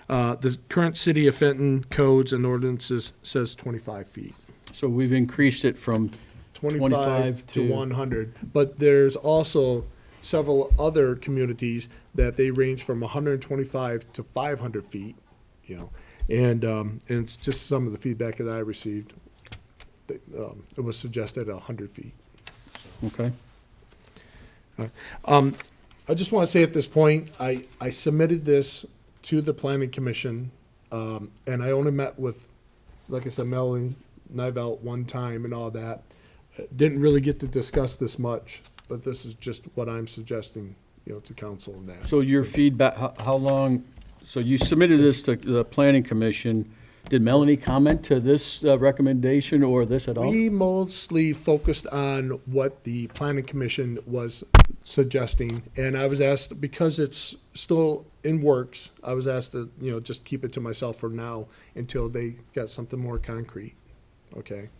The current city of Fenton codes and ordinances says 25 feet. So we've increased it from 25 to 100, but there's also several other communities that they range from 125 to 500 feet, you know, and it's just some of the feedback that I received. It was suggested 100 feet. Okay. I just want to say at this point, I submitted this to the planning commission, and I only met with, like I said, Melanie Nivelt one time and all that. Didn't really get to discuss this much, but this is just what I'm suggesting, you know, to council and that. So your feedback, how long, so you submitted this to the planning commission. Did Melanie comment to this recommendation or this at all? We mostly focused on what the planning commission was suggesting, and I was asked, because it's still in works, I was asked to, you know, just keep it to myself for now until they got something more concrete, okay?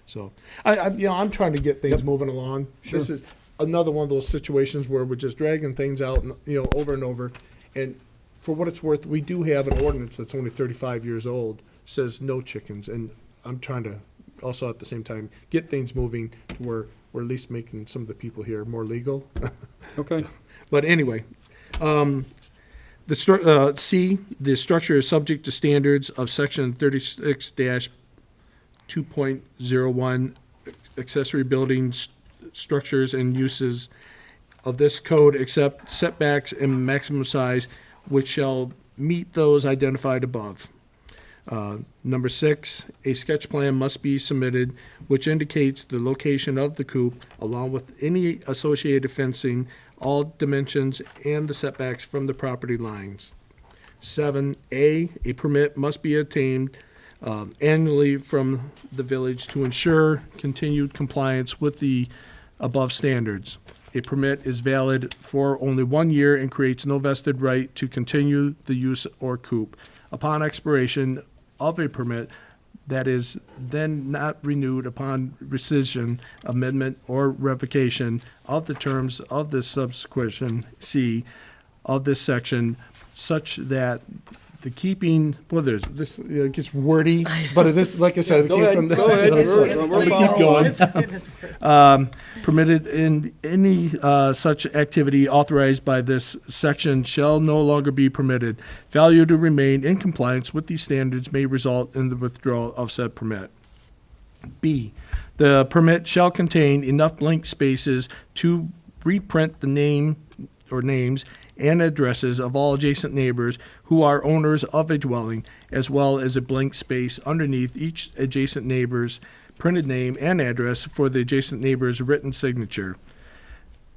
So, you know, I'm trying to get things moving along. Sure. This is another one of those situations where we're just dragging things out, you know, over and over. And for what it's worth, we do have an ordinance that's only 35 years old, says no chickens, and I'm trying to also at the same time get things moving to where we're at least making some of the people here more legal. Okay. But anyway, the structure is subject to standards of section 36-2.01 accessory buildings, structures and uses of this code except setbacks and maximum size, which shall meet those identified above. Number 6, a sketch plan must be submitted which indicates the location of the coop along with any associated fencing, all dimensions, and the setbacks from the property lines. 7, a permit must be obtained annually from the village to ensure continued compliance with the above standards. A permit is valid for only 1 year and creates no vested right to continue the use or coop. Upon expiration of a permit that is then not renewed upon rescission, amendment, or revocation of the terms of the subsection C of this section, such that the keeping, well, there's this, it gets wordy, but this, like I said, it came from the. Go ahead. Let me keep going. Permitted in any such activity authorized by this section shall no longer be permitted. Failure to remain in compliance with these standards may result in the withdrawal of said permit. B, the permit shall contain enough blank spaces to reprint the name or names and addresses of all adjacent neighbors who are owners of a dwelling, as well as a blank space underneath each adjacent neighbor's printed name and address for the adjacent neighbor's written signature,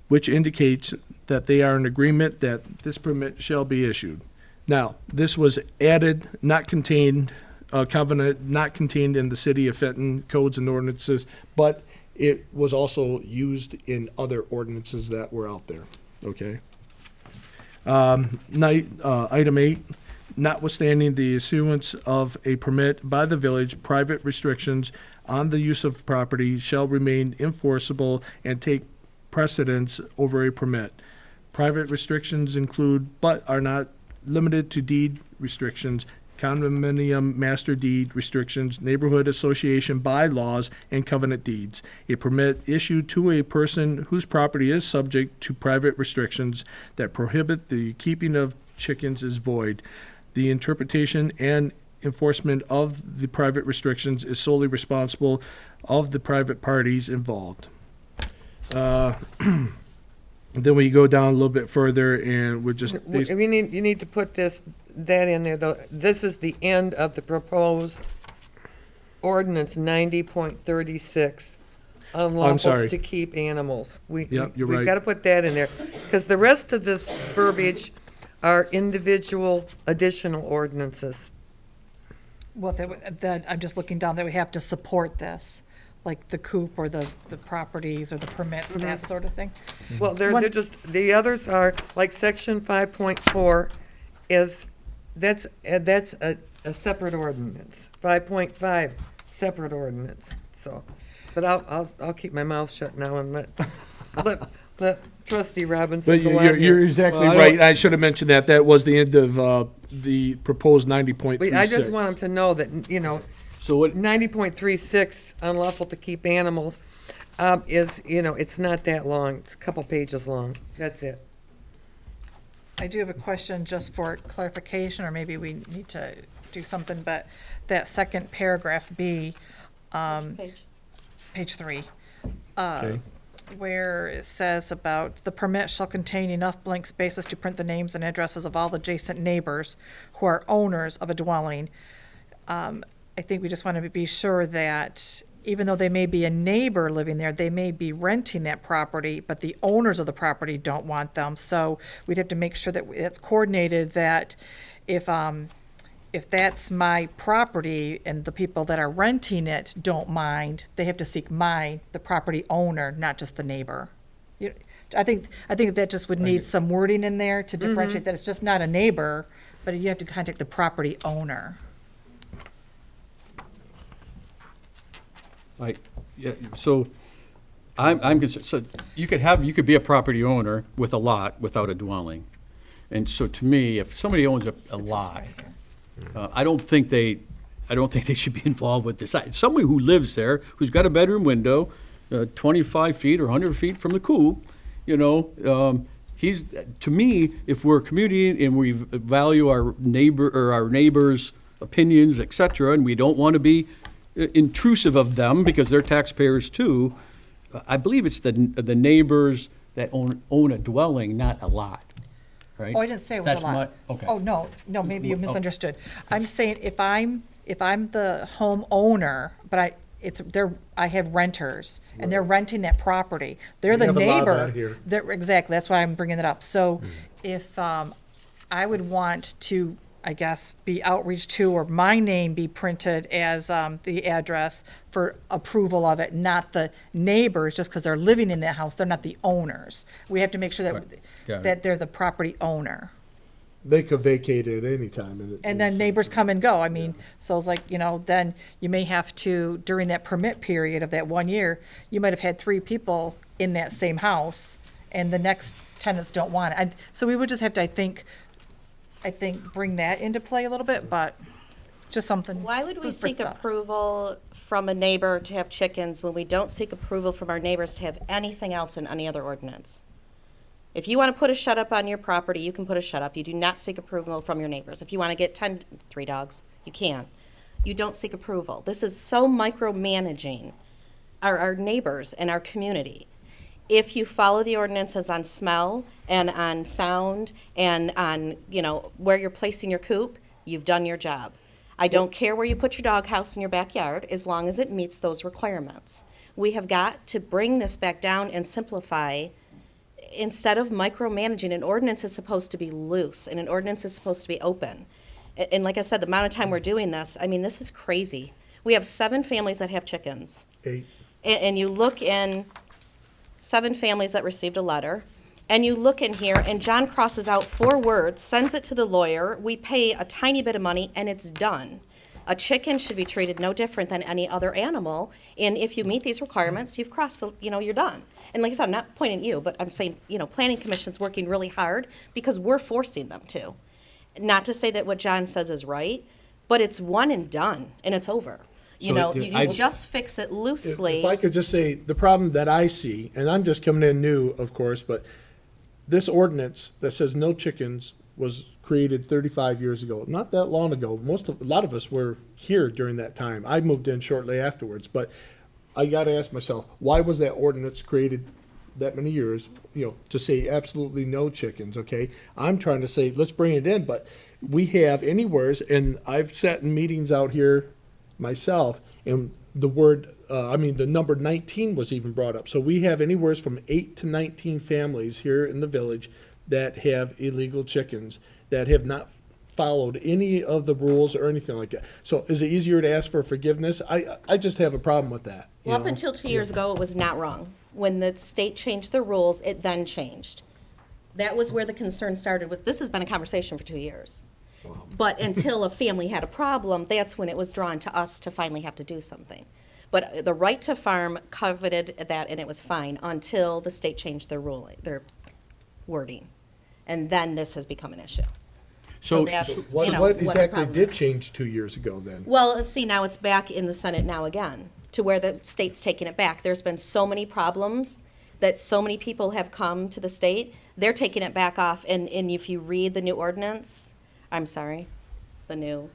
which indicates that they are in agreement that this permit shall be issued. Now, this was added, not contained, covenant not contained in the City of Fenton codes and ordinances, but it was also used in other ordinances that were out there, okay? Item 8, notwithstanding the issuance of a permit by the village, private restrictions on the use of property shall remain enforceable and take precedence over a permit. Private restrictions include, but are not limited to, deed restrictions, condominium master deed restrictions, neighborhood association bylaws, and covenant deeds. A permit issued to a person whose property is subject to private restrictions that prohibit the keeping of chickens is void. The interpretation and enforcement of the private restrictions is solely responsible of the private parties involved. Then we go down a little bit further and we're just. You need to put that in there, though. This is the end of the proposed ordinance 90.36, unlawful sorry. to keep animals. Yep, you're right. We've got to put that in there, because the rest of this verbiage are individual additional ordinances. Well, I'm just looking down that we have to support this, like the coop or the properties or the permits, that sort of thing. Well, they're just, the others are, like section 5.4 is, that's a separate ordinance. 5.5, separate ordinance, so. But I'll keep my mouth shut now and let trustee Robinson But go on you're here. exactly right. I should have mentioned that. That was the end of the proposed 90.36. I just want them to know that, So what, 90.36, unlawful to keep animals, is, it's not that long. It's a couple pages long. That's it. I do have a question just for clarification, or maybe we need to do something, but that second paragraph B, page 3, Okay. where it says about the permit shall contain enough blank spaces to print the names and addresses of all adjacent neighbors who are owners of a dwelling. I think we just want to be sure that even though they may be a neighbor living there, they may be renting that property, but the owners of the property don't want them. So we'd have to make sure that it's coordinated, that if that's my property and the people that are renting it don't mind, they have to seek the property owner, not just the neighbor. I think that just would need some wording in there to differentiate that it's just not a neighbor, but you have to contact the property owner. so I'm concerned, so you could be a property owner with a lot without a dwelling. And so to me, if somebody owns a lot, I don't think they should be involved with this. Somebody who lives there, who's got a bedroom window, 25 feet or 100 feet from the coop, to me, if we're a community and we value our neighbors' opinions, et cetera, and we don't want to be intrusive of them because they're taxpayers too, I believe it's the neighbors that own a dwelling, not a lot, right? Oh, I didn't say it was a That's lot. my- okay. Oh, no, maybe you Oh. misunderstood. I'm saying if I'm the homeowner, but I have renters, and they're renting that property, they're We the have a lot of neighbor. that here. Exactly, that's why I'm bringing it up. So if, I would want to, I guess, be outreach to, or my name be printed as, the address for approval of it, not the neighbors, just because they're living in that house, they're not the owners. We have to make sure Right. Got it. that they're the property owner. They could vacate it at any time. And then neighbors come and go. I mean, so it's like, then you may have to, during that permit period of that 1 year, you might have had 3 people in that same house, and the next tenants don't want it. So we would just have to, I think, bring that into play a little bit, but just something. Why would we food for seek thought. approval from a neighbor to have chickens when we don't seek approval from our neighbors to have anything else in any other ordinance? If you want to put a shut up on your property, you can put a shut up. You do not seek approval from your neighbors. If you want to get 3 dogs, you can. You don't seek approval. This is so micromanaging our neighbors and our community. If you follow the ordinances on smell and on sound and on, where you're placing your coop, you've done your job. I don't care where you put your doghouse in your backyard, as long as it meets those requirements. We have got to bring this back down and simplify. Instead of micromanaging, an ordinance is supposed to be loose, and an ordinance is supposed to be open. And like I said, the amount of time we're doing this, this is crazy. We have 7 families that have chickens. 8. And you look in 7 families that received a letter, and you look in here, and John crosses out 4 words, sends it to the lawyer, we pay a tiny bit of money, and it's done. A chicken should be treated no different than any other animal, and if you meet these requirements, you've crossed you're done. And like I said, I'm not pointing at you, but I'm saying, Planning Commission's working really hard because we're forcing them to. Not to say that what John says is right, but it's one and done, and it's over. So, You just fix it loosely. If I could just say, the problem that I see, and I'm just coming in new, of course, but this ordinance that says no chickens was created 35 years ago, not that long ago. A lot of us were here during that time. I moved in shortly afterwards, but I got to ask myself, why was that ordinance created that many years, to say absolutely no chickens, okay? I'm trying to say, let's bring it in, but we have anywheres, and I've sat in meetings out here myself, and the number 19 was even brought up. So we have anywheres from 8 to 19 families here in the village that have illegal chickens, that have not followed any of the rules or anything like that. So is it easier to ask for forgiveness? I just have a problem with that. Well, up until 2 years ago, it was not wrong. When the state changed the rules, it then changed. That was where the concern started with, this has been a conversation for 2 years. But until a family had a problem, that's when it was drawn to us to finally have to do something. But the right to farm coveted that, and it was fine until the state changed their wording. And then this has become an issue. So that's, What the exactly problem did is. change 2 years ago then? Well, see, now it's back in the Senate now again, to where the state's taking it back. There's been so many problems that so many people have come to the state, they're taking it back off, and if you read the new ordinance, the new.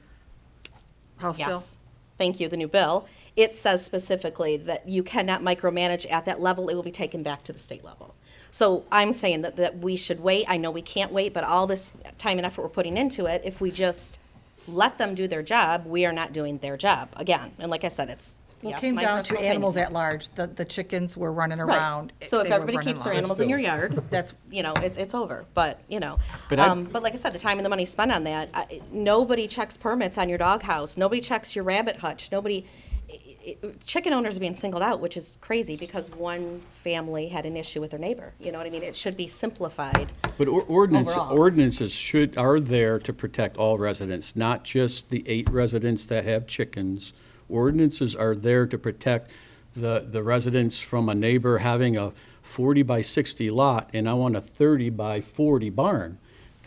House bill? Yes, thank you, the new bill, it says specifically that you cannot micromanage at that level, it will be taken back to the state level. So I'm saying that we should wait, I know we can't wait, but all this time and effort we're putting into it, if we just let them do their job, we are not doing their job, again. And like I said, it's, Well, yes, it came my down to personal animals opinion. at large. The chickens were running Right. around. So if They were everybody running keeps their around. animals in your yard, That's, it's over. But, But but like I said, the time and the money spent on that, nobody checks permits on your doghouse. Nobody checks your rabbit hutch. Chicken owners are being singled out, which is crazy because one family had an issue with their neighbor. You know what I mean? It should be simplified. But Overall. ordinances are there to protect all residents, not just the 8 residents that have chickens. Ordinances are there to protect the residents from a neighbor having a 40 by 60 lot and I want a 30 by 40 barn.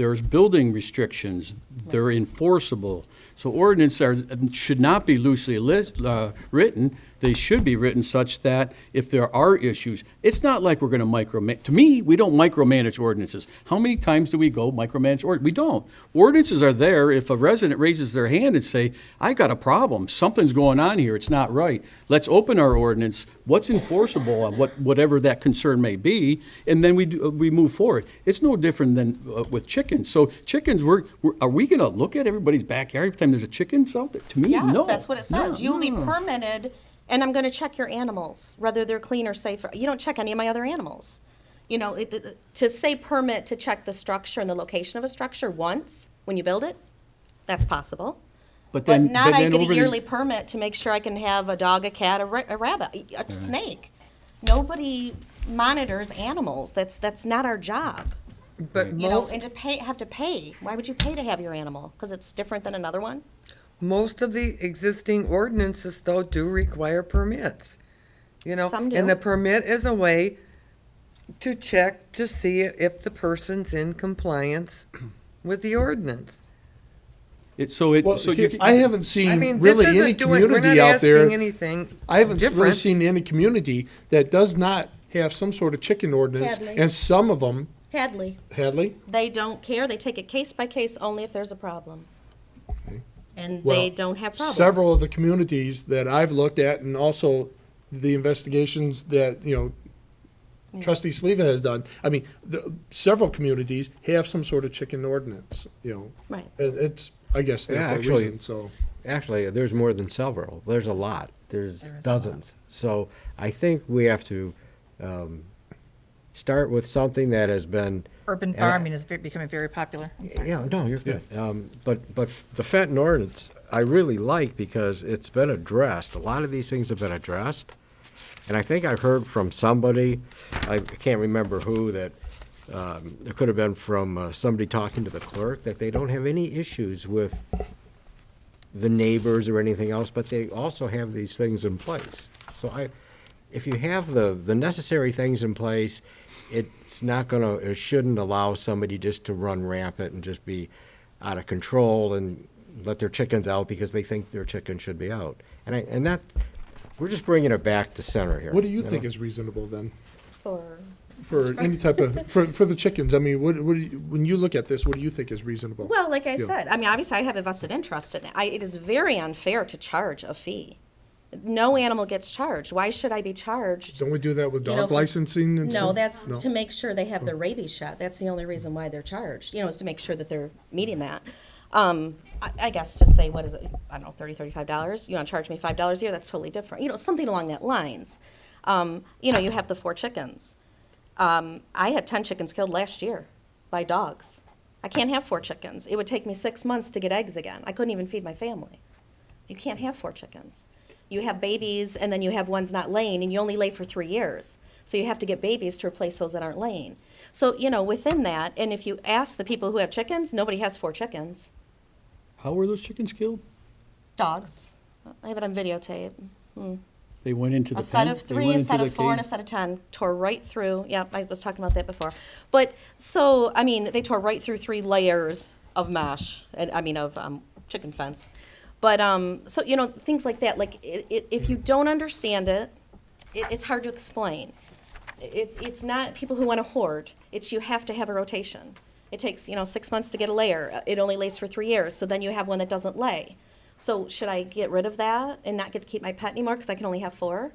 there's building restrictions, they're enforceable. So ordinances should not be loosely written. They should be written such that if there are issues, it's not like we're going to micromanage. To me, we don't micromanage ordinances. How many times do we go micromanage We don't. Ordinances are there if a resident raises their hand and say, I got a problem, something's going on here, it's not right. Let's open our ordinance, what's enforceable on whatever that concern may be, and then we move forward. It's no different than with chickens. So chickens, are we going to look at everybody's backyard every time there's a chicken out there? To me, no. Yes, that's what it says. No, You'll be no. permitted, and I'm going to check your animals, whether they're clean or safe. You don't check any of my other animals. You know, to say permit to check the structure and the location of a structure once when you build it, that's possible. But But then, not I get a over the- yearly permit to make sure I can have a dog, a cat, a rabbit, a snake. Nobody monitors animals. That's not our job. But You know, most, and have to pay. Why would you pay to have your animal? Because it's different than another one? most of the existing ordinances, though, do require permits. You know, Some do. and the permit is a way to check to see if the person's in compliance with the ordinance. Well, so you I haven't I seen mean, this really any isn't doing, we're not community out there. asking anything I haven't really different. seen any community that does not have some sort of chicken ordinance, Hadley. and some of them, Hadley. Hadley, They don't care. They take it case by case only if there's a problem. And Well, they don't have problems. several of the communities that I've looked at, and also the investigations that, Trustee Sleva has done, I mean, several communities have some sort of chicken ordinance, Right. And it's, I guess, there Yeah, for a actually- reason, so. Actually, there's more than several. There's a lot. There's dozens. So I think we have to start with something that has been. Urban farming is becoming very popular. I'm sorry. Yeah, no, you're good. But the Fenton ordinance, I really like because it's been addressed. A lot of these things have been addressed. And I think I heard from somebody, I can't remember who, that it could have been from somebody talking to the clerk, that they don't have any issues with the neighbors or anything else, but they also have these things in place. So if you have the necessary things in place, it shouldn't allow somebody just to run rampant and just be out of control and let their chickens out because they think their chickens should be out. And that, we're just bringing it back to center here. What do you know? think is reasonable then, For, for any type of, for the chickens? I mean, what do you, when you look at this, what do you think is reasonable? well, like I Yeah. said, I mean, obviously I have a vested interest in it. It is very unfair to charge a fee. No animal gets charged. Why should I be charged? Don't we do that with You know, dog licensing and stuff? No, that's No? to make sure they have their rabies shot. That's the only reason why they're charged, is to make sure that they're meeting that. I guess to say, what is it, I don't know, $30, $35? You want to charge me $5 a year? That's totally different. Something along that lines. You have the 4 chickens. I had 10 chickens killed last year by dogs. I can't have 4 chickens. It would take me 6 months to get eggs again. I couldn't even feed my family. You can't have 4 chickens. You have babies, and then you have ones not laying, and you only lay for 3 years. So you have to get babies to replace those that aren't laying. So, within that, and if you ask the people who have chickens, nobody has 4 chickens. How were those chickens killed? Dogs. I have it on videotape. They went into the A set pen? of They 3, went a into set the of 4, and a cage? set of 10. Tore right through. Yeah, I was talking about that before. But, so, I mean, they tore right through 3 layers of mesh, of chicken fence. But, so, things like that. Like, if you don't understand it, it's hard to explain. It's not people who want to hoard. It's you have to have a rotation. It takes, 6 months to get a layer. It only lays for 3 years, so then you have one that doesn't lay. So should I get rid of that and not get to keep my pet anymore because I can only have 4?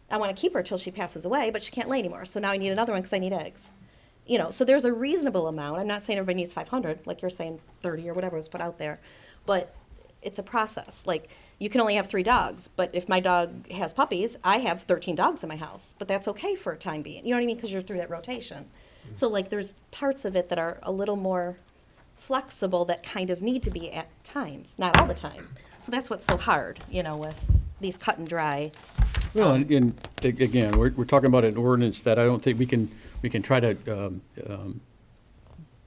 I want to keep her till she passes away, but she can't lay anymore. So now I need another one because I need eggs. So there's a reasonable amount. I'm not saying everybody needs 500, like you're saying 30 or whatever was put out there. But it's a process. Like, you can only have 3 dogs, but if my dog has puppies, I have 13 dogs in my house. But that's okay for a time being. You know what I mean? Because you're through that rotation. So, like, there's parts of it that are a little more flexible that kind of need to be at times, not all the time. So that's what's so hard, with these cut and dry. Well, and again, we're talking about an ordinance that I don't think we can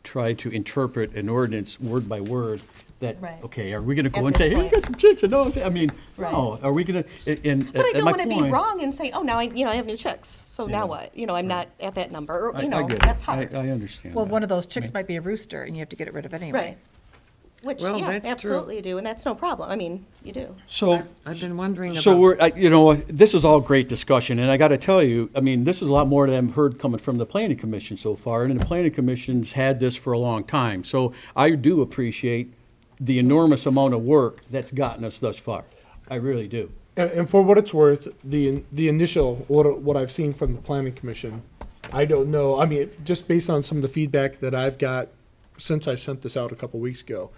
try to interpret an ordinance word by word that, Right. okay, are we gonna go At and say, this hey, you point. got some chicks, and no, I mean, Right. no, are we gonna, and, But I and don't my want to be point- wrong and say, oh, now I have new chicks, so now Yeah. what? I'm not at that number, or, I you know, get it. that's hard. I understand Well, that. one of those chicks might be a rooster, and you have to get it rid of anyway. Right. Which, Well, yeah, that's true. absolutely you do, and that's no problem. I mean, you do. So, I've been wondering about. so we're, you know, this is all great discussion, and I gotta tell you, I mean, this is a lot more than I've heard coming from the planning commission so far, and the planning commission's had this for a long time. So I do appreciate the enormous amount of work that's gotten us thus far. I really do. And for what it's worth, the initial, what I've seen from the planning commission, I don't know, I mean, just based on some of the feedback that I've got since I sent this out a couple weeks ago,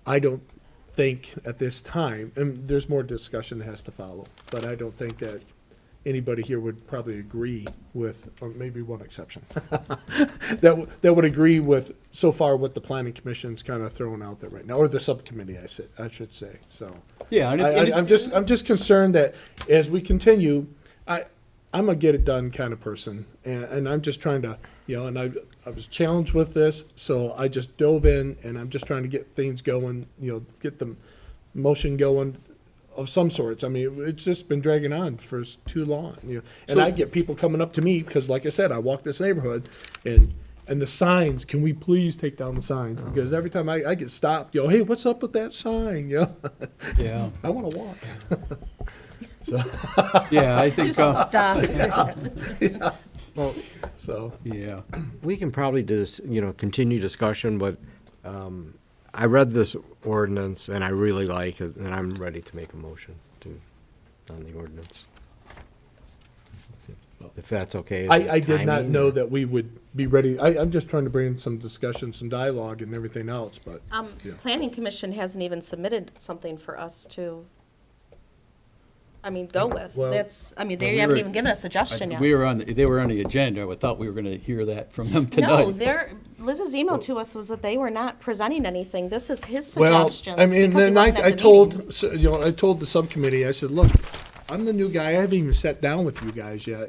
I don't think at this time, and there's more discussion that has to follow, but I don't think that anybody here would probably agree with, or maybe one exception, that would agree with so far what the planning commission's kind of throwing out there right now, or the subcommittee, I should say, so. Yeah, and it- I'm just concerned that as we continue, I'm a get it done kind of person, and I'm just trying to, and I was challenged with this, so I just dove in, and I'm just trying to get things going, get the motion going of some sorts. I mean, it's just been dragging on for too long, and So- I get people coming up to me, because like I said, I walk this neighborhood, and the signs, can we please take down the signs? Because every time I get stopped, hey, what's up with that sign, Yeah, I want to walk. yeah, I think, Stop. So, yeah. We can probably just, continue discussion, but I read this ordinance and I really like it, and I'm ready to make a motion on the ordinance. If that's okay. is I did not timing? know that we would be ready. I'm just trying to bring in some discussion, some dialogue and everything else, but, Yeah. Planning Commission hasn't even submitted something for us to, go with. Well- They we haven't were- even given a suggestion yet. They were on the agenda. I thought we were gonna hear that from them No, tonight. Liz's email to us was that they were not presenting anything. This is his well, suggestions. I mean, because he then wasn't at I the meeting. told, I told the subcommittee, I said, look, I'm the new guy. I haven't even sat down with you guys yet,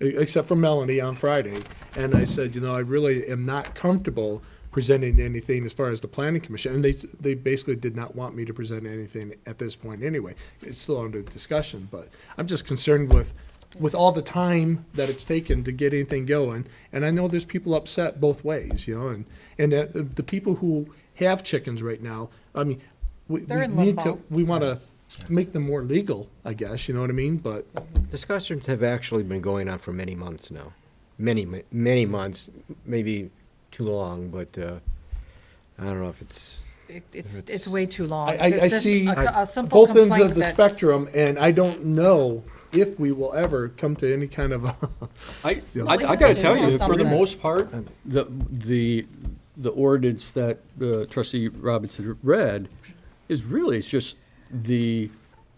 except for Melanie on Friday. And I said, I really am not comfortable presenting anything as far as the planning commission. And they basically did not want me to present anything at this point anyway. It's still under discussion, but I'm just concerned with all the time that it's taken to get anything going. And I know there's people upset both ways, and the people who have chickens right now, I mean, They're in need to, limbo. we want to make them more legal, I guess, you know what I mean? But Discussions have actually been going on for many months now. Many months, maybe too long, but I don't know if it's. It's way too long. I This- see a simple both ends complaint of the that- spectrum, and I don't know if we will ever come to any kind of, I Yeah. I gotta tell you, Well, for the something. most part, the ordinance that trustee Robinson read is really, it's just the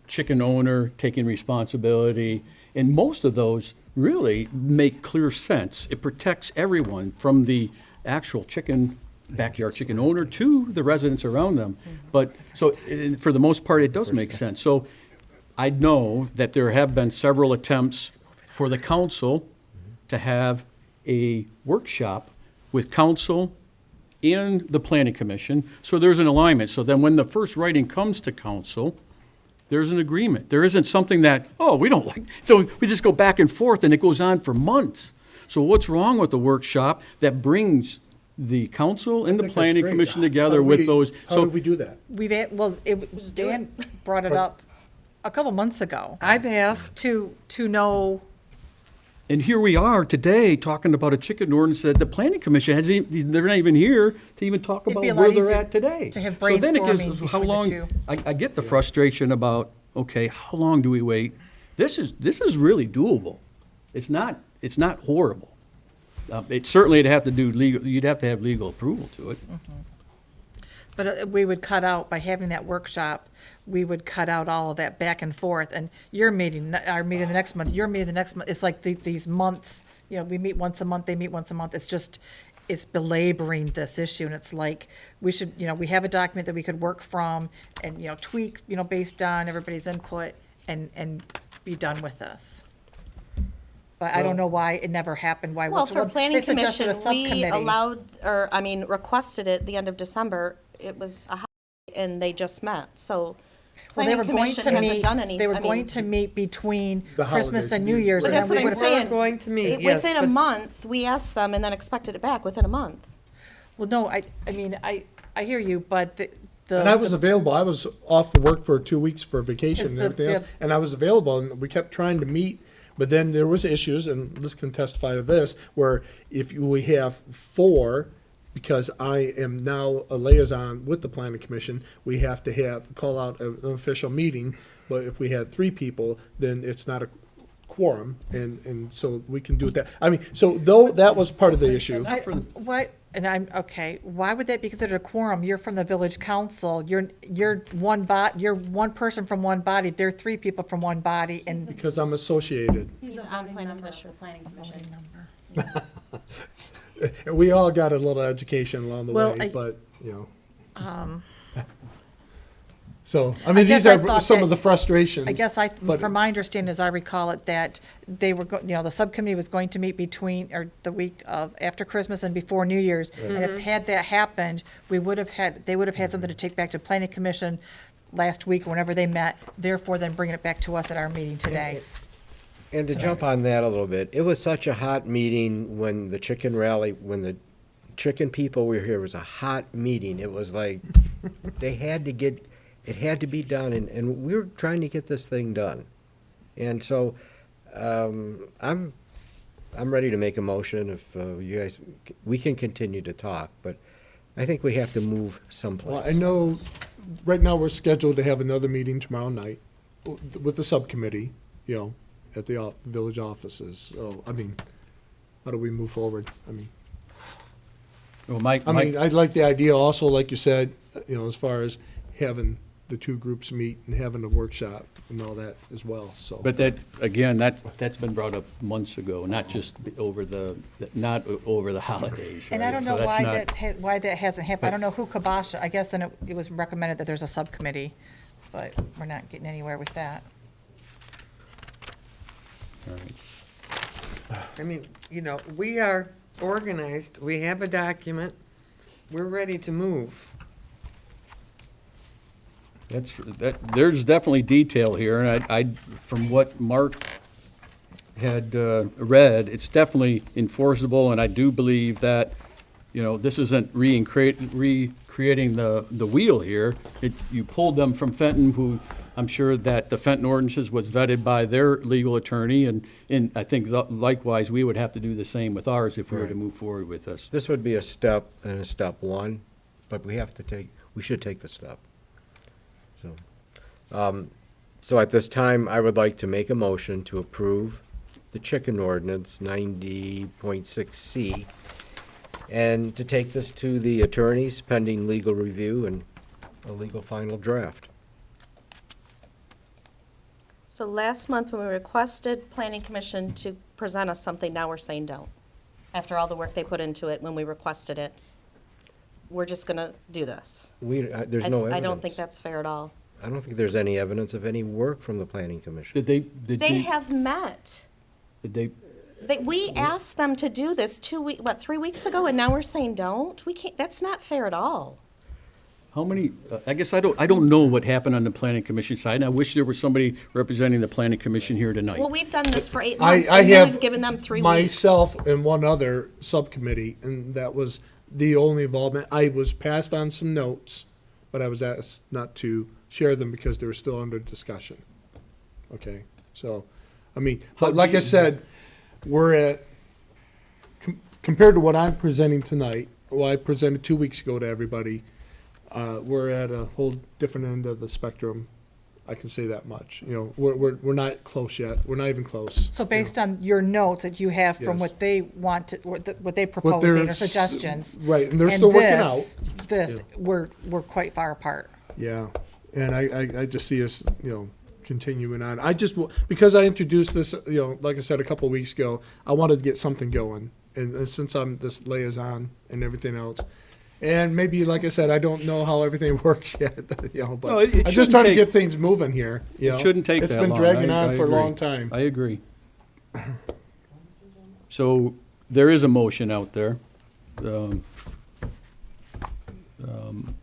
chicken owner taking responsibility, and most of those really make clear sense. It protects everyone from the actual backyard chicken owner to the residents around them. But, so, for the most part, it does make sense. So, I know that there have been several attempts for the council to have a workshop with council and the planning commission, so there's an alignment. So then when the first writing comes to council, there's an agreement. There isn't something that, oh, we don't like, so we just go back and forth and it goes on for months. So what's wrong with the workshop that brings the council and the I think that's planning great. commission How together do with we- those? How So do we do that? it was Dan brought it up a couple months ago I've asked, to know. And here we are today talking about a chicken ordinance that the planning commission hasn't, they're not even here to even talk It'd about be a where lot they're easier at today. to have So then it gives brainstorming us how between the long, two. I get the frustration about, okay, how long do we wait? This is really doable. It's not horrible. It certainly would have to do legal, you'd have to have legal approval to it. But we would cut out, by having that workshop, we would cut out all of that back and forth, and your meeting, our meeting the next month, your meeting the next month, it's like these months, we meet once a month, they meet once a month, it's belaboring this issue, and it's like, we should, we have a document that we could work from, and, tweak, based on everybody's input, and be done with this. But I don't know why it never happened, why. Well, for they planning suggested commission, a we subcommittee. requested it the end of December. it was a holiday and they just met, so Well, they planning were going commission to hasn't meet, done anything. they were I mean, going to meet between The Christmas holidays, and New Year's. But and that's then what we I'm would've- saying. Going to meet, yes, Within a but- month, we asked them and then expected it back within a month. Well, no, I mean, I hear you, but the. And I was available. I was off of work for 2 weeks for vacation Is and the- everything else, the- and I was available, and we kept trying to meet, but then there was issues, and Liz can testify to this, where if we have 4, because I am now a liaison with the planning commission, we have to call out an official meeting, but if we had 3 people, then it's not a quorum, and so we can do that. I mean, so though that was part of the issue. What, and I'm, okay, why would that be considered a quorum? You're from the village council, you're one person from one body, they're 3 people from one body, and. Because I'm associated. He's a on voting planning member of commission. the planning commission. And we all got a little education along the Well, way, but, you know. So, I I mean, guess these I are thought some that- of the frustrations. I guess but- from my understanding, as I recall it, that they were, the subcommittee was going to meet the week of, after Christmas and before New Year's. And if had that happened, they would have had something to take back to planning commission last week, or whenever they met, therefore then bringing it back to us at our meeting today. And to jump on that a little bit, it was such a hot meeting when the chicken rally, when the chicken people were here, it was a hot meeting. It was like, it had to be done, and we were trying to get this thing done. And so, I'm ready to make a motion if you guys, we can continue to talk, but I think we have to move someplace. Well, I know, right now, we're scheduled to have another meeting tomorrow night with the subcommittee, at the village offices. So, I mean, how do we move forward? I mean, Well, I'd like the idea also, like you said, as far as having the 2 groups meet and having a workshop and all that as well, so. But that, again, that's been brought up months ago, not just over the holidays, right? And I don't So know that's why not- why that hasn't happened. I don't know who kibosh, I guess then it was recommended that there's a subcommittee, but we're not getting anywhere with that. All right. I mean, we are organized, we have a document, we're ready to move. There's definitely detail here, and I, from what Mark had read, it's definitely enforceable, and I do believe that, this isn't recreating the wheel here. You pulled them from Fenton, who, I'm sure that the Fenton ordinances was vetted by their legal attorney, and I think likewise, we would have to do the same with ours if we were to move forward with this. This would be a step and a step 1, but we should take the step. So at this time, I would like to make a motion to approve the chicken ordinance 90.6C and to take this to the attorneys pending legal review and a legal final draft. So last month, when we requested planning commission to present us something, now we're saying don't. After all the work they put into it, when we requested it, we're just gonna do this. There's no evidence. I don't think that's fair at all. I don't think there's any evidence of any work from the planning commission. Did They have met. We asked them to do this 3 weeks ago, and now we're saying don't? We can't, that's not fair at all. How many, I guess I don't know what happened on the planning commission side, and I wish there was somebody representing the planning commission here tonight. Well, we've done this for 8 I months, and then have we've given them 3 weeks. myself and one other subcommittee, and that was the only involvement. I was passed on some notes, but I was asked not to share them because they were still under discussion. Okay, so, I mean, but like I said, we're at, compared to what I'm presenting tonight, I presented 2 weeks ago to everybody, we're at a whole different end of the spectrum. I can say that much. We're not close yet. We're not even close. So based on your notes that you have from Yes. what they want to, what they proposing or they're suggestions. right, and they're still working this- out. This, we're quite far apart. Yeah, and I just see us, continuing on. Because I introduced this, like I said, a couple of weeks ago, I wanted to get something going. And since I'm this liaison and everything else, and maybe, like I said, I don't know how everything works yet, but No, it I'm just shouldn't trying to take- get things moving here. It shouldn't take that It's long. been dragging I on for a agree. long time. I agree. So there is a motion out there.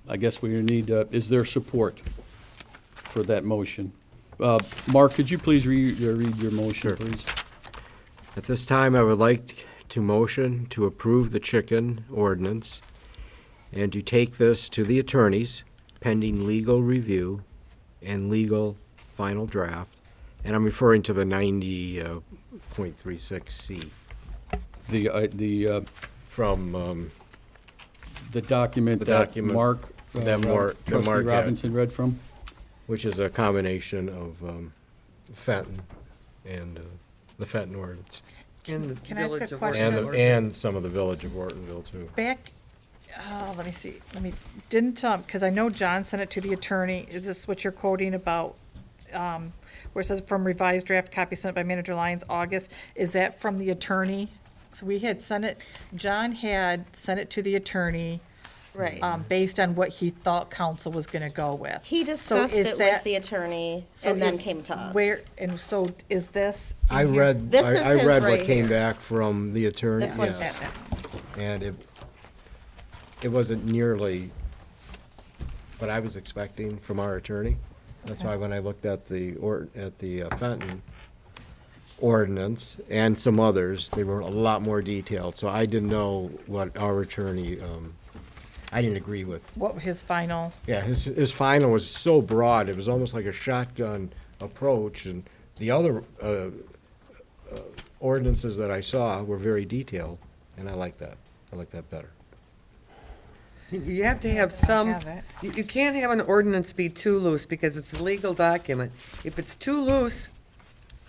I guess we need, is there support for that motion? Mark, could you please read your motion, Sure. please? At this time, I would like to motion to approve the chicken ordinance and to take this to the attorneys pending legal review and legal final draft. And I'm referring to the 90.36C The from, document The that document Mark, that Mark trustee had. Robinson read from? which is a combination of Fenton and the Fenton ordinance. In the Can I ask a Village of question? Ortonville. And some of the Village of Ortonville, too. Back, let me see, didn't, because I know John sent it to the attorney, is this what you're quoting about, where it says from revised draft copy sent by Manager Lyons, August, is that from the attorney? So we had sent it, John had sent it to the attorney, Right. based on what he thought council was gonna go with. He So discussed is it with that- the attorney so and then is- came to us. Where, and so is this? in I here? read, This is I his read right what came here. back from the attorney. This one's yeah. That's- And it wasn't nearly what I was expecting from our attorney. That's why when I looked at the Fenton ordinance and some others, they were a lot more detailed. So I didn't know what our attorney, I didn't agree with. What his final, Yeah, his final was so broad, it was almost like a shotgun approach, and the other ordinances that I saw were very detailed, and I like that. I like that better. You have to have some, have it. you can't have an ordinance be too loose because it's a legal document. If it's too loose,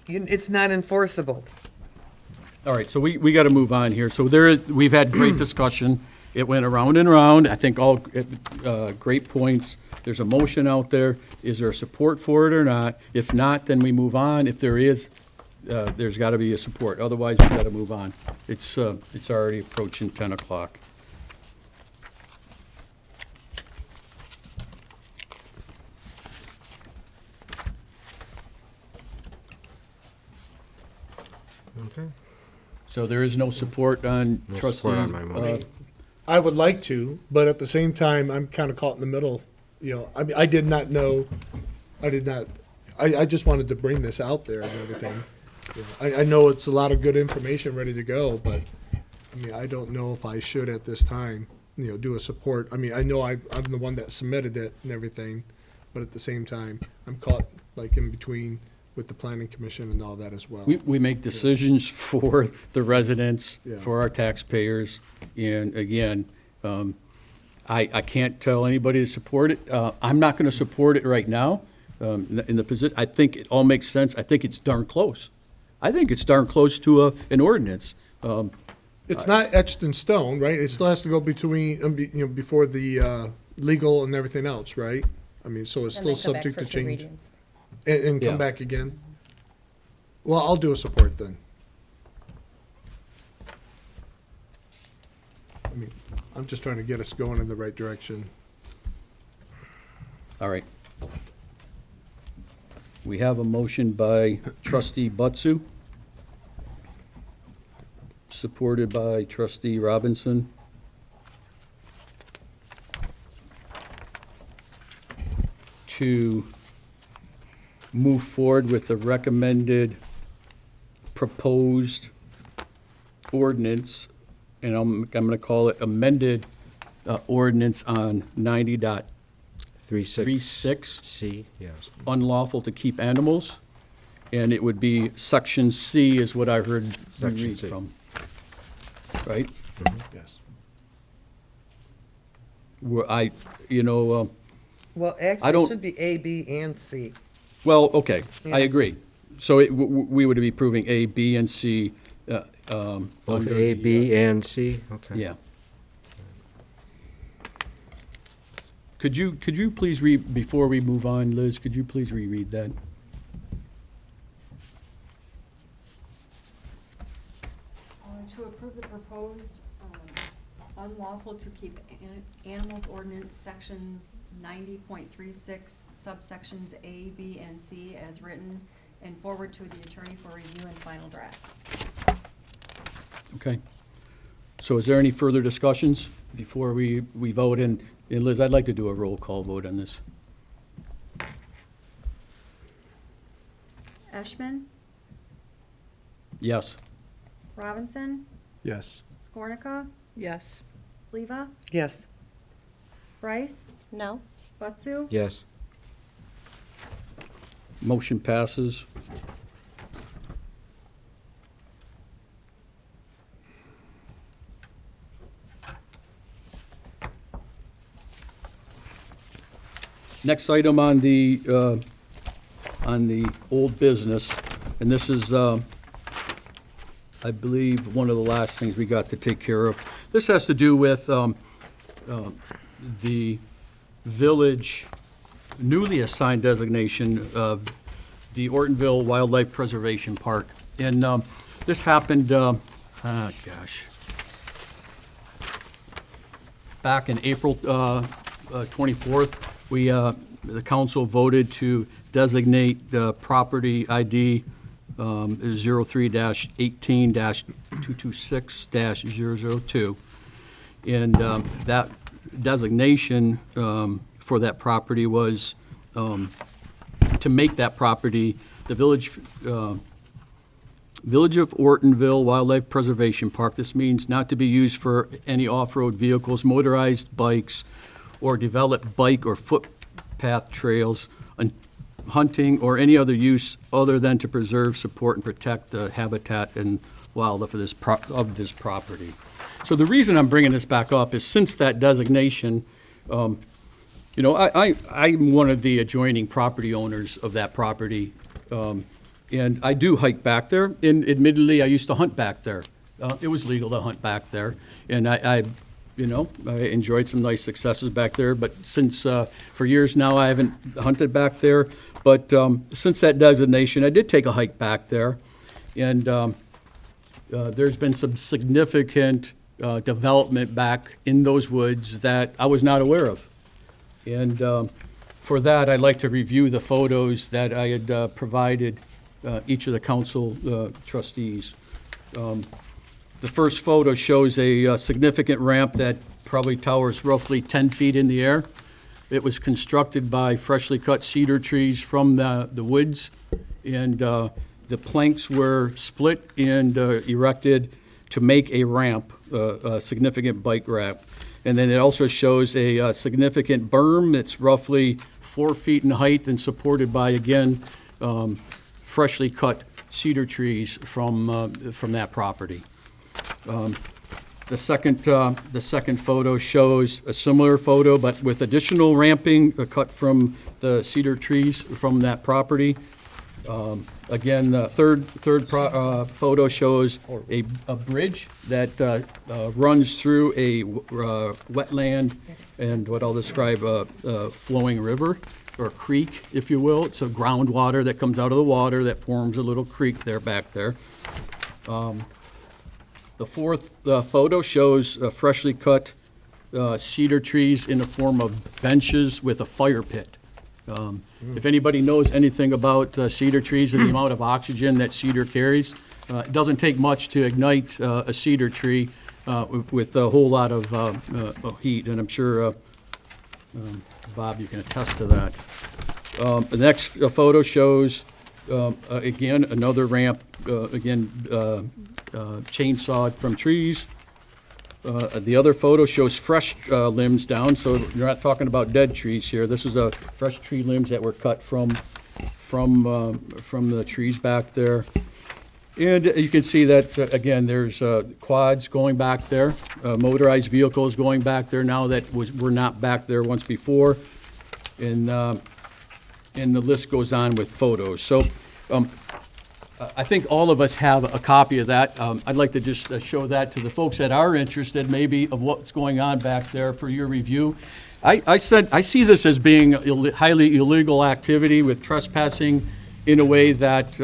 it's not enforceable. All right, so we got to move on here. So we've had great discussion. It went around and around. I think all great points. There's a motion out there. Is there support for it or not? If not, then we move on. If there is, there's got to be a support. Otherwise, we've got to move on. It's already approaching 10 o'clock. Okay. So there is no support on No trustee. support on my motion. I would like to, but at the same time, I'm kind of caught in the middle. You know, I mean, I did not know, I just wanted to bring this out there and everything. You know, I know it's a lot of good information ready to go, but, I mean, I don't know if I should at this time, you know, do a support. I mean, I know I'm the one that submitted it and everything, but at the same time, I'm caught like in between with the planning commission and all that as well. We make decisions for the residents, Yeah. for our taxpayers, and again, I can't tell anybody to support it. I'm not gonna support it right now, in the position, I think it all makes sense. I think it's darn close. I think it's darn close to an ordinance. It's not etched in stone, right? It still has to go between, you know, before the legal and everything else, right? I mean, so it's And still then come back subject for to 2 change. readings. And Yeah. come back again? Well, I'll do a support then. I mean, I'm just trying to get us going in the right direction. All right. We have a motion by trustee Butsu, supported by trustee Robinson. To move forward with the recommended proposed ordinance, and I'm gonna call it amended ordinance on 90.36, C, yes. unlawful to keep animals, and it would be section C is what I heard you Section read C. from. Right? Yes. Where I, Well, I actually, don't- it should be A, B, and C. well, okay, Yeah. I agree. So we would be approving A, B, and C. Both under A, the, B, and C? Okay. Yeah. Could you please read, before we move on, Liz, could you please reread that? To approve the proposed unlawful to keep animals ordinance, section 90.36, subsections A, B, and C as written, and forward to the attorney for review and final draft. Okay. So is there any further discussions before we vote? And Liz, I'd like to do a roll call vote on this. Eshman, Yes. Robinson, Yes. Skornica, Yes. Sleva, Yes. Bryce, No? Butsu, Yes. Motion passes. Next item on the old business, and this is, I believe, one of the last things we got to take care of. This has to do with the village newly assigned designation of the Ortonville Wildlife Preservation Park. And this happened, back in April 24th. The council voted to designate property ID 03-18-226-002. And that designation for that property was to make that property the Village of Ortonville Wildlife Preservation Park. This means not to be used for any off-road vehicles, motorized bikes, or develop bike or footpath trails, hunting, or any other use other than to preserve, support, and protect the habitat and wildlife of this property. So the reason I'm bringing this back up is since that designation, I'm one of the adjoining property owners of that property, and I do hike back there. And admittedly, I used to hunt back there. It was legal to hunt back there, and I enjoyed some nice successes back there. But since for years now, I haven't hunted back there. But since that designation, I did take a hike back there, and there's been some significant development back in those woods that I was not aware of. And for that, I'd like to review the photos that I had provided each of the council trustees. The first photo shows a significant ramp that probably towers roughly 10 feet in the air. It was constructed by freshly cut cedar trees from the woods, and the planks were split and erected to make a ramp, a significant bike ramp. And then it also shows a significant berm that's roughly 4 feet in height and supported by, again, freshly cut cedar trees from that property. The second photo shows a similar photo, but with additional ramping cut from the cedar trees from that property. Again, the third photo shows a bridge that runs through a wetland and what I'll describe a flowing river or creek, if you will. It's a groundwater that comes out of the water that forms a little creek there back there. The fourth photo shows freshly cut cedar trees in the form of benches with a fire pit. If anybody knows anything about cedar trees and the amount of oxygen that cedar carries, it doesn't take much to ignite a cedar tree with a whole lot of heat, and I'm sure, Bob, you can attest to that. The next photo shows, again, another ramp, chainsawed from trees. The other photo shows fresh limbs down, so you're not talking about dead trees here. This is fresh tree limbs that were cut from the trees back there. And you can see that, again, there's quads going back there, motorized vehicles going back there now that were not back there once before. And the list goes on with photos. So I think all of us have a copy of that. I'd like to just show that to the folks that are interested maybe of what's going on back there for your review. I see this as being highly illegal activity with trespassing in a way that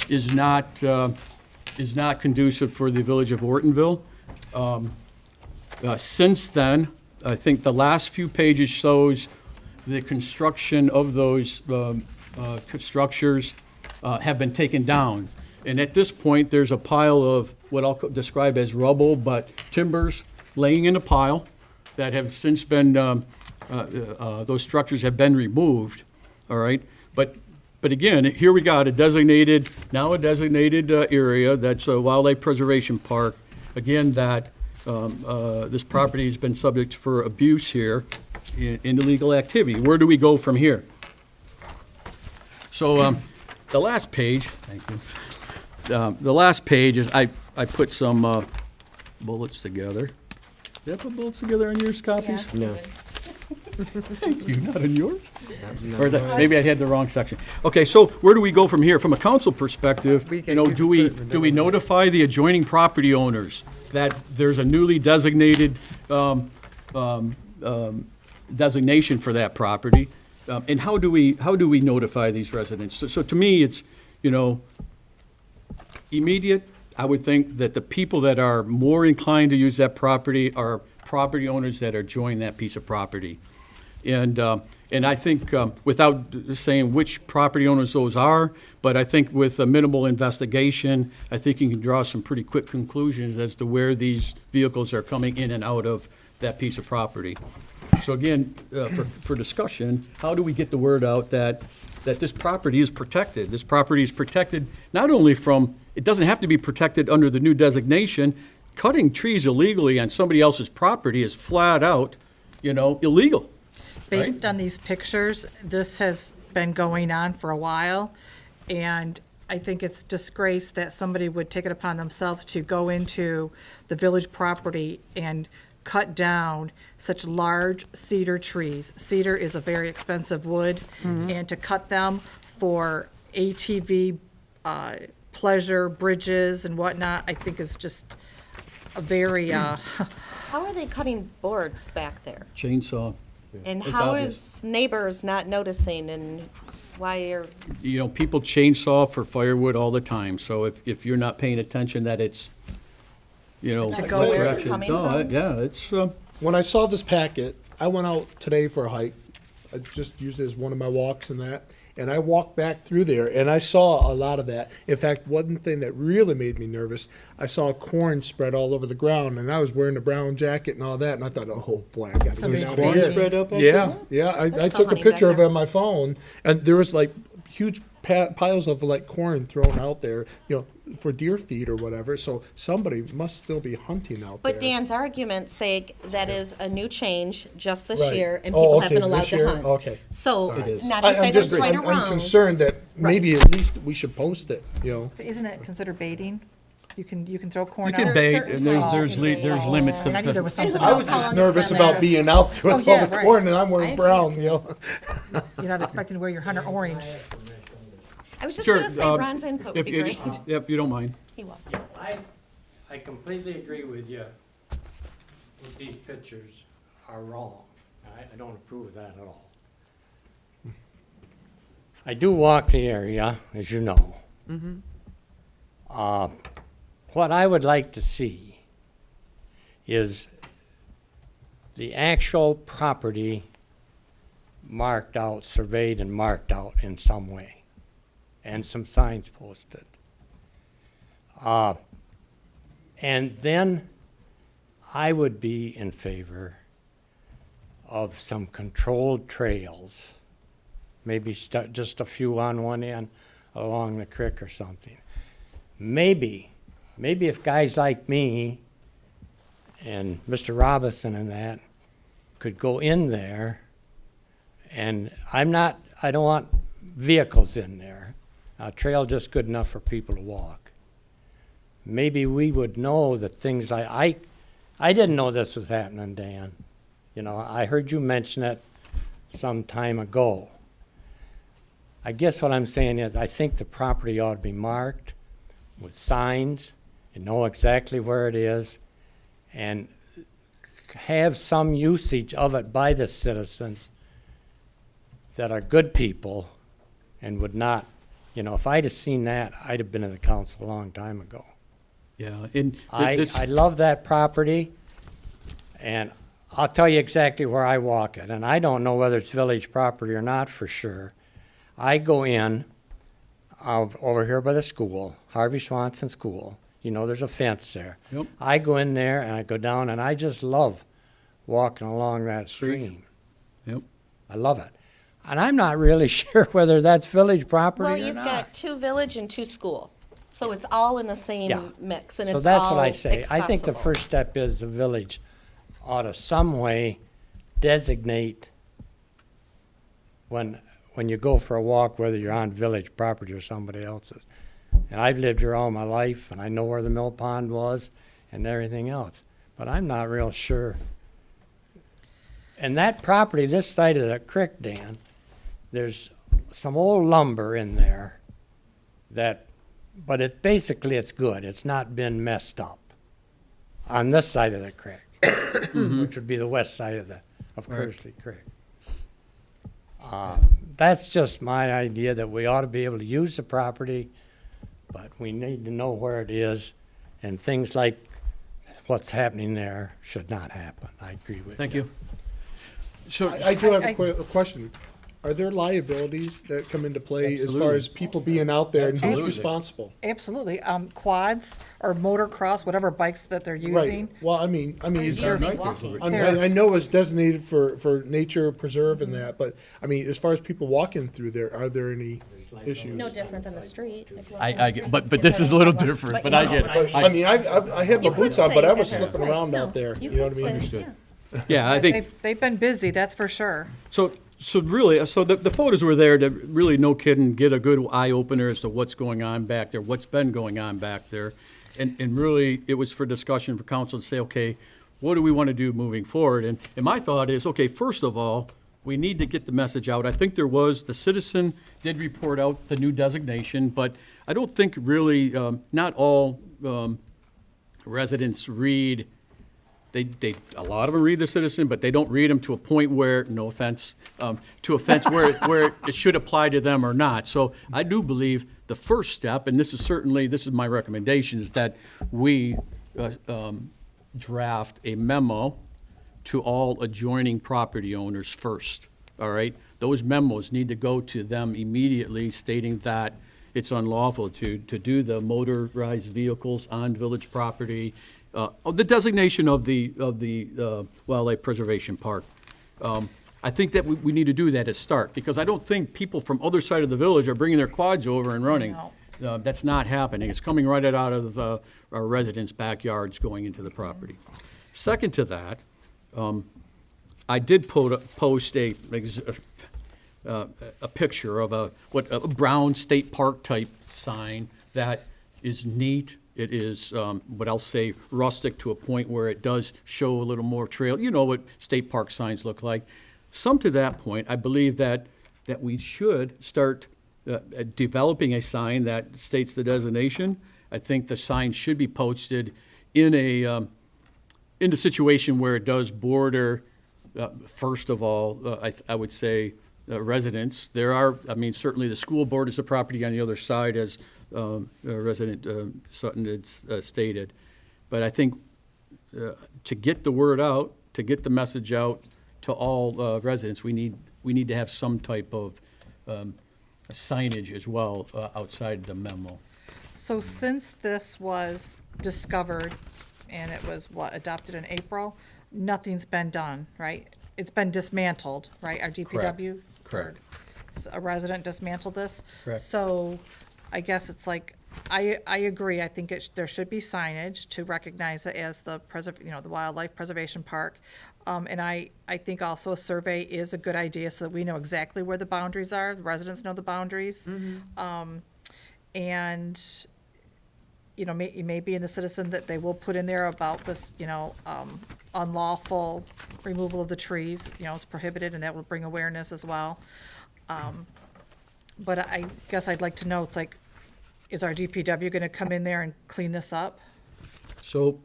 is not conducive for the village of Ortonville. Since then, I think the last few pages shows the construction of those structures have been taken down. And at this point, there's a pile of what I'll describe as rubble, but timbers laying in a pile that have since been, those structures have been removed, all right? But again, here we got a designated area that's a wildlife preservation park. Again, that this property has been subject for abuse here in illegal activity. Where do we go from here? So the last page, thank you. The last page is, I put some bullets together. Did I put bullets together on yours copies? No. Thank you, not on yours? Or is that, maybe I had the wrong section. Okay, so where do we go from here? From a council perspective, We you can know, give do we equipment. notify the adjoining property owners that there's a newly designated designation for that property? And how do we notify these residents? So to me, it's, you know, immediate. I would think that the people that are more inclined to use that property are property owners that are joining that piece of property. And I think, without saying which property owners those are, but I think with a minimal investigation, I think you can draw some pretty quick conclusions as to where these vehicles are coming in and out of that piece of property. So again, for discussion, how do we get the word out that this property is protected? This property is protected not only from, it doesn't have to be protected under the new designation. Cutting trees illegally on somebody else's property is flat out, you know, illegal. Based on these pictures, this has been going on for a while, and I think it's disgrace that somebody would take it upon themselves to go into the village property and cut down such large cedar trees. Cedar is a very expensive wood, and to cut them for ATV pleasure bridges and whatnot, I think is just a very, How are they cutting boards back there? Chainsaw. And It's how obvious. is neighbors not noticing, and why are, You know, people chainsaw for firewood all the time, so if you're not paying attention that it's, you know. To go where it's direction- coming no, from? Yeah, it's, When I saw this packet, I went out today for a hike. I just used it as one of my walks and that. And I walked back through there and I saw a lot of that. In fact, one thing that really made me nervous, I saw corn spread all over the ground and I was wearing a brown jacket and all that. And I thought, oh boy, I got to Somebody's lose baby. corn. spread up back Yeah, yeah. I There's took a honey picture back of it there. on my phone and there was like huge piles of like corn thrown out there, you know, for deer feed or whatever. So somebody must still be hunting out there. but Dan's argument's sake, that is a new change just this Right. year, and Oh, people have okay, been allowed this to year? hunt. Okay. So, It is. not to say I'm that's just, right or I'm wrong. concerned that maybe at least we should post it, you know. isn't it considered baiting? You can throw you corn can out? bait, certain and there's, times there's, you le- can there's bait. limits to. And I knew there was something I else. was How just long it's nervous been about there. being out there Oh, with all yeah, the right. corn and I'm wearing I brown, you know. You're not expecting to wear your hunter orange. I was just Sure, gonna say Ron's input would if be you- great. If you don't mind. He was. I completely agree with you. With these pictures are wrong. I don't approve of that at all. I do walk the area, as you know. What I would like to see is the actual property marked out, surveyed and marked out in some way, and some signs posted. And then I would be in favor of some controlled trails, maybe just a few on one end along the creek or something. Maybe if guys like me and Mr. Robinson and that could go in there, and I don't want vehicles in there. A trail just good enough for people to walk. Maybe we would know that things like, I didn't know this was happening, Dan. You know, I heard you mention it some time ago. I guess what I'm saying is I think the property ought to be marked with signs and know exactly where it is and have some usage of it by the citizens that are good people and would not, you know, if I'd have seen that, I'd have been in the council a long time ago. Yeah, and I this, love that property, and I'll tell you exactly where I walk it, and I don't know whether it's village property or not for sure. I go in over here by the school, Harvey Swanson School. You know, there's a fence there. Yep. I go in there and I go down and I just love walking along that stream. Yep. I love it. And I'm not really sure whether that's village property Well, or you've not. got 2 village and 2 school, so it's all in the same Yeah. mix, and So it's that's all what I say. I think the accessible. first step is the village ought to some way designate when you go for a walk, whether you're on village property or somebody else's. And I've lived here all my life, and I know where the mill pond was and everything else. But I'm not real sure. And that property, this side of the creek, Dan, there's some old lumber in there that, but it basically it's good. It's not been messed up on this side of the creek, which would be the west side of Kersley Creek. That's just my idea that we ought to be able to use the property, but we need to know where it is, and things like what's happening there should not happen. I agree with you. Thank you. So, I do have a question. Are there liabilities that come into play as far Absolutely. as people being out there, and who's Absolutely. responsible? Absolutely. Quads or motocross, whatever bikes that they're using. Right, well, I mean, is there, Usually walking. I know it's designated for nature preserve and that, but, I mean, as far as people walking through there, are there any issues? No different than the street. If you walk I down the get, street, but you this put is a it little on one- different, but you I know, get it. I mean, I had my You could boots on, but say I was different. slipping around No, out there, you you know could what I mean? say- Understood. yeah. Yeah, I think, They've been busy, that's for sure. so really, so the photos were there to really, no kidding, get a good eye opener as to what's going on back there, what's been going on back there. And really, it was for discussion for council to say, okay, what do we want to do moving forward? And my thought is, okay, first of all, we need to get the message out. I think the citizen did report out the new designation, but I don't think really, not all residents read. A lot of them read the citizen, but they don't read them to a point where, no offense, to a fence where it should apply to them or not. So I do believe the first step, and this is my recommendation, is that we draft a memo to all adjoining property owners first, all right? Those memos need to go to them immediately stating that it's unlawful to do the motorized vehicles on village property, the designation of the Wildlife Preservation Park. I think that we need to do that as start, because I don't think people from other side of the village are bringing their quads over and running. That's not happening. It's coming right out of our residents' backyards going into the property. Second to that, I did post a picture of a brown state park type sign that is neat. It is, what I'll say, rustic to a point where it does show a little more trail. You know what state park signs look like. Some to that point, I believe that we should start developing a sign that states the designation. I think the sign should be posted in a situation where it does border, first of all, I would say, residents. There are, I mean, certainly the school board is a property on the other side, as Resident Sutton had stated. But I think to get the word out, to get the message out to all residents, we need to have some type of signage as well outside the memo. So since this was discovered and it was, adopted in April, nothing's been done, right? It's been dismantled, right? Our DPW? Correct. A resident dismantled this? Correct. So I guess it's like, I agree. I think there should be signage to recognize it as the the Wildlife Preservation Park. And I think also a survey is a good idea so that we know exactly where the boundaries are, the residents know the boundaries. And, maybe in the citizen that they will put in there about this, unlawful removal of the trees, it's prohibited, and that will bring awareness as well. But I guess I'd like to know, it's like, is our DPW gonna come in there and clean this up? So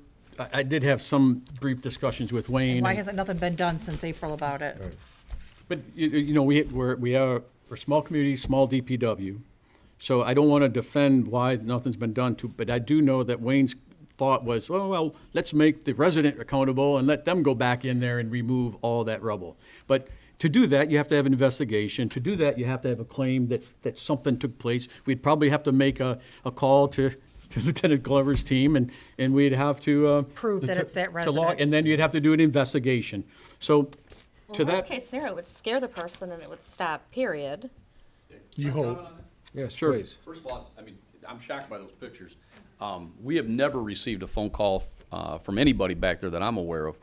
I did have some brief discussions with Wayne. And why and- hasn't nothing been done since April about it? But, we're a small community, small DPW, so I don't want to defend why nothing's been done but I do know that Wayne's thought was, well, let's make the resident accountable and let them go back in there and remove all that rubble. But To do that, you have to have an investigation. To do that, you have to have a claim that something took place. We'd probably have to make a call to Lieutenant Glover's team, and we'd have to. Prove that it's that to resident. log- And then you'd have to do an investigation. So, to Well, worst that. case scenario, it would scare the person and it would stop, period. You hope. Yes, Sure. please. First of all, I mean, I'm shocked by those pictures. We have never received a phone call from anybody back there that I'm aware of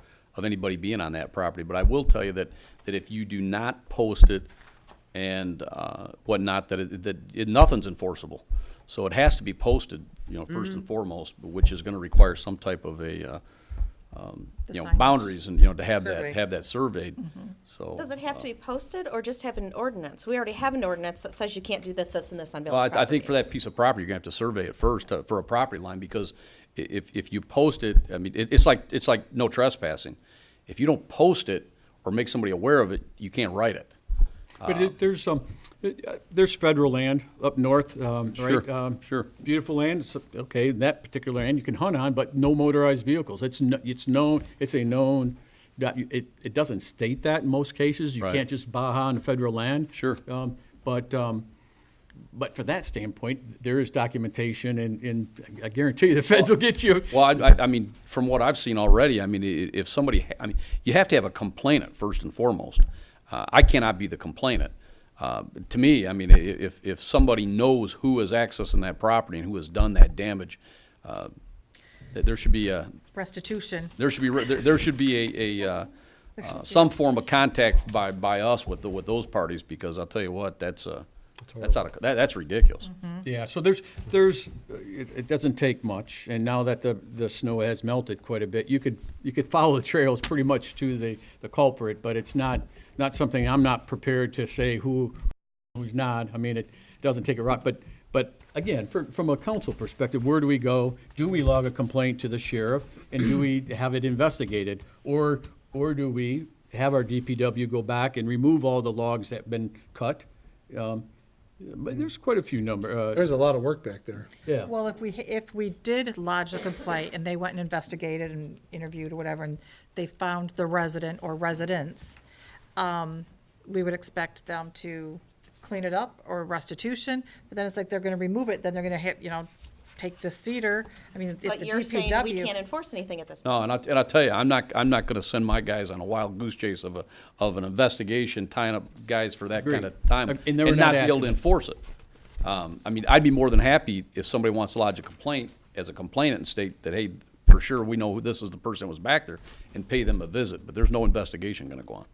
anybody being on that property. But I will tell you that if you do not post it and whatnot, nothing's enforceable. So it has to be posted, first and foremost, which is going to require some type of a, signage. boundaries and, to have Survey. that surveyed. So. Does it have to be posted or just have an ordinance? We already have an ordinance that says you can't do this, this, and this on village Well, property. I think for that piece of property, you're gonna have to survey it first for a property line, because if you post it, I mean, it's like no trespassing. If you don't post it or make somebody aware of it, you can't write it. But there's federal land up north, Sure, right? sure. Beautiful land, okay, that particular land you can hunt on, but no motorized vehicles. It's a known, it doesn't state that in most cases. You Right. can't just baja on federal land. Sure. But for that standpoint, there is documentation, and I guarantee you the feds will get you. Well, I mean, from what I've seen already, I mean, if somebody, I mean, you have to have a complainant first and foremost. I cannot be the complainant. To me, I mean, if somebody knows who is accessing that property and who has done that damage, that there should be Restitution. there should be some form of contact by us with those parties, because I'll tell you what, that's ridiculous. Yeah, so it doesn't take much, and now that the snow has melted quite a bit, you could follow the trails pretty much to the culprit, but it's not something, I'm not prepared to say who's not. I mean, it doesn't take a rock, but again, from a council perspective, where do we go? Do we log a complaint to the sheriff, and do we have it investigated? Or do we have our DPW go back and remove all the logs that have been cut? But there's quite a few There's a lot of work back there. yeah. Well, if we did lodge a complaint and they went and investigated and interviewed or whatever, and they found the resident or residents, we would expect them to clean it up or restitution, but then it's like they're gonna remove it, then they're gonna hit, take the cedar. I mean, if the But you're saying we DPW. can't enforce anything at this No, point. and I'll tell you, I'm not gonna send my guys on a wild goose chase of an investigation, tying up guys for that kind of time, And and then we're not not be able to asking- enforce it. I mean, I'd be more than happy if somebody wants to lodge a complaint as a complainant and state that, hey, for sure, we know this is the person that was back there, and pay them a visit, but there's no investigation gonna go on.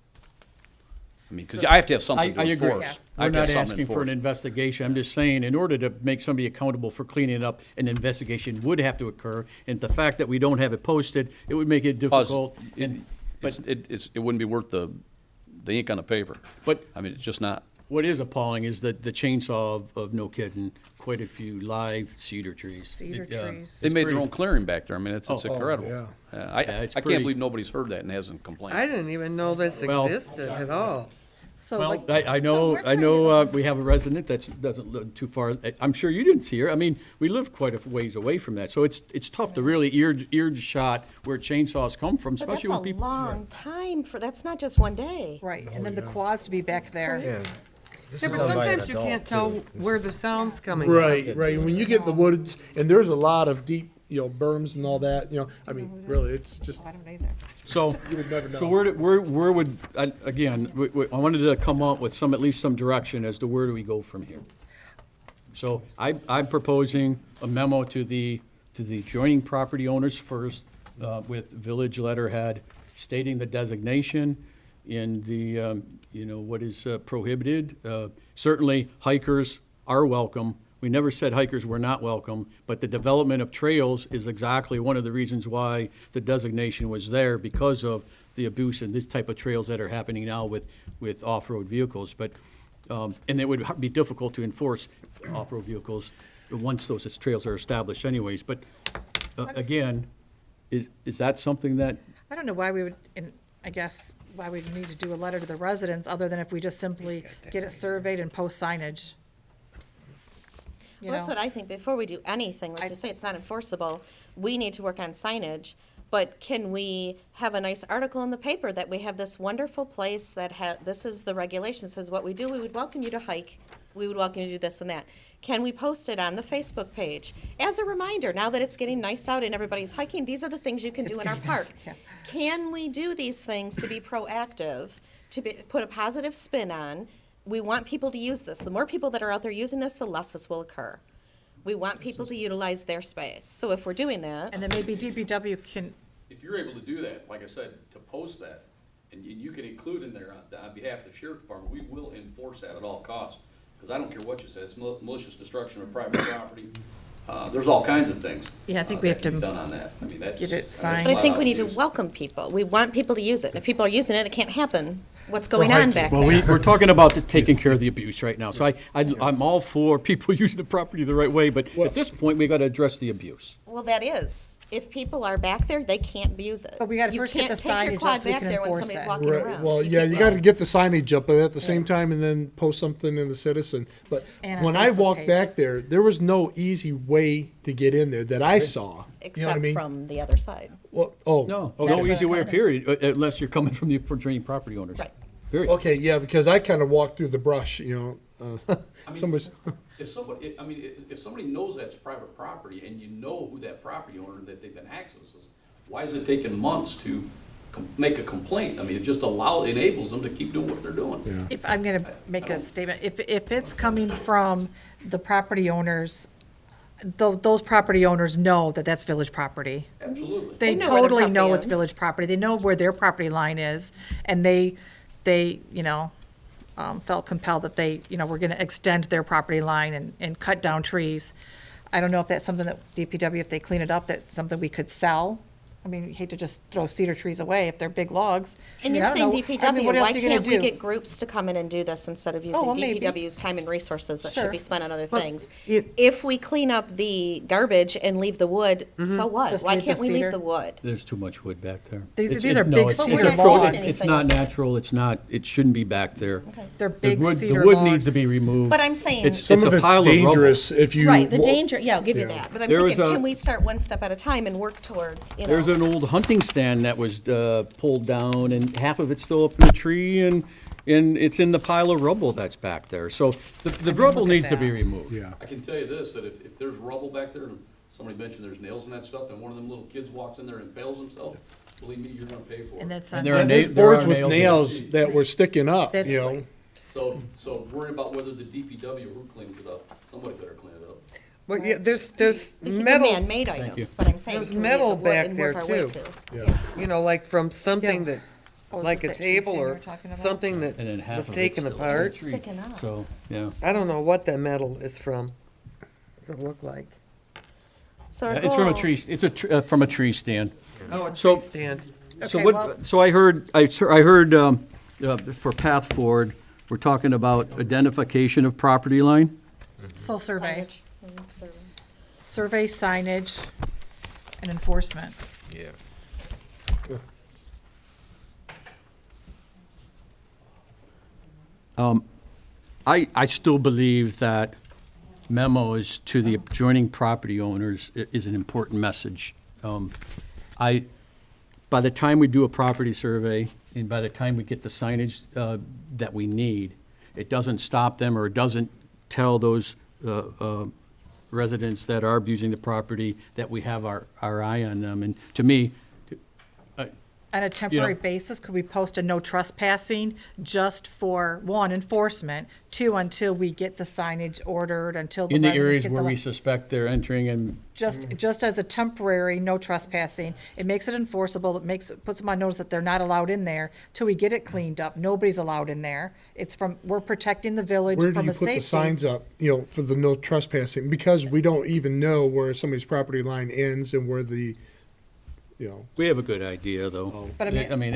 I mean, because I have to have something to I agree. enforce. I We're have to have not something to asking for an enforce. investigation. I'm just saying, in order to make somebody accountable for cleaning it up, an investigation would have to occur. And the fact that we don't have it posted, it would make it Plus, difficult. It wouldn't be worth the ink on the paper. But I mean, it's just not. what is appalling is that the chainsaw of no kidding, quite a few live cedar trees. Cedar It, trees. They made their pretty- own clearing back there. I mean, it's Oh, incredible. yeah. I it's can't pretty- believe nobody's heard that and hasn't complained. I didn't even know this Well- existed at all. So Well, like, I So know, we're I trying know, to- we have a resident that doesn't live too far. I'm sure you didn't see her. I mean, we live quite a ways away from that. So it's tough to really ear shot where chainsaws come from, But that's especially when a people. long time that's not just one day. right, and then the quads to be back there. Yeah. Yeah, but sometimes you can't tell where the sound's coming from. Right, right. When you get in the woods, and there's a lot of deep, berms and all that, I mean, really, it's just, I don't either. So, you would never know. so where would, again, I wanted to come up with at least some direction as to where do we go from here. So I'm proposing a memo to the adjoining property owners first, with village letterhead stating the designation in the, what is prohibited. Certainly hikers are welcome. We never said hikers were not welcome, but the development of trails is exactly one of the reasons why the designation was there, because of the abuse and this type of trails that are happening now with off-road vehicles. But, and it would be difficult to enforce off-road vehicles once those trails are established anyways. But, again, is that something that, I don't know why we would, and I guess why we need to do a letter to the residents, other than if we just simply get it surveyed and post signage. You Well, that's know? what I think. Before we do anything, like you say, it's not enforceable. We need to work on signage. But can we have a nice article in the paper that we have this wonderful place that this is the regulation, says what we do, we would welcome you to hike, we would welcome you to do this and that. Can we post it on the Facebook page? As a reminder, now that it's getting nice out and everybody's hiking, these are the things you can do in our park. Can we do these things to be proactive, put a positive spin on? We want people to use this. The more people that are out there using this, the less this will occur. We want people to utilize their space. So if we're doing that. And then maybe DPW can, If you're able to do that, like I said, to post that, and you can include in there on behalf of the sheriff department, we will enforce that at all costs. Because I don't care what you say, it's malicious destruction of private property. There's all kinds of things. Yeah, I think we have that can to be done on that. I mean, that's. get it that's signed. But I flat think out we need to abuse. welcome people. We want people to use it. And if people are using it, it can't happen. What's going on back Well, there? we're talking about taking care of the abuse right now. So I'm all for people using the property the right way, but at this point, we got to address the abuse. Well, that is. If people are back there, they can't abuse it. But we gotta first get the You can't take signage your up quad so we back can there when enforce somebody's it. walking Right, around. well, yeah, you can't. gotta get the signage up, but at the same time, and then post something in the Citizen. But And our when I Facebook walked page. back there was no easy way to get in there that I saw. You know what I Except mean? from the other side. Well, oh, No, okay. no easy way, kinda- period, unless you're coming from the adjoining property owners. Right. Period. Okay, yeah, because I kind of walked through the brush, you know. I mean, Somebody's, If somebody, I mean, if somebody knows that's private property and you know who that property owner that they've been accesses, why is it taking months to make a complaint? I mean, it just enables them to keep doing what they're doing. if I'm gonna make a statement, if it's coming from the property owners, those property owners know that that's village property. Absolutely. They They know where their totally know property it's ends. village property. They know where their property line is, and they, you know, felt compelled that they, you know, were gonna extend their property line and cut down trees. I don't know if that's something that DPW, if they clean it up, that's something we could sell. I mean, you hate to just throw cedar trees away if they're big logs. I And mean, you're I saying don't know. I mean, DPW, what else why are you gonna can't we do? get groups to come in and do this instead of using well, maybe. DPW's time and resources that should Sure. be spent on other But things? it- If we clean up the garbage and leave the wood, so what? Just Why leave the can't we leave cedar? the wood? There's too much wood back there. These- It's- these it- are no, big it's- cedar it's a logs. pro- It's not natural, it's not, it shouldn't be back there. They're The big wood, cedar the wood needs to logs. be removed. But I'm saying. It's some a of it's pile of rubble. dangerous if you. Right, the wa- danger, yeah, I'll give you Yeah. that. But I'm There was thinking, a- can we start one step at a time and work towards, you know? There's an old hunting stand that was pulled down, and half of it's still up in the tree, and it's in the pile of rubble that's back there. So the rubble look at needs to be that. removed. Yeah. I can tell you this, that if there's rubble back there, and somebody mentioned there's nails and that stuff, and one of them little kids walks in there and impales himself, believe me, you're gonna pay for And it. that's And on. there are Yeah, na- there's there are boards with nails in it. nails that were sticking up, That's you know. what- So worry about whether the DPW, who cleans it up, somebody better clean it up. Well, yeah, there's The metal, man-made you. items, but I'm saying. There's can we get metal the wood back and there, work our way too. to? Yeah. you know, like from something that, Oh, is like a this that tree table stand you or were talking about? something that And then half was of it's taken still in the apart. tree. Sticking up. So, yeah. I don't know what that metal is from. What's it look like? So our Yeah, It's from a goal- tree, from a tree stand. Oh, a So- tree stand. So Okay, well- what, so I heard, for path forward, we're talking about identification of property line. So survey, Signage. Survey. survey signage and enforcement. Yeah. I still believe that memos to the adjoining property owners is an important message. By the time we do a property survey, and by the time we get the signage that we need, it doesn't stop them, or it doesn't tell those residents that are abusing the property that we have our eye on them. And to me, On a temporary basis, could we post a no trespassing just for, one, enforcement, two, until we get the signage ordered, until the in the residents areas get where the, we suspect they're entering and just as a temporary no trespassing, it makes it enforceable, puts them on notice that they're not allowed in there till we get it cleaned up. Nobody's allowed in there. It's we're protecting the village Where do from you a put safety. the signs up, you know, for the no trespassing? Because we don't even know where somebody's property line ends and where the, you know. we have a good idea, though. But I mean-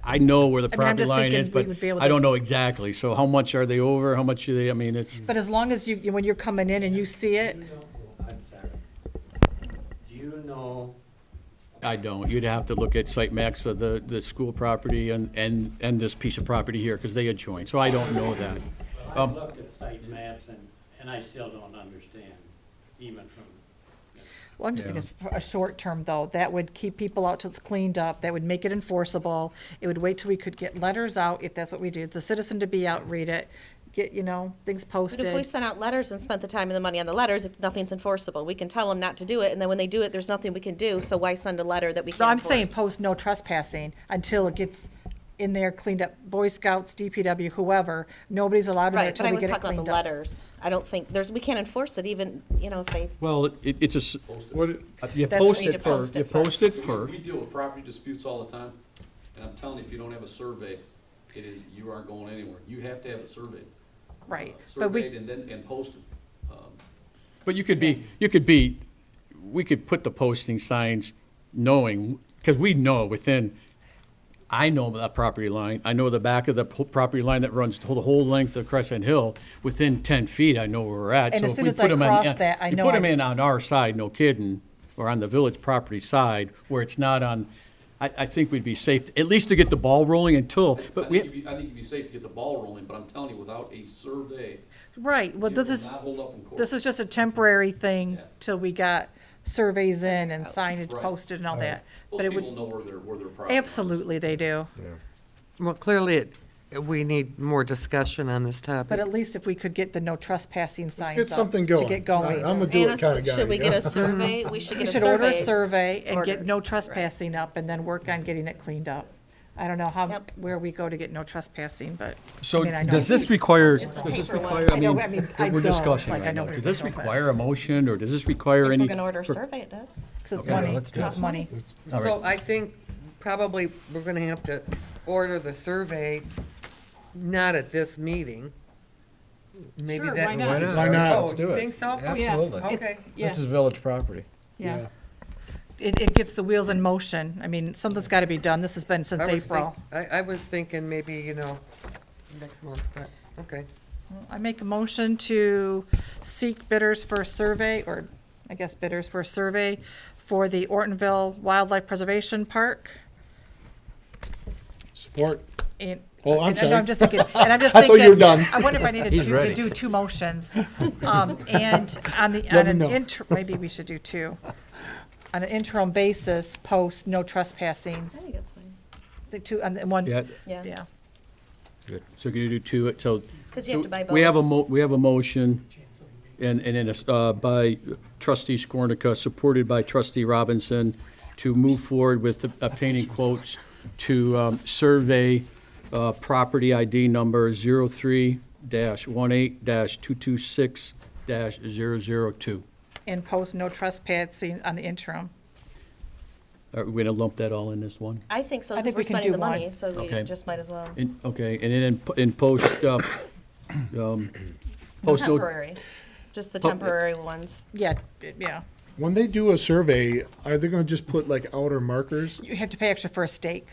I know where the I'm property just line thinking is, we but would be able I to- don't know exactly. So how much are they over? How much are they, I mean, it's, But as long as when you're coming in and you see it, I'm sorry. Do you know, I don't. You'd have to look at site maps of the school property and this piece of property here, because they adjoin. So I don't know that. I've looked at site maps and I still don't understand, even from Well, I'm just thinking for a short term, though, that would keep people out till it's cleaned up, that would make it enforceable. It would wait till we could get letters out, if that's what we do, the citizen to be out, read it, get, things But if we posted. sent out letters and spent the time and the money on the letters, nothing's enforceable. We can tell them not to do it, and then when they do it, there's nothing we can do, so why send a letter that we can't No, I'm enforce? saying post no trespassing until it gets in there cleaned up. Boy Scouts, DPW, whoever, nobody's allowed in there Right, but until I we was get it talking about cleaned the up. letters. I don't think, we can't enforce it even, if they, Well, it's a, What, you That's post what we need it to post first, you it post first. it first. We deal with property disputes all the time, and I'm telling you, if you don't have a survey, you aren't going anywhere. You have to have it surveyed. Right, but we, Surveyed and posted. But we could put the posting signs knowing, because we know I know that property line, I know the back of the property line that runs the whole length of Crescent Hill, within 10 feet, I know where we're at. And So as if soon we as put I 'em in- cross yeah, that, I you know put them I- in on our side, no kidding, or on the village property side, where it's not on, I think we'd be safe, at least to get the ball rolling until, but we, I think it'd be safe to get the ball rolling, but I'm telling you, without a survey, right, well, it this will is, not hold up in court. this is just a temporary thing Yeah. till we got surveys in and signage Right. posted and all that. Most But it people would, know where their property is. absolutely they do. Well, clearly, we need more discussion on this topic. But at least if we could get the no trespassing signs get up something to going. get going. I'm a do and it kind of guy. should we get yeah. a survey? We should We get a should order a survey. survey and Order. get no trespassing up and then work on getting it cleaned up. I don't know how, Yep. where we go to get no trespassing, but, so I mean, I know. does this require, Just the does this paper one. require, I know, I mean, I we're know, it's discussing like I right know now. where Does we this go, but- require a motion, or does this require If any? we're gonna order a for- survey, it does. 'cause it's Okay, money, let's do it. it's money. All So right. I think probably we're gonna have to order the survey, not at this meeting. Maybe Sure, that. why not? Why not? Why not? Oh, Let's do you it. think so? Absolutely. Okay. Yeah, This is village property. yeah. It gets the wheels in motion. I mean, something's gotta be done. This has been since April. I was thinking maybe, next month, but, okay. I make a motion to seek bidders for a survey, or I guess bidders for a survey for the Ortonville Wildlife Preservation Park. Support. And- Oh, I'm and sorry. I'm just thinking, and I'm just I thinking. thought you were done. I wonder if I needed He's to Oh, ready. do two motions. And on the, Let on me an know. maybe we should do two. On an interim basis, post no trespassing. I think that's fine. The two, and then one. Yeah, Yeah. so can you do two, so. 'Cause you have to buy We have a both. we have a motion, and then it's, by trustee Skornica, supported by trustee Robinson, to move forward with obtaining quotes to survey property ID number 03-18-226-002. And post no trespassing on the interim. Are we gonna lump that all in this one? I think so, I because think we're we can spending do the money, one. so we Okay. just might as well. Okay, and then in post, No post no. temporary, just the Po- temporary ones. Yeah, yeah. When they do a survey, are they gonna just put like outer markers? You have to pay extra for a stake.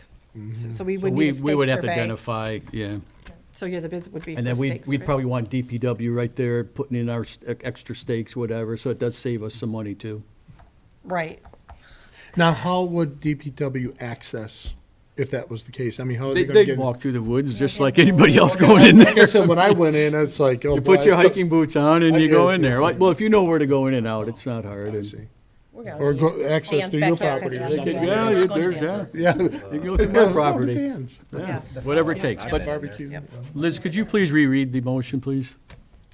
So we So would need a stake we would have to survey. identify, yeah. So yeah, the bids would be for And then stake we'd survey. probably want DPW right there, putting in our extra stakes, whatever, so it does save us some money too. Right. Now, how would DPW access if that was the case? I mean, how are they gonna They'd get? walk through the woods just like anybody else going in Like I there. said, when I went in, it's like, oh You boy. put your I still- hiking boots on and I you go did, in there. yeah. Well, if you know where to go in and out, it's not hard. I and- see. We're gonna Or use go access Dan's to your backyard property or because something. that's- Yeah, we're not going to there's Dan's that. Yeah. You can go to my property. Dan's. Yeah, whatever it takes. But Barbecue. Yep. Liz, could you please reread the motion, please?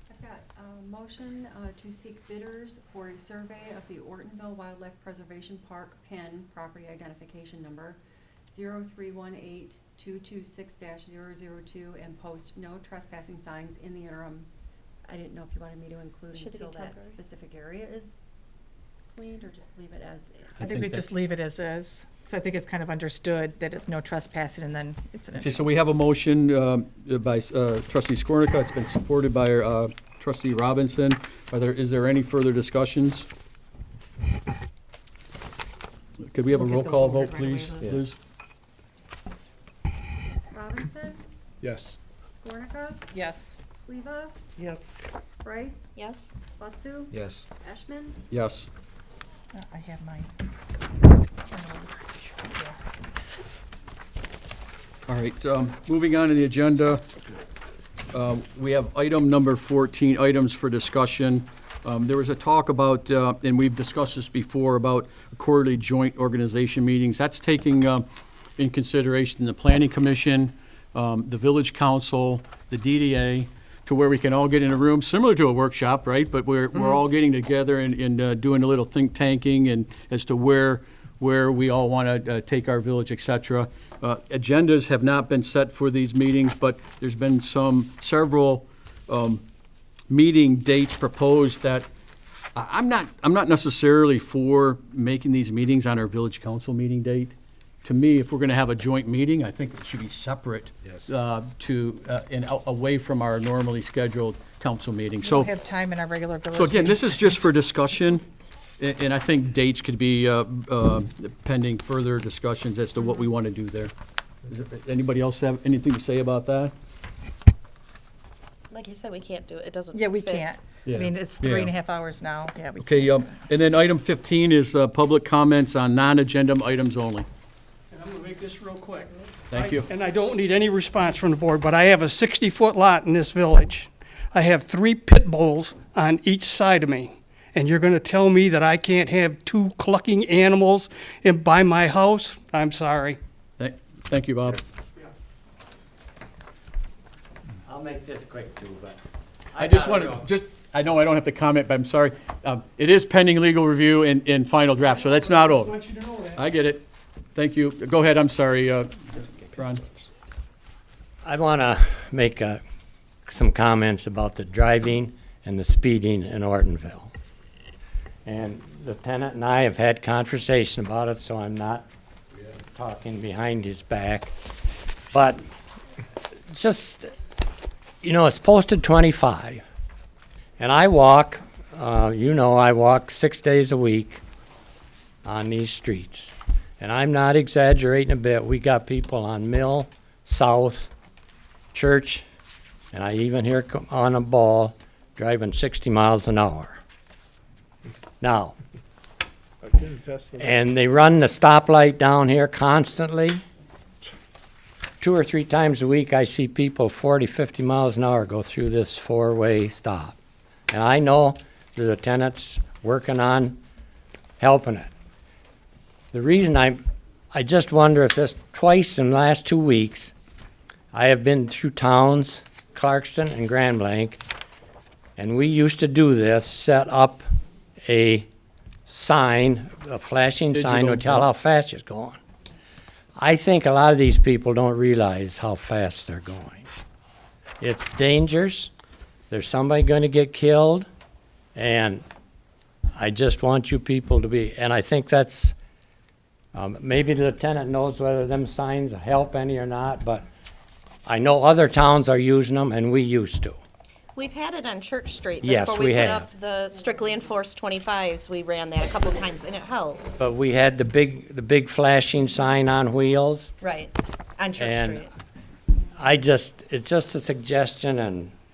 I've got a motion to seek bidders for a survey of the Ortonville Wildlife Preservation Park PIN property identification number 0318-226-002 and post no trespassing signs in the interim. I didn't know if you wanted me to include Should it be until that temporary? specific area is cleaned or just leave it as is. I think we just leave it as is. So I think it's kind of understood that it's no trespassing and then it's an. Okay, so we have a motion by trustee Skornica. It's been supported by trustee Robinson. Is there any further discussions? Could we have a We'll roll get call those vote, ordered right away, please, Liz. Liz? Robinson, Yes. Skornica, Yes. Leva, Yes. Bryce, Yes? Butsu, Yes. Eshman. Yes. I have mine. All right, moving on to the agenda, we have item number 14, items for discussion. There was a talk about, and we've discussed this before, about quarterly joint organization meetings. That's taking in consideration the Planning Commission, the Village Council, the DDA, to where we can all get in a room, similar to a workshop, right? But we're all getting together and doing a little think tanking and as to where we all want to take our village, et cetera. Agendas have not been set for these meetings, but there's been several meeting dates proposed that I'm not necessarily for making these meetings on our village council meeting date. To me, if we're going to have a joint meeting, I think it should be separate Yes. away from our normally scheduled council meeting. We So, don't have time in our regular village. so again, this meetings. is just for discussion, and I think dates could be pending further discussions as to what we want to do there. Anybody else have anything to say about that? Like you said, we can't do it. It doesn't Yeah, we fit. can't. Yeah. I mean, it's Yeah. 3.5 hours now. Yeah, we Okay, and then item 15 is public comments on non-agenda items only. And I'm gonna make this real quick. Thank you. And I don't need any response from the board, but I have a 60-foot lot in this village. I have 3 pit bulls on each side of me. And you're gonna tell me that I can't have 2 clucking animals by my house? I'm sorry. Thank you, Bob. I'll make this quick too, but. I just want to, I know I don't have to comment, but I'm sorry. It is pending legal review and final draft, so that's not I over. want you to know that. I get it. Thank you. Go ahead, I'm sorry, Ron. I want to make some comments about the driving and the speeding in Ortonville. And the tenant and I have had conversation about it, so I'm not talking behind his back. But just, it's posted 25. And I walk, I walk 6 days a week on these streets. And I'm not exaggerating a bit. We got people on Mill, South, Church, and I even hear on a ball driving 60 miles an hour. Now, and they run the stoplight down here constantly. 2 or 3 times a week, I see people 40, 50 miles an hour go through this 4-way stop. And I know the tenant's working on helping it. The reason I just wonder if this, twice in the last 2 weeks, I have been through towns, Clarkston and Grand Blanc, and we used to do this, set up a sign, a flashing sign to tell how fast you're going. I think a lot of these people don't realize how fast they're going. It's dangerous. There's somebody going to get killed, and I just want you people to be, and I think that's, maybe the lieutenant knows whether them signs help any or not, but I know other towns are using them, and we used to. We've had it on Church Street. Yes, Before we we put have. up the strictly enforced 25s, we ran that a couple times, and it helps. But we had the big flashing sign on wheels. Right, on Church And Street. it's just a suggestion,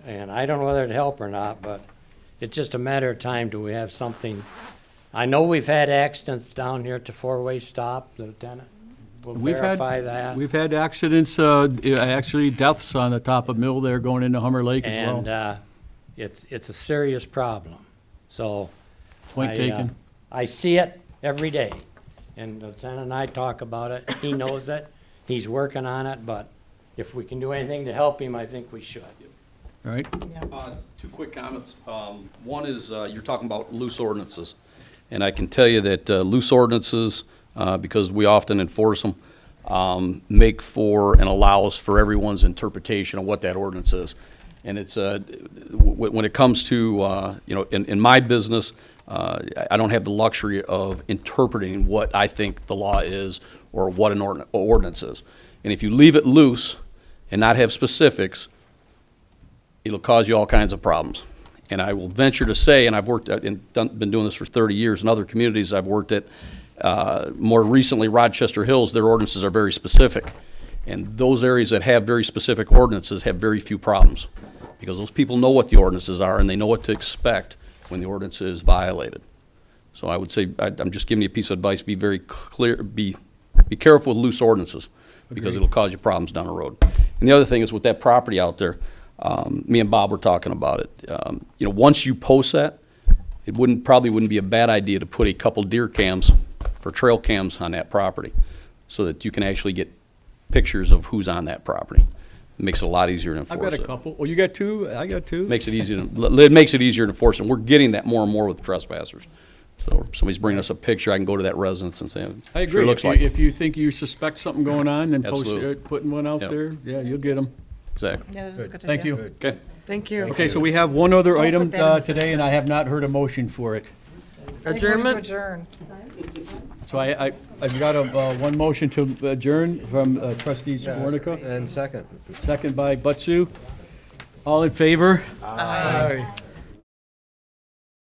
and I don't know whether it'd help or not, but it's just a matter of time till we have something. I know we've had accidents down here at the 4-way stop, the lieutenant will verify that. We've had accidents, actually deaths on the top of Mill there going into Hummer Lake as well. And it's a serious problem. So. Point taken. I see it every day, and the lieutenant and I talk about it. He knows it. He's working on it, but if we can do anything to help him, I think we should. All right? 2 quick comments. One is, you're talking about loose ordinances. And I can tell you that loose ordinances, because we often enforce them, make for and allows for everyone's interpretation of what that ordinance is. And it's, when it comes to, in my business, I don't have the luxury of interpreting what I think the law is or what an ordinance is. And if you leave it loose and not have specifics, it'll cause you all kinds of problems. And I will venture to say, and I've worked at, been doing this for 30 years in other communities I've worked at, more recently Rochester Hills, their ordinances are very specific. And those areas that have very specific ordinances have very few problems, because those people know what the ordinances are and they know what to expect when the ordinance is violated. So I would say, I'm just giving you a piece of advice, be very clear, be careful with loose ordinances, because it'll cause you problems down the road. And the other thing is with that property out there, me and Bob were talking about it. Once you post that, it probably wouldn't be a bad idea to put a couple deer cams or trail cams on that property so that you can actually get pictures of who's on that property. It makes it a lot easier to I've enforce got a it. couple. Oh, you got two? I got two. Makes it easier, it makes it easier to enforce it. We're getting that more and more with trespassers. So if somebody's bringing us a picture, I can go to that residence and say, I agree. sure looks If you- like it. If you think you suspect something going on, then post, Absolutely. putting one out Yep. there, yeah, you'll get them. Exactly. Yeah, this is a good Thank idea. you. Okay. Thank you. Okay, so we have one other Don't item put that in the today, and I have not heard a motion for it. Adjournment? Adjourn. So I've got one motion to adjourn from trustee Skornica, And second. second by Butsu. All in favor? Aye.